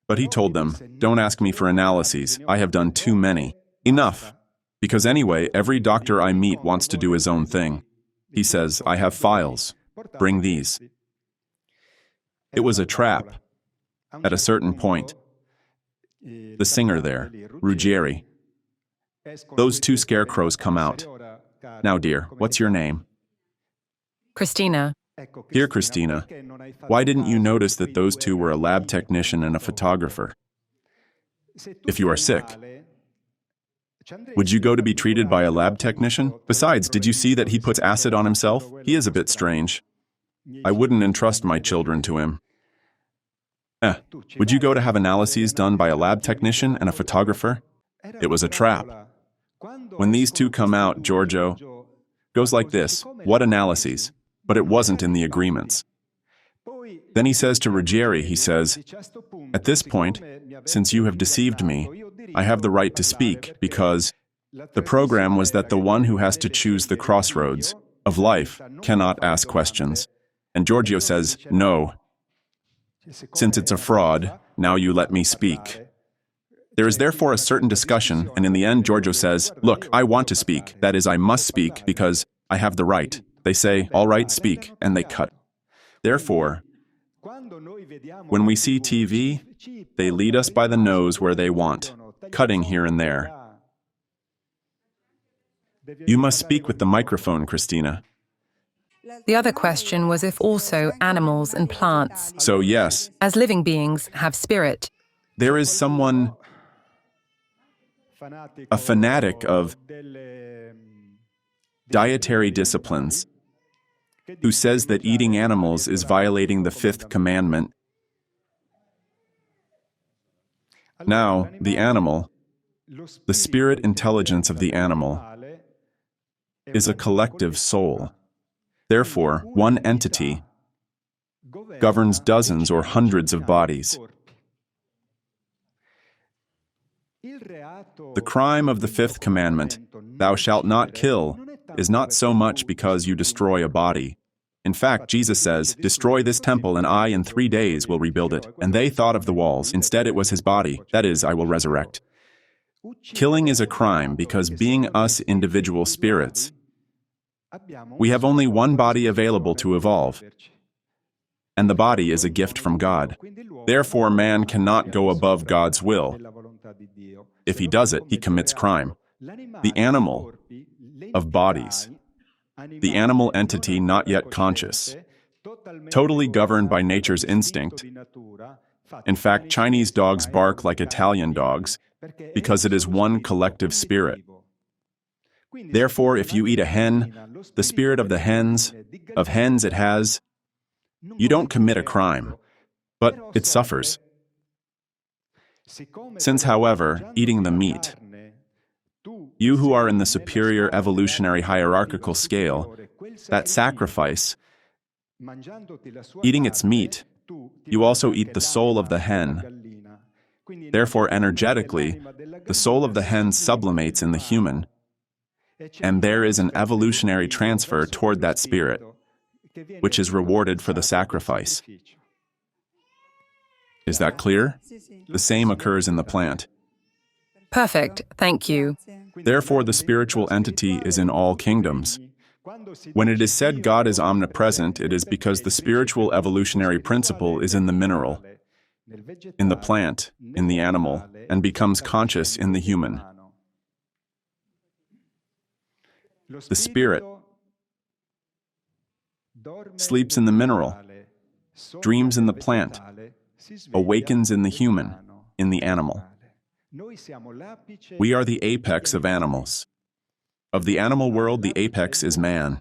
But he told them, "Don't ask me for analyses. I have done too many. Enough. Because anyway, every doctor I meet wants to do his own thing. He says, 'I have files. Bring these.'" It was a trap. At a certain point, the singer there, Ruggieri, those 2 scarecrows come out. "Now, dear, what's your name?" Christina. "Here, Christina, why didn't you notice that those 2 were a lab technician and a photographer? If you are sick, would you go to be treated by a lab technician? Besides, did you see that he puts acid on himself? He is a bit strange. I wouldn't entrust my children to him. Would you go to have analyses done by a lab technician and a photographer?" It was a trap. When these 2 come out, Giorgio goes like this, "What analyses?" But it wasn't in the agreements. Then he says to Ruggieri, he says, "At this point, since you have deceived me, I have the right to speak, because the program was that the one who has to choose the crossroads of life cannot ask questions." And Giorgio says, "No. Since it's a fraud, now you let me speak." There is therefore a certain discussion, and in the end Giorgio says, "Look, I want to speak. That is, I must speak because I have the right." They say, "All right, speak," and they cut. Therefore, when we see TV, they lead us by the nose where they want, cutting here and there. You must speak with the microphone, Christina. The other question was if also animals and plants, So yes, as living beings, have spirit. there is someone, a fanatic of dietary disciplines, who says that eating animals is violating the 5th commandment. Now, the animal, the spirit intelligence of the animal, is a collective soul. Therefore, one entity governs dozens or hundreds of bodies. The crime of the fifth commandment, "Thou shalt not kill," is not so much because you destroy a body. In fact, Jesus says, "Destroy this temple, and I in 3 days will rebuild it." And they thought of the walls. Instead, it was his body. That is, I will resurrect. Killing is a crime because, being us individual spirits, we have only one body available to evolve, and the body is a gift from God. Therefore, man cannot go above God's will. If he does it, he commits crime. The animal of bodies, the animal entity not yet conscious, totally governed by nature's instinct. In fact, Chinese dogs bark like Italian dogs because it is one collective spirit. Therefore, if you eat a hen, the spirit of the hens it has, you don't commit a crime, but it suffers. Since, however, eating the meat, you who are in the superior evolutionary hierarchical scale, that sacrifice, eating its meat, you also eat the soul of the hen. Therefore, energetically, the soul of the hen sublimates in the human, and there is an evolutionary transfer toward that spirit, which is rewarded for the sacrifice. Is that clear? The same occurs in the plant. Perfect, thank you. Therefore, the spiritual entity is in all kingdoms. When it is said God is omnipresent, it is because the spiritual evolutionary principle is in the mineral, in the plant, in the animal, and becomes conscious in the human. The spirit sleeps in the mineral, dreams in the plant, awakens in the human, in the animal. We are the apex of animals. Of the animal world, the apex is man.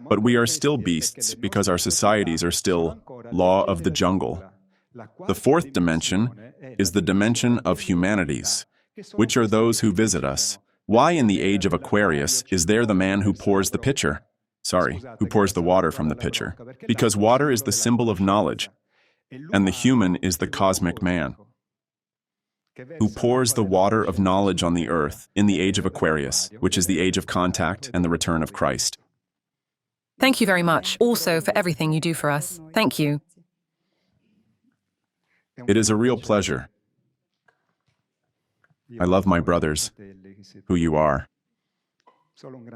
But we are still beasts because our societies are still law of the jungle. The fourth dimension is the dimension of humanities, which are those who visit us. Why in the age of Aquarius is there the man who pours the pitcher? Who pours the water from the pitcher? Because water is the symbol of knowledge, and the human is the cosmic man, who pours the water of knowledge on the earth in the age of Aquarius, which is the age of contact and the return of Christ. Thank you very much, also for everything you do for us. Thank you. It is a real pleasure. I love my brothers, who you are.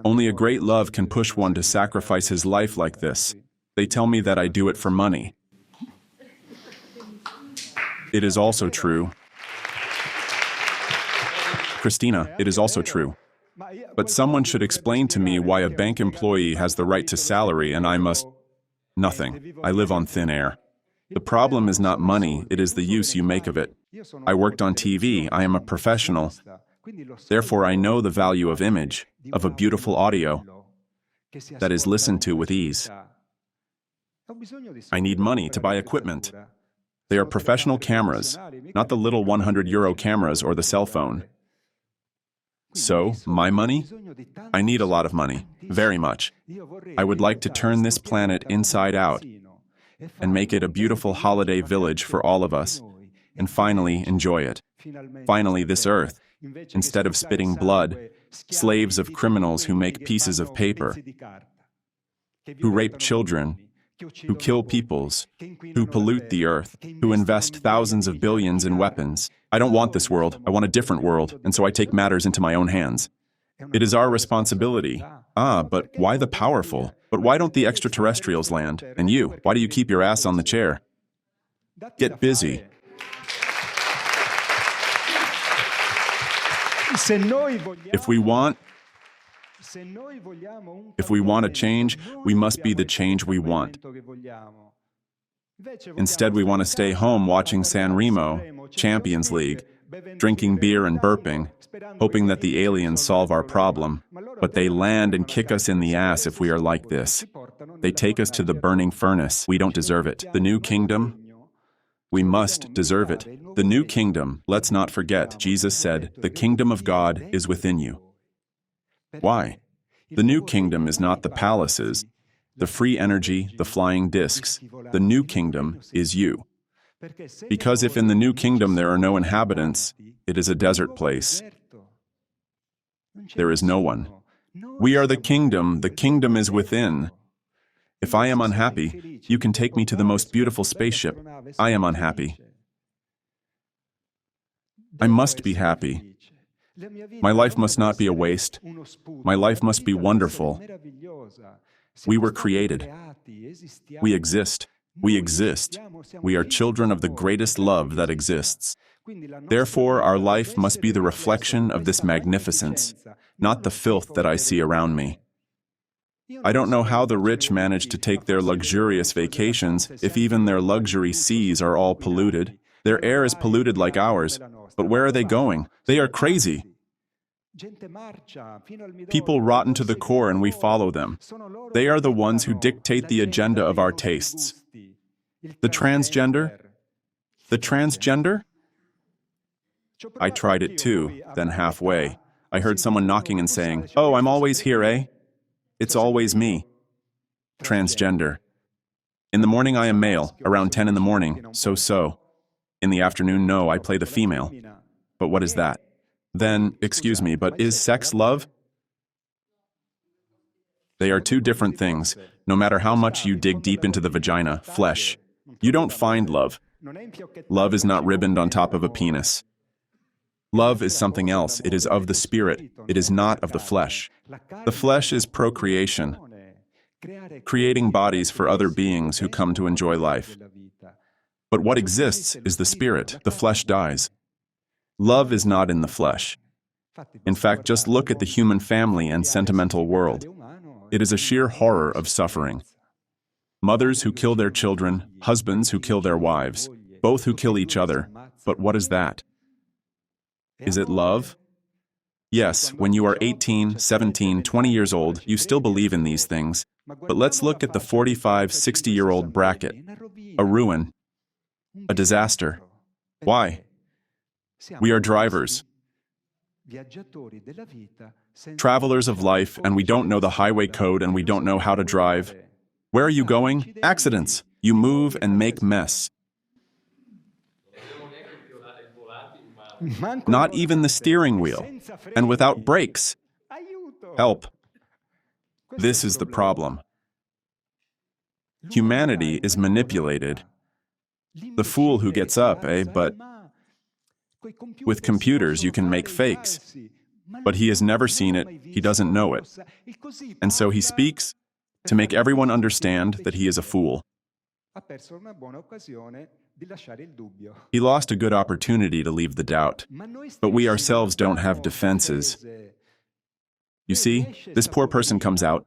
Only a great love can push one to sacrifice his life like this. They tell me that I do it for money. It is also true. Christina, it is also true. But someone should explain to me why a bank employee has the right to salary and I must... Nothing. I live on thin air. The problem is not money, it is the use you make of it. I worked on TV, I am a professional. Therefore, I know the value of image, of a beautiful audio that is listened to with ease. I need money to buy equipment. They are professional cameras, not the little €100 cameras or the cell phone. So, my money? I need a lot of money, very much. I would like to turn this planet inside out and make it a beautiful holiday village for all of us, and finally enjoy it. Finally, this earth, instead of spitting blood, slaves of criminals who make pieces of paper, who rape children, who kill peoples, who pollute the earth, who invest thousands of billions in weapons. I don't want this world, I want a different world, and so I take matters into my own hands. It is our responsibility. But why the powerful? But why don't the extraterrestrials land? And you, why do you keep your ass on the chair? Get busy. If we want a change, we must be the change we want. Instead, we want to stay home watching San Remo, Champions League, drinking beer and burping, hoping that the aliens solve our problem. But they land and kick us in the ass if we are like this. They take us to the burning furnace. We don't deserve it. The new kingdom? We must deserve it. The new kingdom, let's not forget, Jesus said, the kingdom of God is within you. Why? The new kingdom is not the palaces, the free energy, the flying discs. The new kingdom is you. Because if in the new kingdom there are no inhabitants, it is a desert place. There is no one. We are the kingdom is within. If I am unhappy, you can take me to the most beautiful spaceship. I am unhappy. I must be happy. My life must not be a waste. My life must be wonderful. We were created. We exist. We exist. We are children of the greatest love that exists. Therefore, our life must be the reflection of this magnificence, not the filth that I see around me. I don't know how the rich manage to take their luxurious vacations if even their luxury seas are all polluted. Their air is polluted like ours. But where are they going? They are crazy. People rotten to the core and we follow them. They are the ones who dictate the agenda of our tastes. The transgender? The transgender? I tried it too, then halfway. I heard someone knocking and saying, "Oh, I'm always here, eh? It's always me." Transgender. In the morning I am male, around 10 in the morning, so. In the afternoon, no, I play the female. But what is that? Then, excuse me, but is sex love? They are two different things. No matter how much you dig deep into the vagina, flesh, you don't find love. Love is not ribboned on top of a penis. Love is something else. It is of the spirit. It is not of the flesh. The flesh is procreation, creating bodies for other beings who come to enjoy life. But what exists is the spirit. The flesh dies. Love is not in the flesh. In fact, just look at the human family and sentimental world. It is a sheer horror of suffering. Mothers who kill their children, husbands who kill their wives, both who kill each other. But what is that? Is it love? Yes, when you are 18, 17, 20 years old, you still believe in these things. But let's look at the 45, 60-year-old bracket. A ruin. A disaster. Why? We are drivers, travelers of life, and we don't know the highway code and we don't know how to drive. Where are you going? Accidents. You move and make mess. Not even the steering wheel, and without brakes. Help. This is the problem. Humanity is manipulated. The fool who gets up, but with computers you can make fakes. But he has never seen it, he doesn't know it. And so he speaks to make everyone understand that he is a fool. He lost a good opportunity to leave the doubt. But we ourselves don't have defenses. You see, this poor person comes out,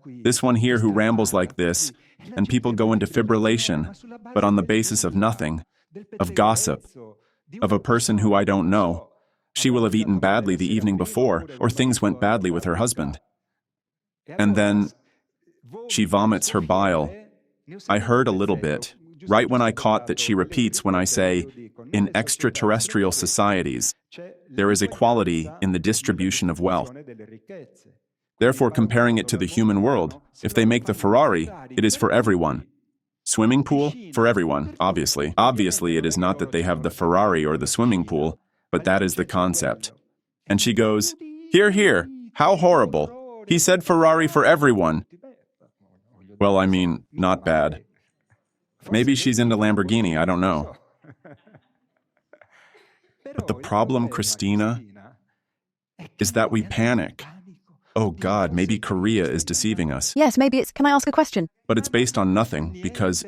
this one here who rambles like this, and people go into fibrillation, but on the basis of nothing, of gossip, of a person who I don't know. She will have eaten badly the evening before, or things went badly with her husband. And then she vomits her bile. I heard a little bit, right when I caught that she repeats when I say, in extraterrestrial societies, there is equality in the distribution of wealth. Therefore, comparing it to the human world, if they make the Ferrari, it is for everyone. Swimming pool? For everyone, obviously. Obviously, it is not that they have the Ferrari or the swimming pool, but that is the concept. And she goes, "Hear, hear, how horrible. He said Ferrari for everyone." Well, I mean, not bad. Maybe she's into Lamborghini, I don't know. But the problem, Christina, is that we panic. Oh God, maybe Korea is deceiving us. Yes, maybe it's... Can I ask a question? But it's based on nothing, because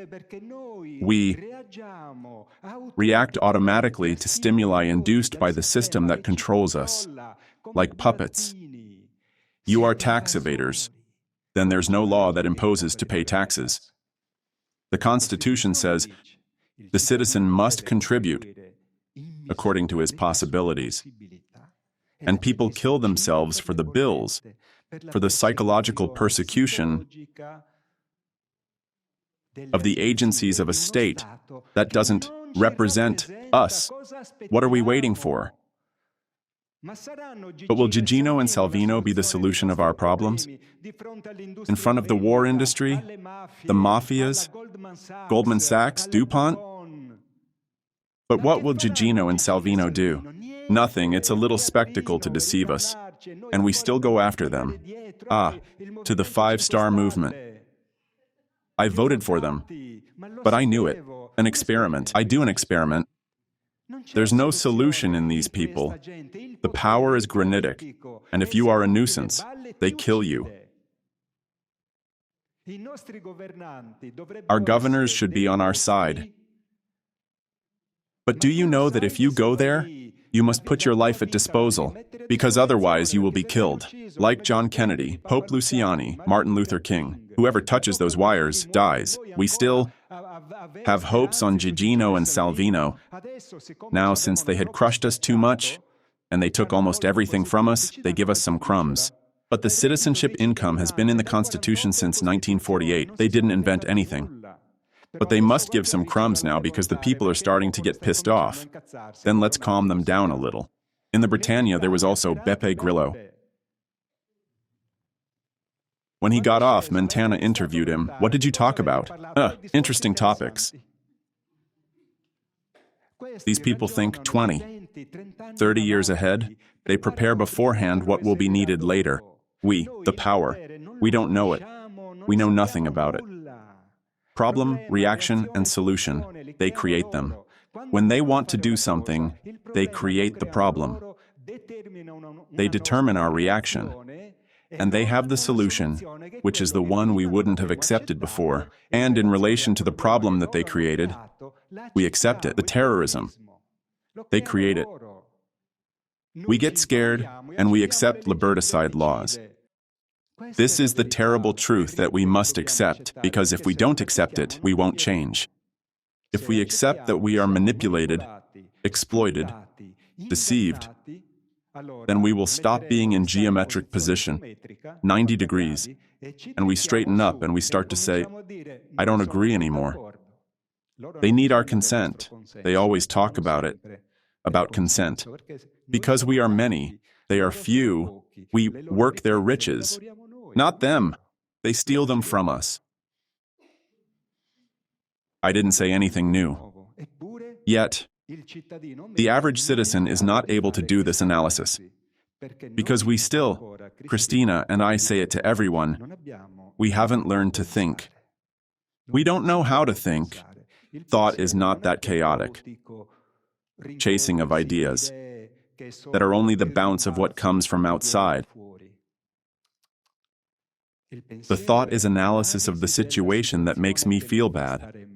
we react automatically to stimuli induced by the system that controls us, like puppets. You are tax evaders. Then there's no law that imposes to pay taxes. The Constitution says the citizen must contribute according to his possibilities. And people kill themselves for the bills, for the psychological persecution of the agencies of a state that doesn't represent us. What are we waiting for? But will Gigino and Salvino be the solution of our problems? In front of the war industry, the mafias, Goldman Sachs, DuPont? But what will Gigino and Salvino do? Nothing, it's a little spectacle to deceive us. And we still go after them. To the 5-star movement. I voted for them. But I knew it. An experiment. I do an experiment. There's no solution in these people. The power is granitic, and if you are a nuisance, they kill you. Our governors should be on our side. But do you know that if you go there, you must put your life at disposal, because otherwise you will be killed. Like John Kennedy, Pope Luciani, Martin Luther King, whoever touches those wires dies. We still have hopes on Gigino and Salvino. Now, since they had crushed us too much, and they took almost everything from us, they give us some crumbs. But the citizenship income has been in the Constitution since 1948. They didn't invent anything. But they must give some crumbs now because the people are starting to get pissed off. Then let's calm them down a little. In the Britannia, there was also Beppe Grillo. When he got off, Montana interviewed him. What did you talk about? Interesting topics. These people think 20, 30 years ahead. They prepare beforehand what will be needed later. We, the power, we don't know it. We know nothing about it. Problem, reaction, and solution, they create them. When they want to do something, they create the problem. They determine our reaction. And they have the solution, which is the one we wouldn't have accepted before. And in relation to the problem that they created, we accept it, the terrorism. They create it. We get scared, and we accept liberticide laws. This is the terrible truth that we must accept, because if we don't accept it, we won't change. If we accept that we are manipulated, exploited, deceived, then we will stop being in geometric position, 90 degrees, and we straighten up and we start to say, I don't agree anymore. They need our consent. They always talk about it, about consent. Because we are many, they are few, we work their riches. Not them. They steal them from us. I didn't say anything new. Yet, the average citizen is not able to do this analysis. Because we still, Christina and I say it to everyone, we haven't learned to think. We don't know how to think. Thought is not that chaotic. Chasing of ideas that are only the bounce of what comes from outside. The thought is analysis of the situation that makes me feel bad.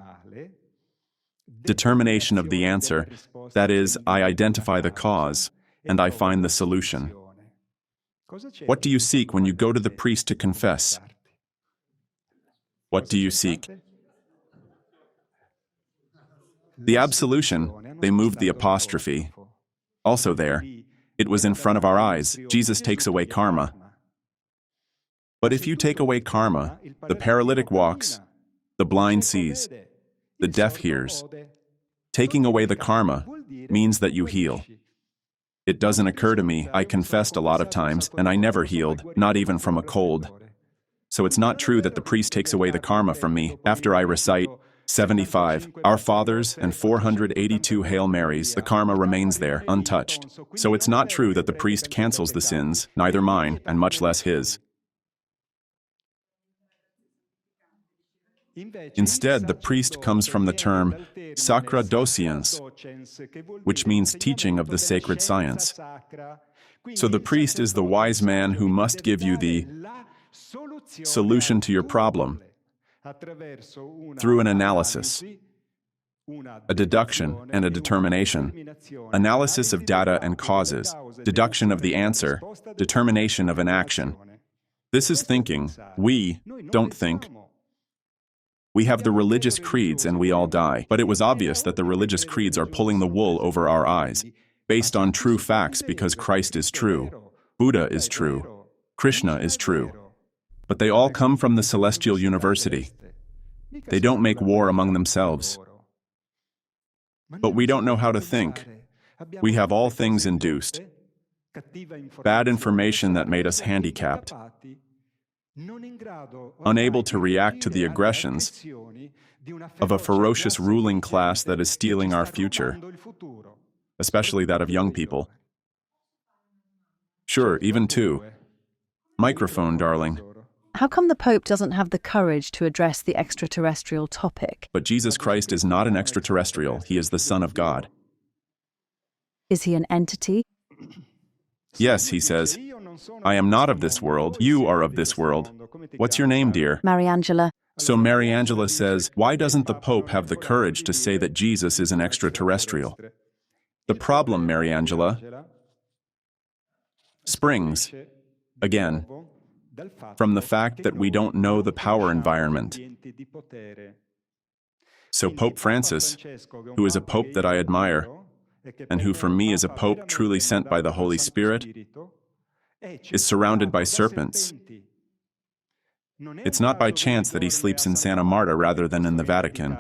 Determination of the answer, that is, I identify the cause, and I find the solution. What do you seek when you go to the priest to confess? What do you seek? The absolution, they moved the apostrophe. Also there, it was in front of our eyes, Jesus takes away karma. But if you take away karma, the paralytic walks, the blind sees, the deaf hears. Taking away the karma means that you heal. It doesn't occur to me, I confessed a lot of times, and I never healed, not even from a cold. So it's not true that the priest takes away the karma from me after I recite 75 Our Fathers and 482 Hail Marys, the karma remains there, untouched. So it's not true that the priest cancels the sins, neither mine, and much less his. Instead, the priest comes from the term sacra docens, which means teaching of the sacred science. So the priest is the wise man who must give you the solution to your problem through an analysis, a deduction and a determination, analysis of data and causes, deduction of the answer, determination of an action. This is thinking. We don't think. We have the religious creeds and we all die. But it was obvious that the religious creeds are pulling the wool over our eyes, based on true facts because Christ is true, Buddha is true, Krishna is true. But they all come from the celestial university. They don't make war among themselves. But we don't know how to think. We have all things induced. bad information that made us handicapped, unable to react to the aggressions of a ferocious ruling class that is stealing our future, especially that of young people. Sure, even two. Microphone, darling. How come the Pope doesn't have the courage to address the extraterrestrial topic? But Jesus Christ is not an extraterrestrial. He is the Son of God. Is he an entity? Yes, he says, I am not of this world. You are of this world. What's your name, dear? Mariangela. So Mariangela says, why doesn't the Pope have the courage to say that Jesus is an extraterrestrial? The problem, Mariangela, springs, again, from the fact that we don't know the power environment. So Pope Francis, who is a pope that I admire, and who for me is a pope truly sent by the Holy Spirit, is surrounded by serpents. It's not by chance that he sleeps in Santa Marta rather than in the Vatican,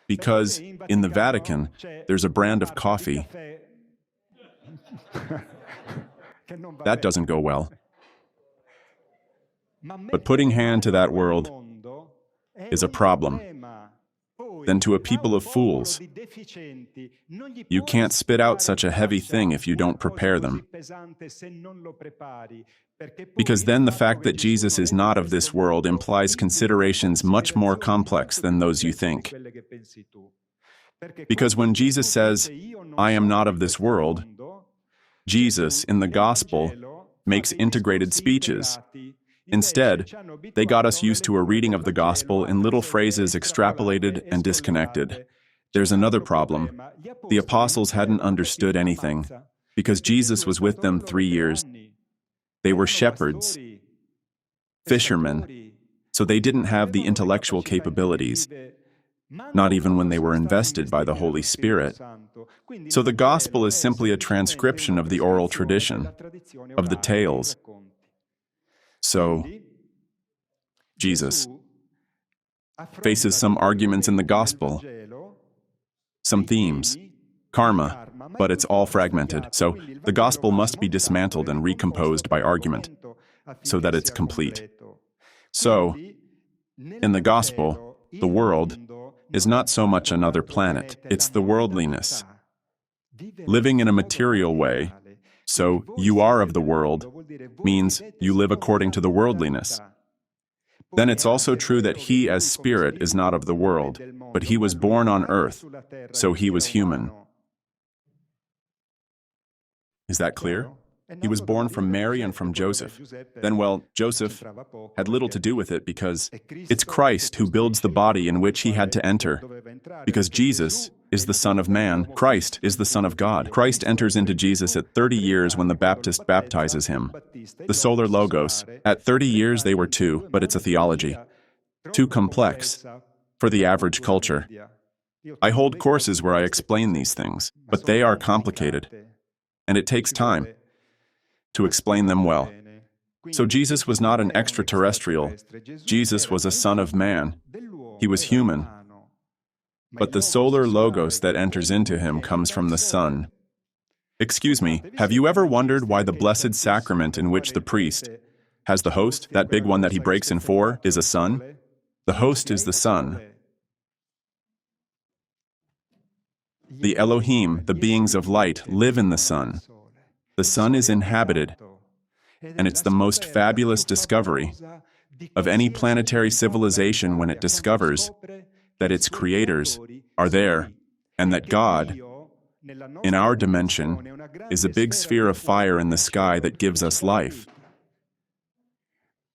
because in the Vatican, there's a brand of coffee. That doesn't go well. But putting hand to that world is a problem. Then to a people of fools, you can't spit out such a heavy thing if you don't prepare them. Because then the fact that Jesus is not of this world implies considerations much more complex than those you think. Because when Jesus says, I am not of this world, Jesus, in the gospel, makes integrated speeches. Instead, they got us used to a reading of the gospel in little phrases extrapolated and disconnected. There's another problem. The apostles hadn't understood anything, because Jesus was with them 3 years. They were shepherds, fishermen, so they didn't have the intellectual capabilities, not even when they were invested by the Holy Spirit. So the gospel is simply a transcription of the oral tradition, of the tales. So, Jesus faces some arguments in the gospel, some themes, karma, but it's all fragmented. So the gospel must be dismantled and recomposed by argument, so that it's complete. So, in the gospel, the world is not so much another planet, it's the worldliness. Living in a material way, so you are of the world, means you live according to the worldliness. Then it's also true that he as spirit is not of the world, but he was born on earth, so he was human. Is that clear? He was born from Mary and from Joseph. Then, well, Joseph had little to do with it because it's Christ who builds the body in which he had to enter. Because Jesus is the Son of Man, Christ is the Son of God. Christ enters into Jesus at 30 years when the Baptist baptizes him. The solar logos, at 30 years they were two, but it's a theology. Too complex for the average culture. I hold courses where I explain these things, but they are complicated, and it takes time to explain them well. So Jesus was not an extraterrestrial. Jesus was a Son of Man. He was human. But the solar logos that enters into him comes from the Son. Excuse me, have you ever wondered why the Blessed Sacrament in which the priest has the host, that big one that he breaks in 4, is a son? The host is the Son. The Elohim, the beings of light, live in the Son. The Son is inhabited, and it's the most fabulous discovery of any planetary civilization when it discovers that its creators are there, and that God, in our dimension, is a big sphere of fire in the sky that gives us life.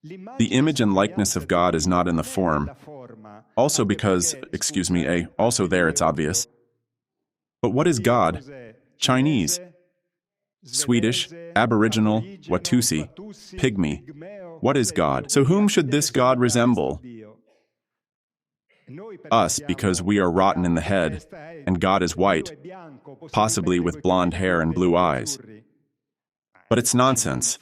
The image and likeness of God is not in the form, also because, also there it's obvious. But what is God? Chinese, Swedish, Aboriginal, Watusi, Pygmy. What is God? So whom should this God resemble? Us, because we are rotten in the head, and God is white, possibly with blonde hair and blue eyes. But it's nonsense.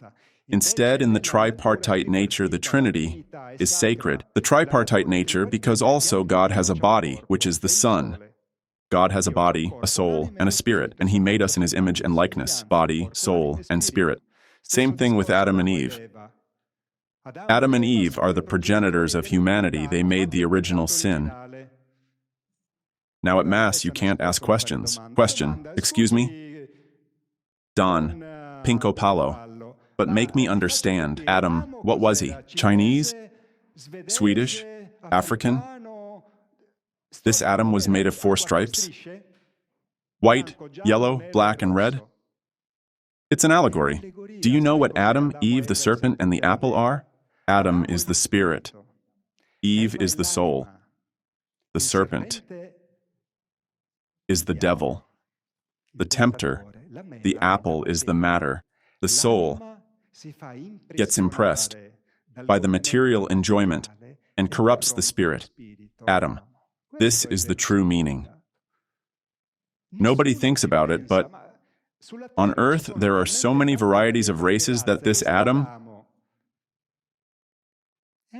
Instead, in the tripartite nature, the Trinity is sacred. The tripartite nature because also God has a body, which is the Son. God has a body, a soul, and a spirit, and he made us in his image and likeness, body, soul, and spirit. Same thing with Adam and Eve. Adam and Eve are the progenitors of humanity. They made the original sin. Now at Mass, you can't ask questions. Question, excuse me? Don, Pinco Palo. But make me understand. Adam, what was he? Chinese? Swedish? African? This Adam was made of 4 stripes? White, yellow, black, and red? It's an allegory. Do you know what Adam, Eve, the serpent, and the apple are? Adam is the spirit. Eve is the soul. The serpent is the devil. The tempter, the apple, is the matter. The soul gets impressed by the material enjoyment and corrupts the spirit. Adam. This is the true meaning. Nobody thinks about it, but on Earth there are so many varieties of races that this Adam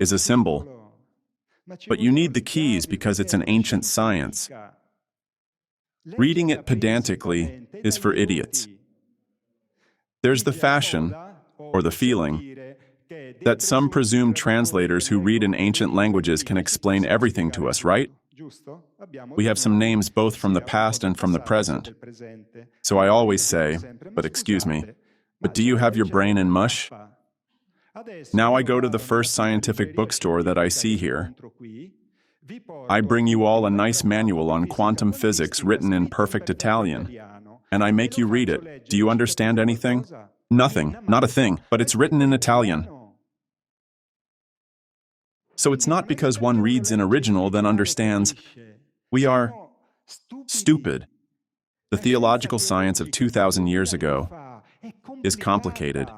is a symbol. But you need the keys because it's an ancient science. Reading it pedantically is for idiots. There's the fashion, or the feeling, that some presumed translators who read in ancient languages can explain everything to us, right? We have some names both from the past and from the present. So I always say, but excuse me, but do you have your brain in mush? Now I go to the first scientific bookstore that I see here. I bring you all a nice manual on quantum physics written in perfect Italian, and I make you read it. Do you understand anything? Nothing, not a thing, but it's written in Italian. So it's not because one reads in original then understands. We are stupid. The theological science of 2,000 years ago is complicated.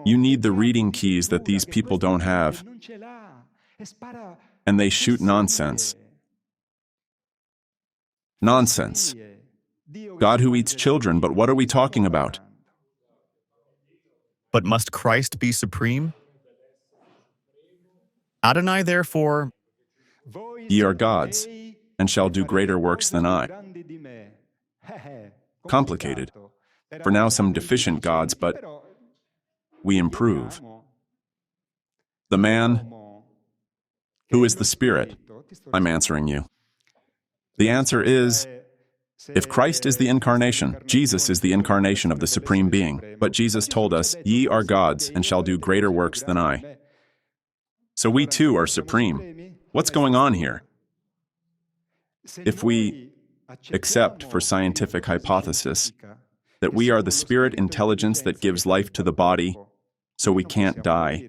You need the reading keys that these people don't have. And they shoot nonsense. Nonsense. God who eats children, but what are we talking about? But must Christ be supreme? Adonai, therefore, Ye are gods, and shall do greater works than I. Complicated. For now some deficient gods, but we improve. The man, who is the Spirit? I'm answering you. The answer is, if Christ is the incarnation, Jesus is the incarnation of the Supreme Being. But Jesus told us, ye are gods, and shall do greater works than I. So we too are supreme. What's going on here? If we accept for scientific hypothesis that we are the spirit intelligence that gives life to the body, so we can't die.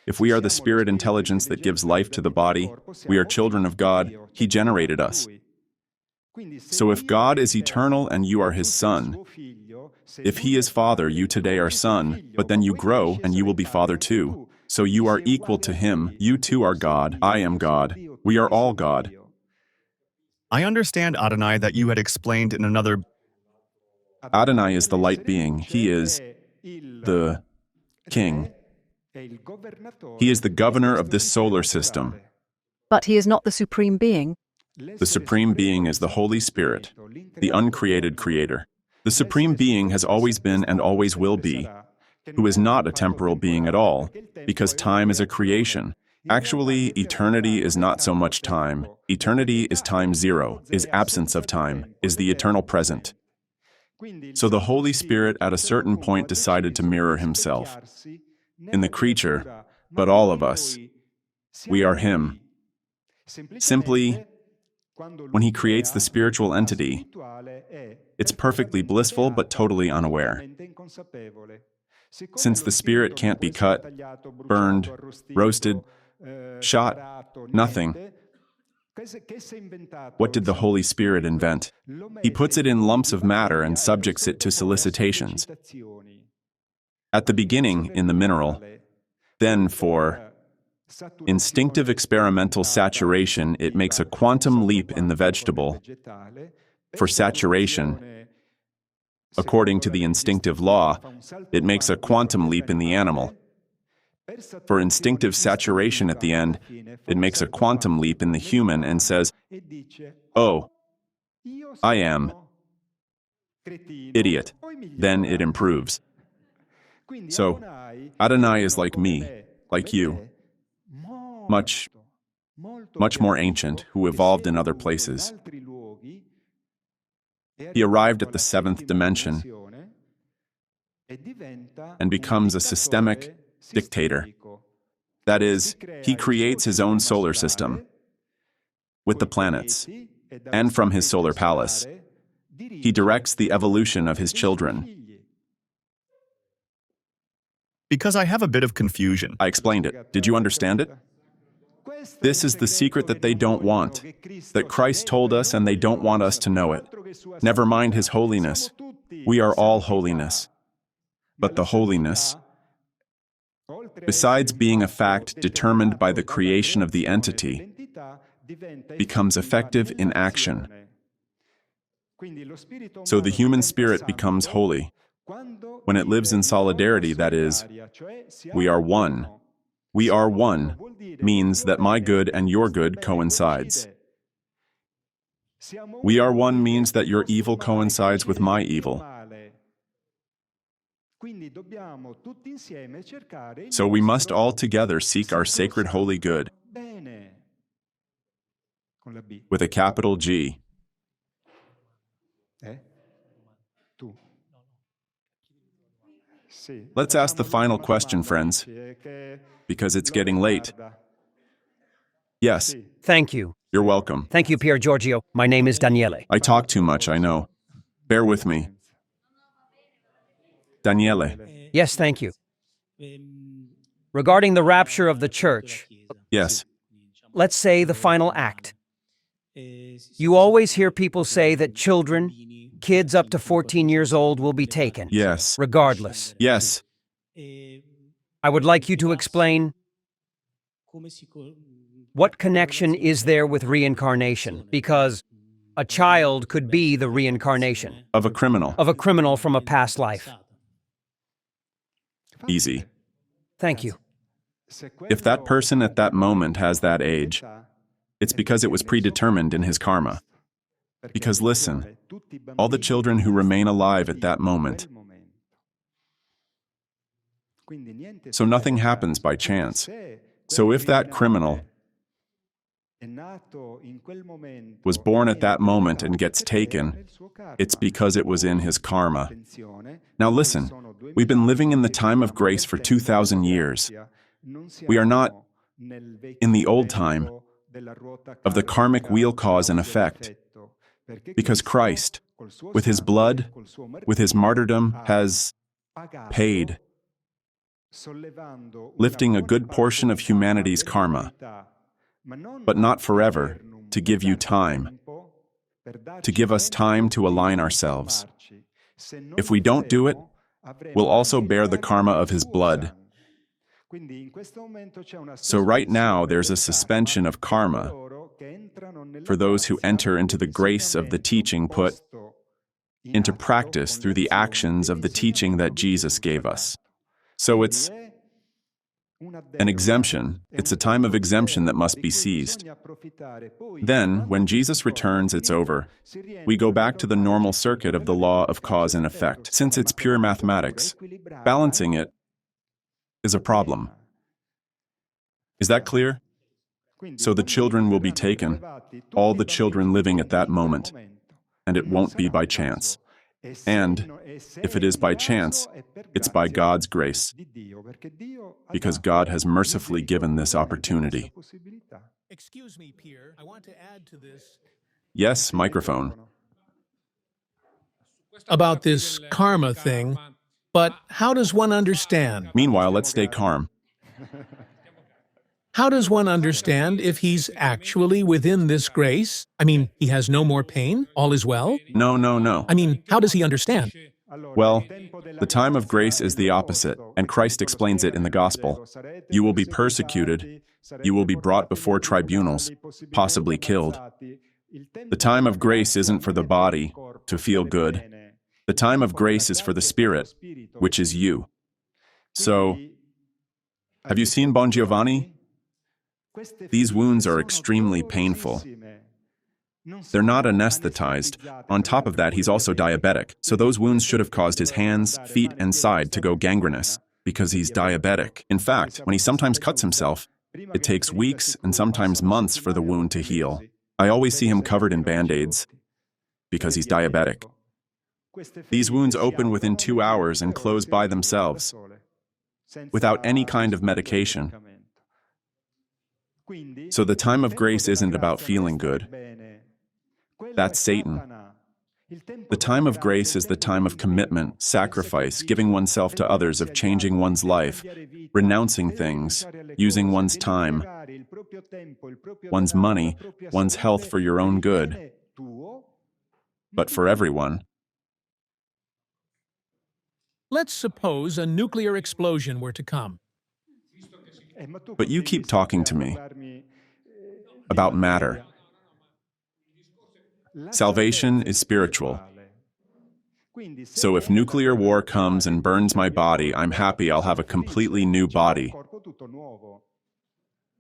If we are the spirit intelligence that gives life to the body, we are children of God, He generated us. So if God is eternal and you are His Son, if He is Father, you today are Son, but then you grow and you will be Father too. So you are equal to Him, you too are God, I am God, we are all God. I understand, Adonai, that you had explained in another... Adonai is the light being, He is the King. He is the governor of this solar system. But He is not the Supreme Being. The Supreme Being is the Holy Spirit, the uncreated Creator. The Supreme Being has always been and always will be, who is not a temporal being at all, because time is a creation. Actually, eternity is not so much time. Eternity is time zero, is absence of time, is the eternal present. So the Holy Spirit at a certain point decided to mirror Himself in the creature, but all of us, we are Him. Simply, when He creates the spiritual entity, it's perfectly blissful but totally unaware. Since the spirit can't be cut, burned, roasted, shot, nothing, what did the Holy Spirit invent? He puts it in lumps of matter and subjects it to solicitations. At the beginning, in the mineral, then for instinctive experimental saturation, it makes a quantum leap in the vegetable. For saturation, according to the instinctive law, it makes a quantum leap in the animal. For instinctive saturation at the end, it makes a quantum leap in the human and says, "Oh, I am idiot." Then it improves. So, Adonai is like me, like you, much more ancient, who evolved in other places. He arrived at the seventh dimension and becomes a systemic dictator. That is, he creates his own solar system with the planets, and from his solar palace, he directs the evolution of his children. Because I have a bit of confusion. I explained it. Did you understand it? This is the secret that they don't want, that Christ told us and they don't want us to know it. Never mind his holiness. We are all holiness. But the holiness, besides being a fact determined by the creation of the entity, becomes effective in action. So the human spirit becomes holy. When it lives in solidarity, that is, we are one. We are one means that my good and your good coincides. We are one means that your evil coincides with my evil. So we must all together seek our sacred holy good with a capital G. Let's ask the final question, friends, because it's getting late. Yes. Thank you. You're welcome. Thank you, Pier Giorgio. My name is Daniele. I talk too much, I know. Bear with me. Daniele. Yes, thank you. Regarding the rapture of the church. Yes. Let's say the final act. You always hear people say that children, kids up to 14 years old will be taken. Yes. Regardless. Yes. I would like you to explain what connection is there with reincarnation? Because a child could be the reincarnation. Of a criminal. Of a criminal from a past life. Easy. Thank you. If that person at that moment has that age, it's because it was predetermined in his karma. Because listen, all the children who remain alive at that moment. So nothing happens by chance. So if that criminal was born at that moment and gets taken, it's because it was in his karma. Now listen, we've been living in the time of grace for 2,000 years. We are not in the old time of the karmic wheel cause and effect. Because Christ, with his blood, with his martyrdom, has paid, lifting a good portion of humanity's karma, but not forever, to give you time, to give us time to align ourselves. If we don't do it, we'll also bear the karma of his blood. So right now, there's a suspension of karma for those who enter into the grace of the teaching put into practice through the actions of the teaching that Jesus gave us. So it's an exemption. It's a time of exemption that must be seized. Then, when Jesus returns, it's over. We go back to the normal circuit of the law of cause and effect. Since it's pure mathematics, balancing it is a problem. Is that clear? So the children will be taken, all the children living at that moment, and it won't be by chance. And if it is by chance, it's by God's grace, because God has mercifully given this opportunity. Excuse me, Pierre, I want to add to this. Yes, microphone. About this karma thing, but how does one understand? Meanwhile, let's stay calm. How does one understand if he's actually within this grace? I mean, he has no more pain? All is well? No. I mean, how does he understand? Well, the time of grace is the opposite, and Christ explains it in the Gospel. You will be persecuted, you will be brought before tribunals, possibly killed. The time of grace isn't for the body to feel good. The time of grace is for the spirit, which is you. So, Have you seen Bon Giovanni? These wounds are extremely painful. They're not anesthetized. On top of that, he's also diabetic. So those wounds should have caused his hands, feet, and side to go gangrenous, because he's diabetic. In fact, when he sometimes cuts himself, it takes weeks and sometimes months for the wound to heal. I always see him covered in band-aids, because he's diabetic. These wounds open within 2 hours and close by themselves, without any kind of medication. So the time of grace isn't about feeling good. That's Satan. The time of grace is the time of commitment, sacrifice, giving oneself to others, of changing one's life, renouncing things, using one's time, one's money, one's health for your own good, but for everyone. Let's suppose a nuclear explosion were to come. But you keep talking to me about matter. Salvation is spiritual. So if nuclear war comes and burns my body, I'm happy I'll have a completely new body.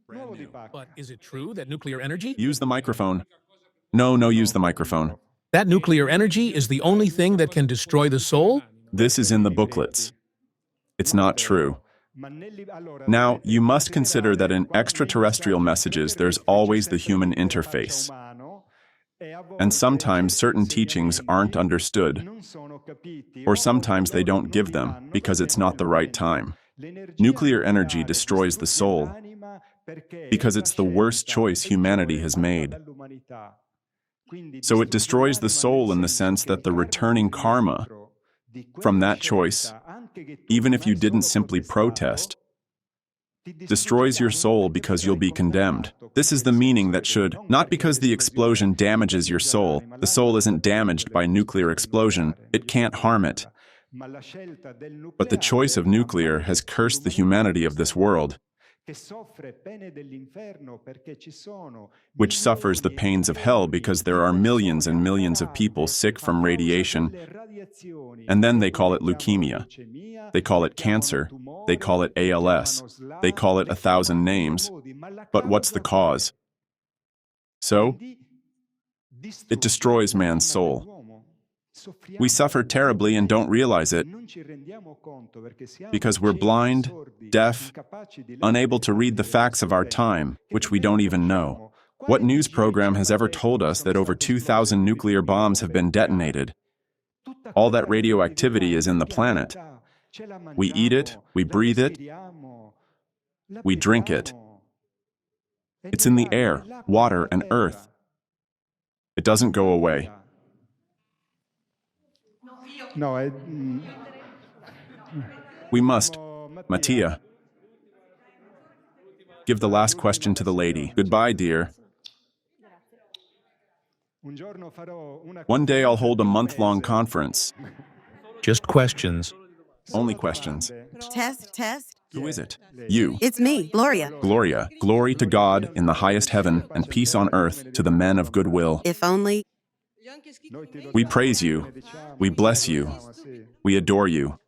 But is it true that nuclear energy? Use the microphone. No, use the microphone. That nuclear energy is the only thing that can destroy the soul? This is in the booklets. It's not true. Now, you must consider that in extraterrestrial messages, there's always the human interface. And sometimes certain teachings aren't understood, or sometimes they don't give them because it's not the right time. Nuclear energy destroys the soul because it's the worst choice humanity has made. So it destroys the soul in the sense that the returning karma from that choice, even if you didn't simply protest, destroys your soul because you'll be condemned. This is the meaning that should, not because the explosion damages your soul. The soul isn't damaged by nuclear explosion. It can't harm it. But the choice of nuclear has cursed the humanity of this world, which suffers the pains of hell because there are millions and millions of people sick from radiation, and then they call it leukemia. They call it cancer. They call it ALS. They call it 1,000 names. But what's the cause? So, it destroys man's soul. We suffer terribly and don't realize it because we're blind, deaf, unable to read the facts of our time, which we don't even know. What news program has ever told us that over 2,000 nuclear bombs have been detonated? All that radioactivity is in the planet. We eat it, we breathe it, we drink it. It's in the air, water, and earth. It doesn't go away. We must, Mattia, give the last question to the lady. Goodbye, dear. One day I'll hold a month-long conference. Just questions. Only questions. Test. Who is it? You. It's me, Gloria. Gloria, glory to God in the highest heaven and peace on earth to the men of good will. If only. We praise you. We bless you. We adore you.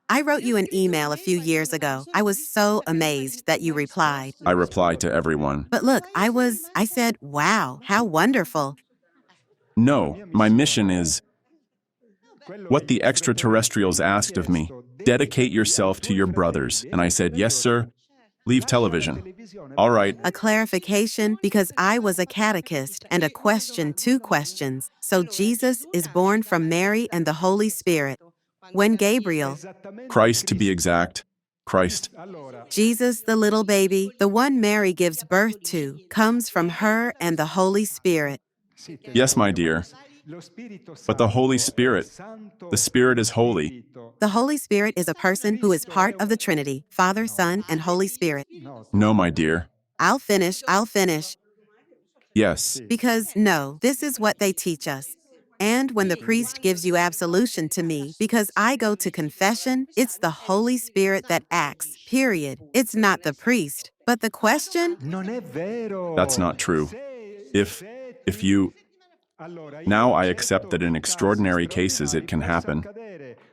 I wrote you an email a few years ago. I was so amazed that you replied. I reply to everyone. But look, I said, wow, how wonderful. No, my mission is what the extraterrestrials asked of me. Dedicate yourself to your brothers. And I said, yes, sir. Leave television. All right. A clarification, because I was a catechist, and a question, 2 questions. So Jesus is born from Mary and the Holy Spirit. When Gabriel, Christ to be exact, Christ. Jesus, the little baby, the one Mary gives birth to, comes from her and the Holy Spirit. Yes, my dear. But the Holy Spirit, the Spirit is holy. The Holy Spirit is a person who is part of the Trinity, Father, Son, and Holy Spirit. No, my dear. I'll finish. Yes. Because, no, this is what they teach us. And when the priest gives you absolution to me, because I go to confession, it's the Holy Spirit that acts, period. It's not the priest. But the question? That's not true. If you... Now I accept that in extraordinary cases it can happen.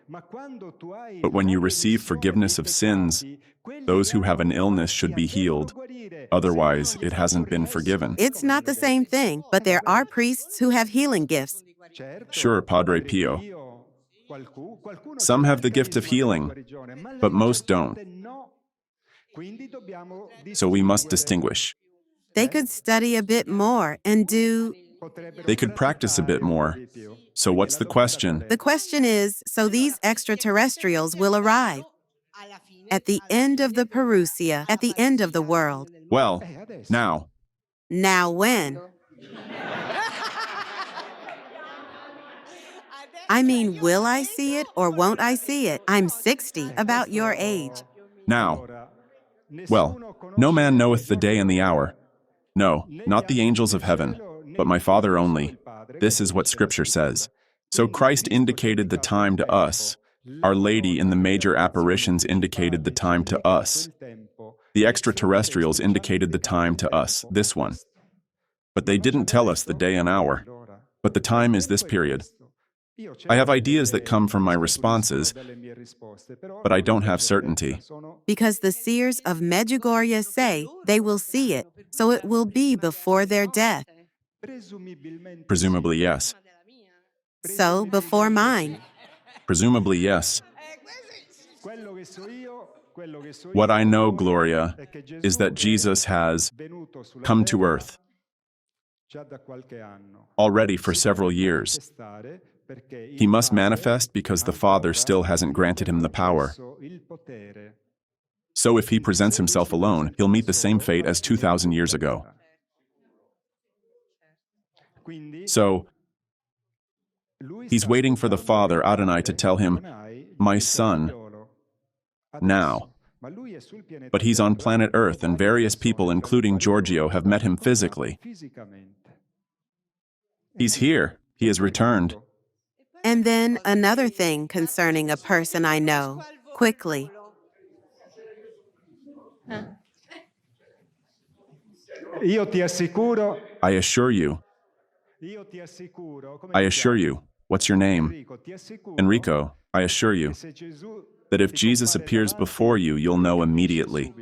But when you receive forgiveness of sins, those who have an illness should be healed. Otherwise, it hasn't been forgiven. It's not the same thing, but there are priests who have healing gifts. Sure, Padre Pio. Some have the gift of healing, but most don't. So we must distinguish. They could study a bit more and do... They could practice a bit more. So what's the question? The question is, so these extraterrestrials will arrive at the end of the Parousia, at the end of the world. Well, now. Now when? I mean, will I see it or won't I see it? I'm 60, about your age. Now. Well, no man knoweth the day and the hour. No, not the angels of heaven, but my Father only. This is what Scripture says. So Christ indicated the time to us. Our Lady in the major apparitions indicated the time to us. The extraterrestrials indicated the time to us, this one. But they didn't tell us the day and hour. But the time is this period. I have ideas that come from my responses, but I don't have certainty. Because the seers of Medjugorje say they will see it, so it will be before their death. Presumably, yes. So, before mine. Presumably, yes. What I know, Gloria, is that Jesus has come to earth already for several years. He must manifest because the Father still hasn't granted him the power. So if he presents himself alone, he'll meet the same fate as 2,000 years ago. So, he's waiting for the Father, Adonai, to tell him, my son, now. But he's on planet Earth, and various people, including Giorgio, have met him physically. He's here. He has returned. And then another thing concerning a person I know, quickly. I assure you. I assure you. What's your name? Enrico, I assure you that if Jesus appears before you, you'll know immediately.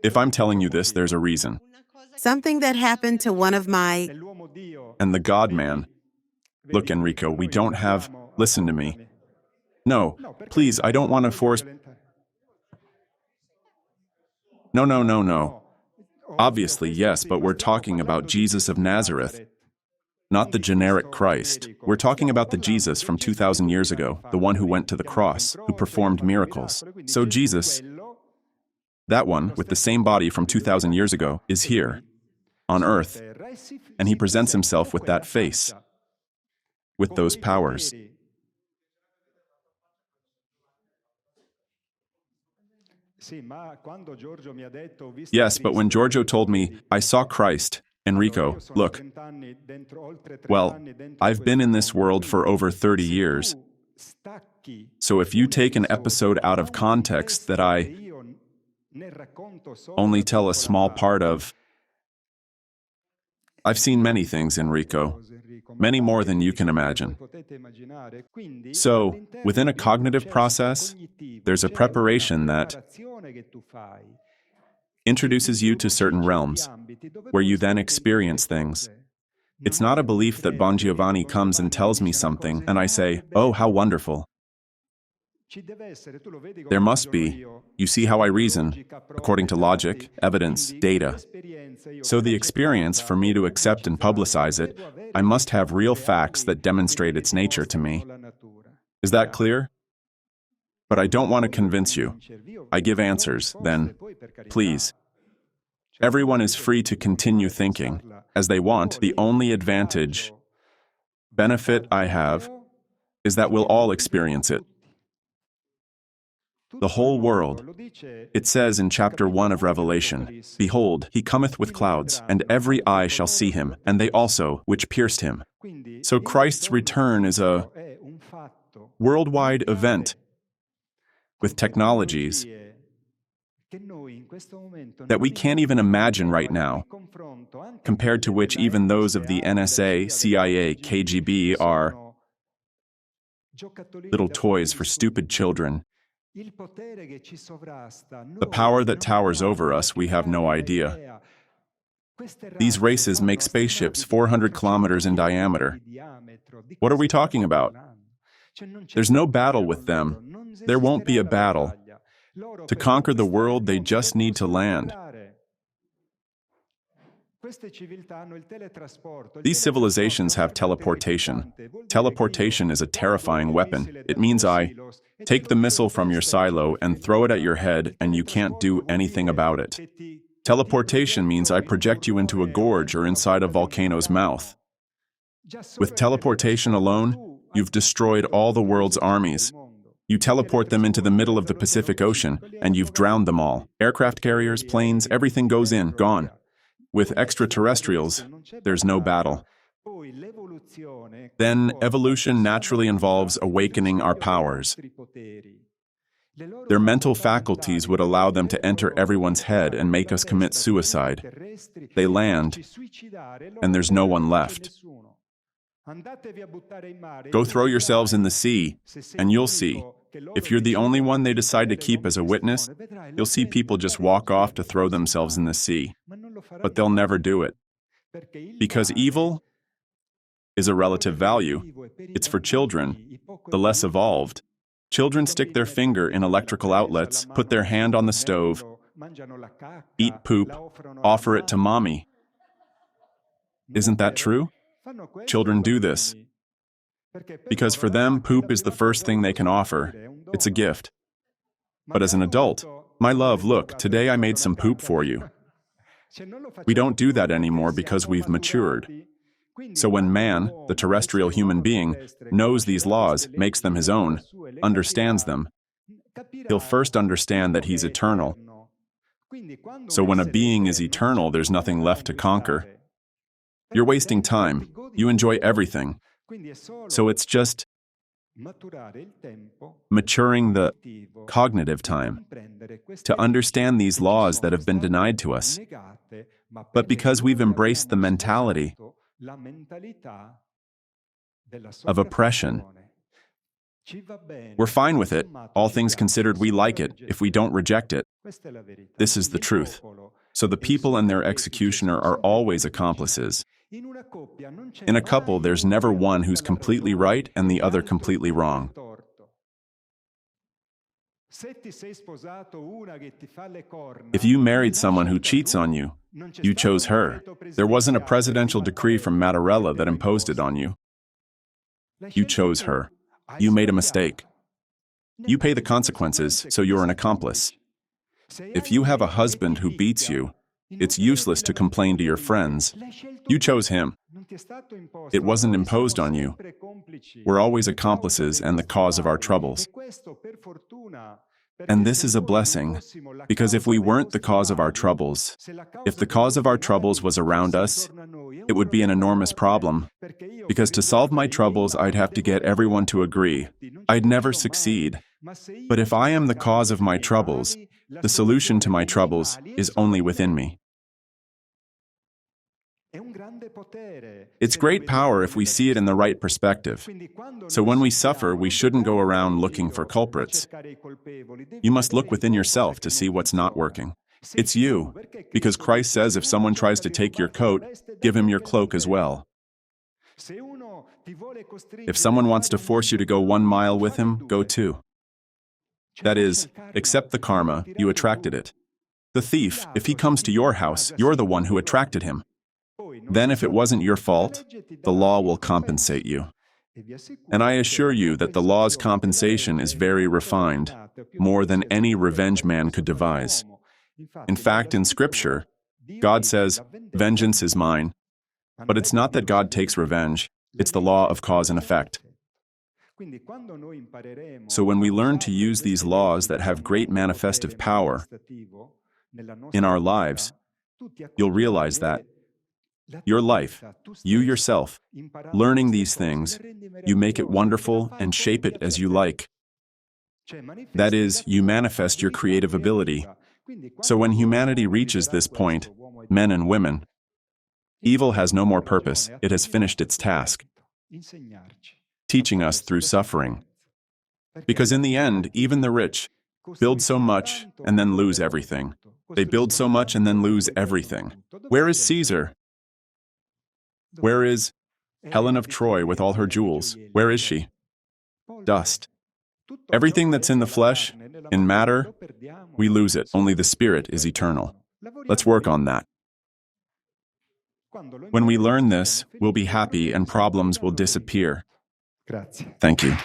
If I'm telling you this, there's a reason. Something that happened to one of my... And the God-man. Look, Enrico, we don't have... Listen to me. No, please, I don't want to force... No. Obviously, yes, but we're talking about Jesus of Nazareth, not the generic Christ. We're talking about the Jesus from 2,000 years ago, the one who went to the cross, who performed miracles. So Jesus, that one, with the same body from 2,000 years ago, is here, on earth, and he presents himself with that face, with those powers. Yes, but when Giorgio told me, I saw Christ, Enrico, look, well, I've been in this world for over 30 years. So if you take an episode out of context that I only tell a small part of, I've seen many things, Enrico, many more than you can imagine. So, within a cognitive process, there's a preparation that introduces you to certain realms, where you then experience things. It's not a belief that Bon Giovanni comes and tells me something, and I say, oh, how wonderful. There must be. You see how I reason, according to logic, evidence, data. So the experience, for me to accept and publicize it, I must have real facts that demonstrate its nature to me. Is that clear? But I don't want to convince you. I give answers, then, please. Everyone is free to continue thinking, as they want. The only benefit I have, is that we'll all experience it. The whole world. It says in chapter 1 of Revelation, behold, he cometh with clouds, and every eye shall see him, and they also which pierced him. So Christ's return is a worldwide event with technologies that we can't even imagine right now, compared to which even those of the NSA, CIA, KGB are little toys for stupid children. The power that towers over us, we have no idea. These races make spaceships 400 kilometers in diameter. What are we talking about? There's no battle with them. There won't be a battle. To conquer the world, they just need to land. These civilizations have teleportation. Teleportation is a terrifying weapon. It means I take the missile from your silo and throw it at your head, and you can't do anything about it. Teleportation means I project you into a gorge or inside a volcano's mouth. With teleportation alone, you've destroyed all the world's armies. You teleport them into the middle of the Pacific Ocean, and you've drowned them all. Aircraft carriers, planes, everything goes in, gone. With extraterrestrials, there's no battle. Then evolution naturally involves awakening our powers. Their mental faculties would allow them to enter everyone's head and make us commit suicide. They land, and there's no one left. Go throw yourselves in the sea, and you'll see. If you're the only one they decide to keep as a witness, you'll see people just walk off to throw themselves in the sea. But they'll never do it. Because evil is a relative value. It's for children, the less evolved. Children stick their finger in electrical outlets, put their hand on the stove, eat poop, offer it to mommy. Isn't that true? Children do this. Because for them, poop is the first thing they can offer. It's a gift. But as an adult, my love, look, today I made some poop for you. We don't do that anymore because we've matured. So when man, the terrestrial human being, knows these laws, makes them his own, understands them, he'll first understand that he's eternal. So when a being is eternal, there's nothing left to conquer. You're wasting time. You enjoy everything. So it's just maturing the cognitive time to understand these laws that have been denied to us. But because we've embraced the mentality of oppression, we're fine with it. All things considered, we like it if we don't reject it. This is the truth. So the people and their executioner are always accomplices. In a couple, there's never one who's completely right and the other completely wrong. If you married someone who cheats on you, you chose her. There wasn't a presidential decree from Mattarella that imposed it on you. You chose her. You made a mistake. You pay the consequences, so you're an accomplice. If you have a husband who beats you, it's useless to complain to your friends. You chose him. It wasn't imposed on you. We're always accomplices and the cause of our troubles. And this is a blessing, because if we weren't the cause of our troubles, if the cause of our troubles was around us, it would be an enormous problem. Because to solve my troubles, I'd have to get everyone to agree. I'd never succeed. But if I am the cause of my troubles, the solution to my troubles is only within me. It's great power if we see it in the right perspective. So when we suffer, we shouldn't go around looking for culprits. You must look within yourself to see what's not working. It's you, because Christ says if someone tries to take your coat, give him your cloak as well. If someone wants to force you to go 1 mile with him, go 2. That is, accept the karma, you attracted it. The thief, if he comes to your house, you're the one who attracted him. Then if it wasn't your fault, the law will compensate you. And I assure you that the law's compensation is very refined, more than any revenge man could devise. In fact, in Scripture, God says, "Vengeance is mine." But it's not that God takes revenge, it's the law of cause and effect. So when we learn to use these laws that have great manifestive power in our lives, you'll realize that your life, you yourself, learning these things, you make it wonderful and shape it as you like. That is, you manifest your creative ability. So when humanity reaches this point, men and women, evil has no more purpose, it has finished its task, teaching us through suffering. Because in the end, even the rich build so much and then lose everything. They build so much and then lose everything. Where is Caesar? Where is Helen of Troy with all her jewels? Where is she? Dust. Everything that's in the flesh, in matter, we lose it. Only the spirit is eternal. Let's work on that. When we learn this, we'll be happy and problems will disappear. Thank you.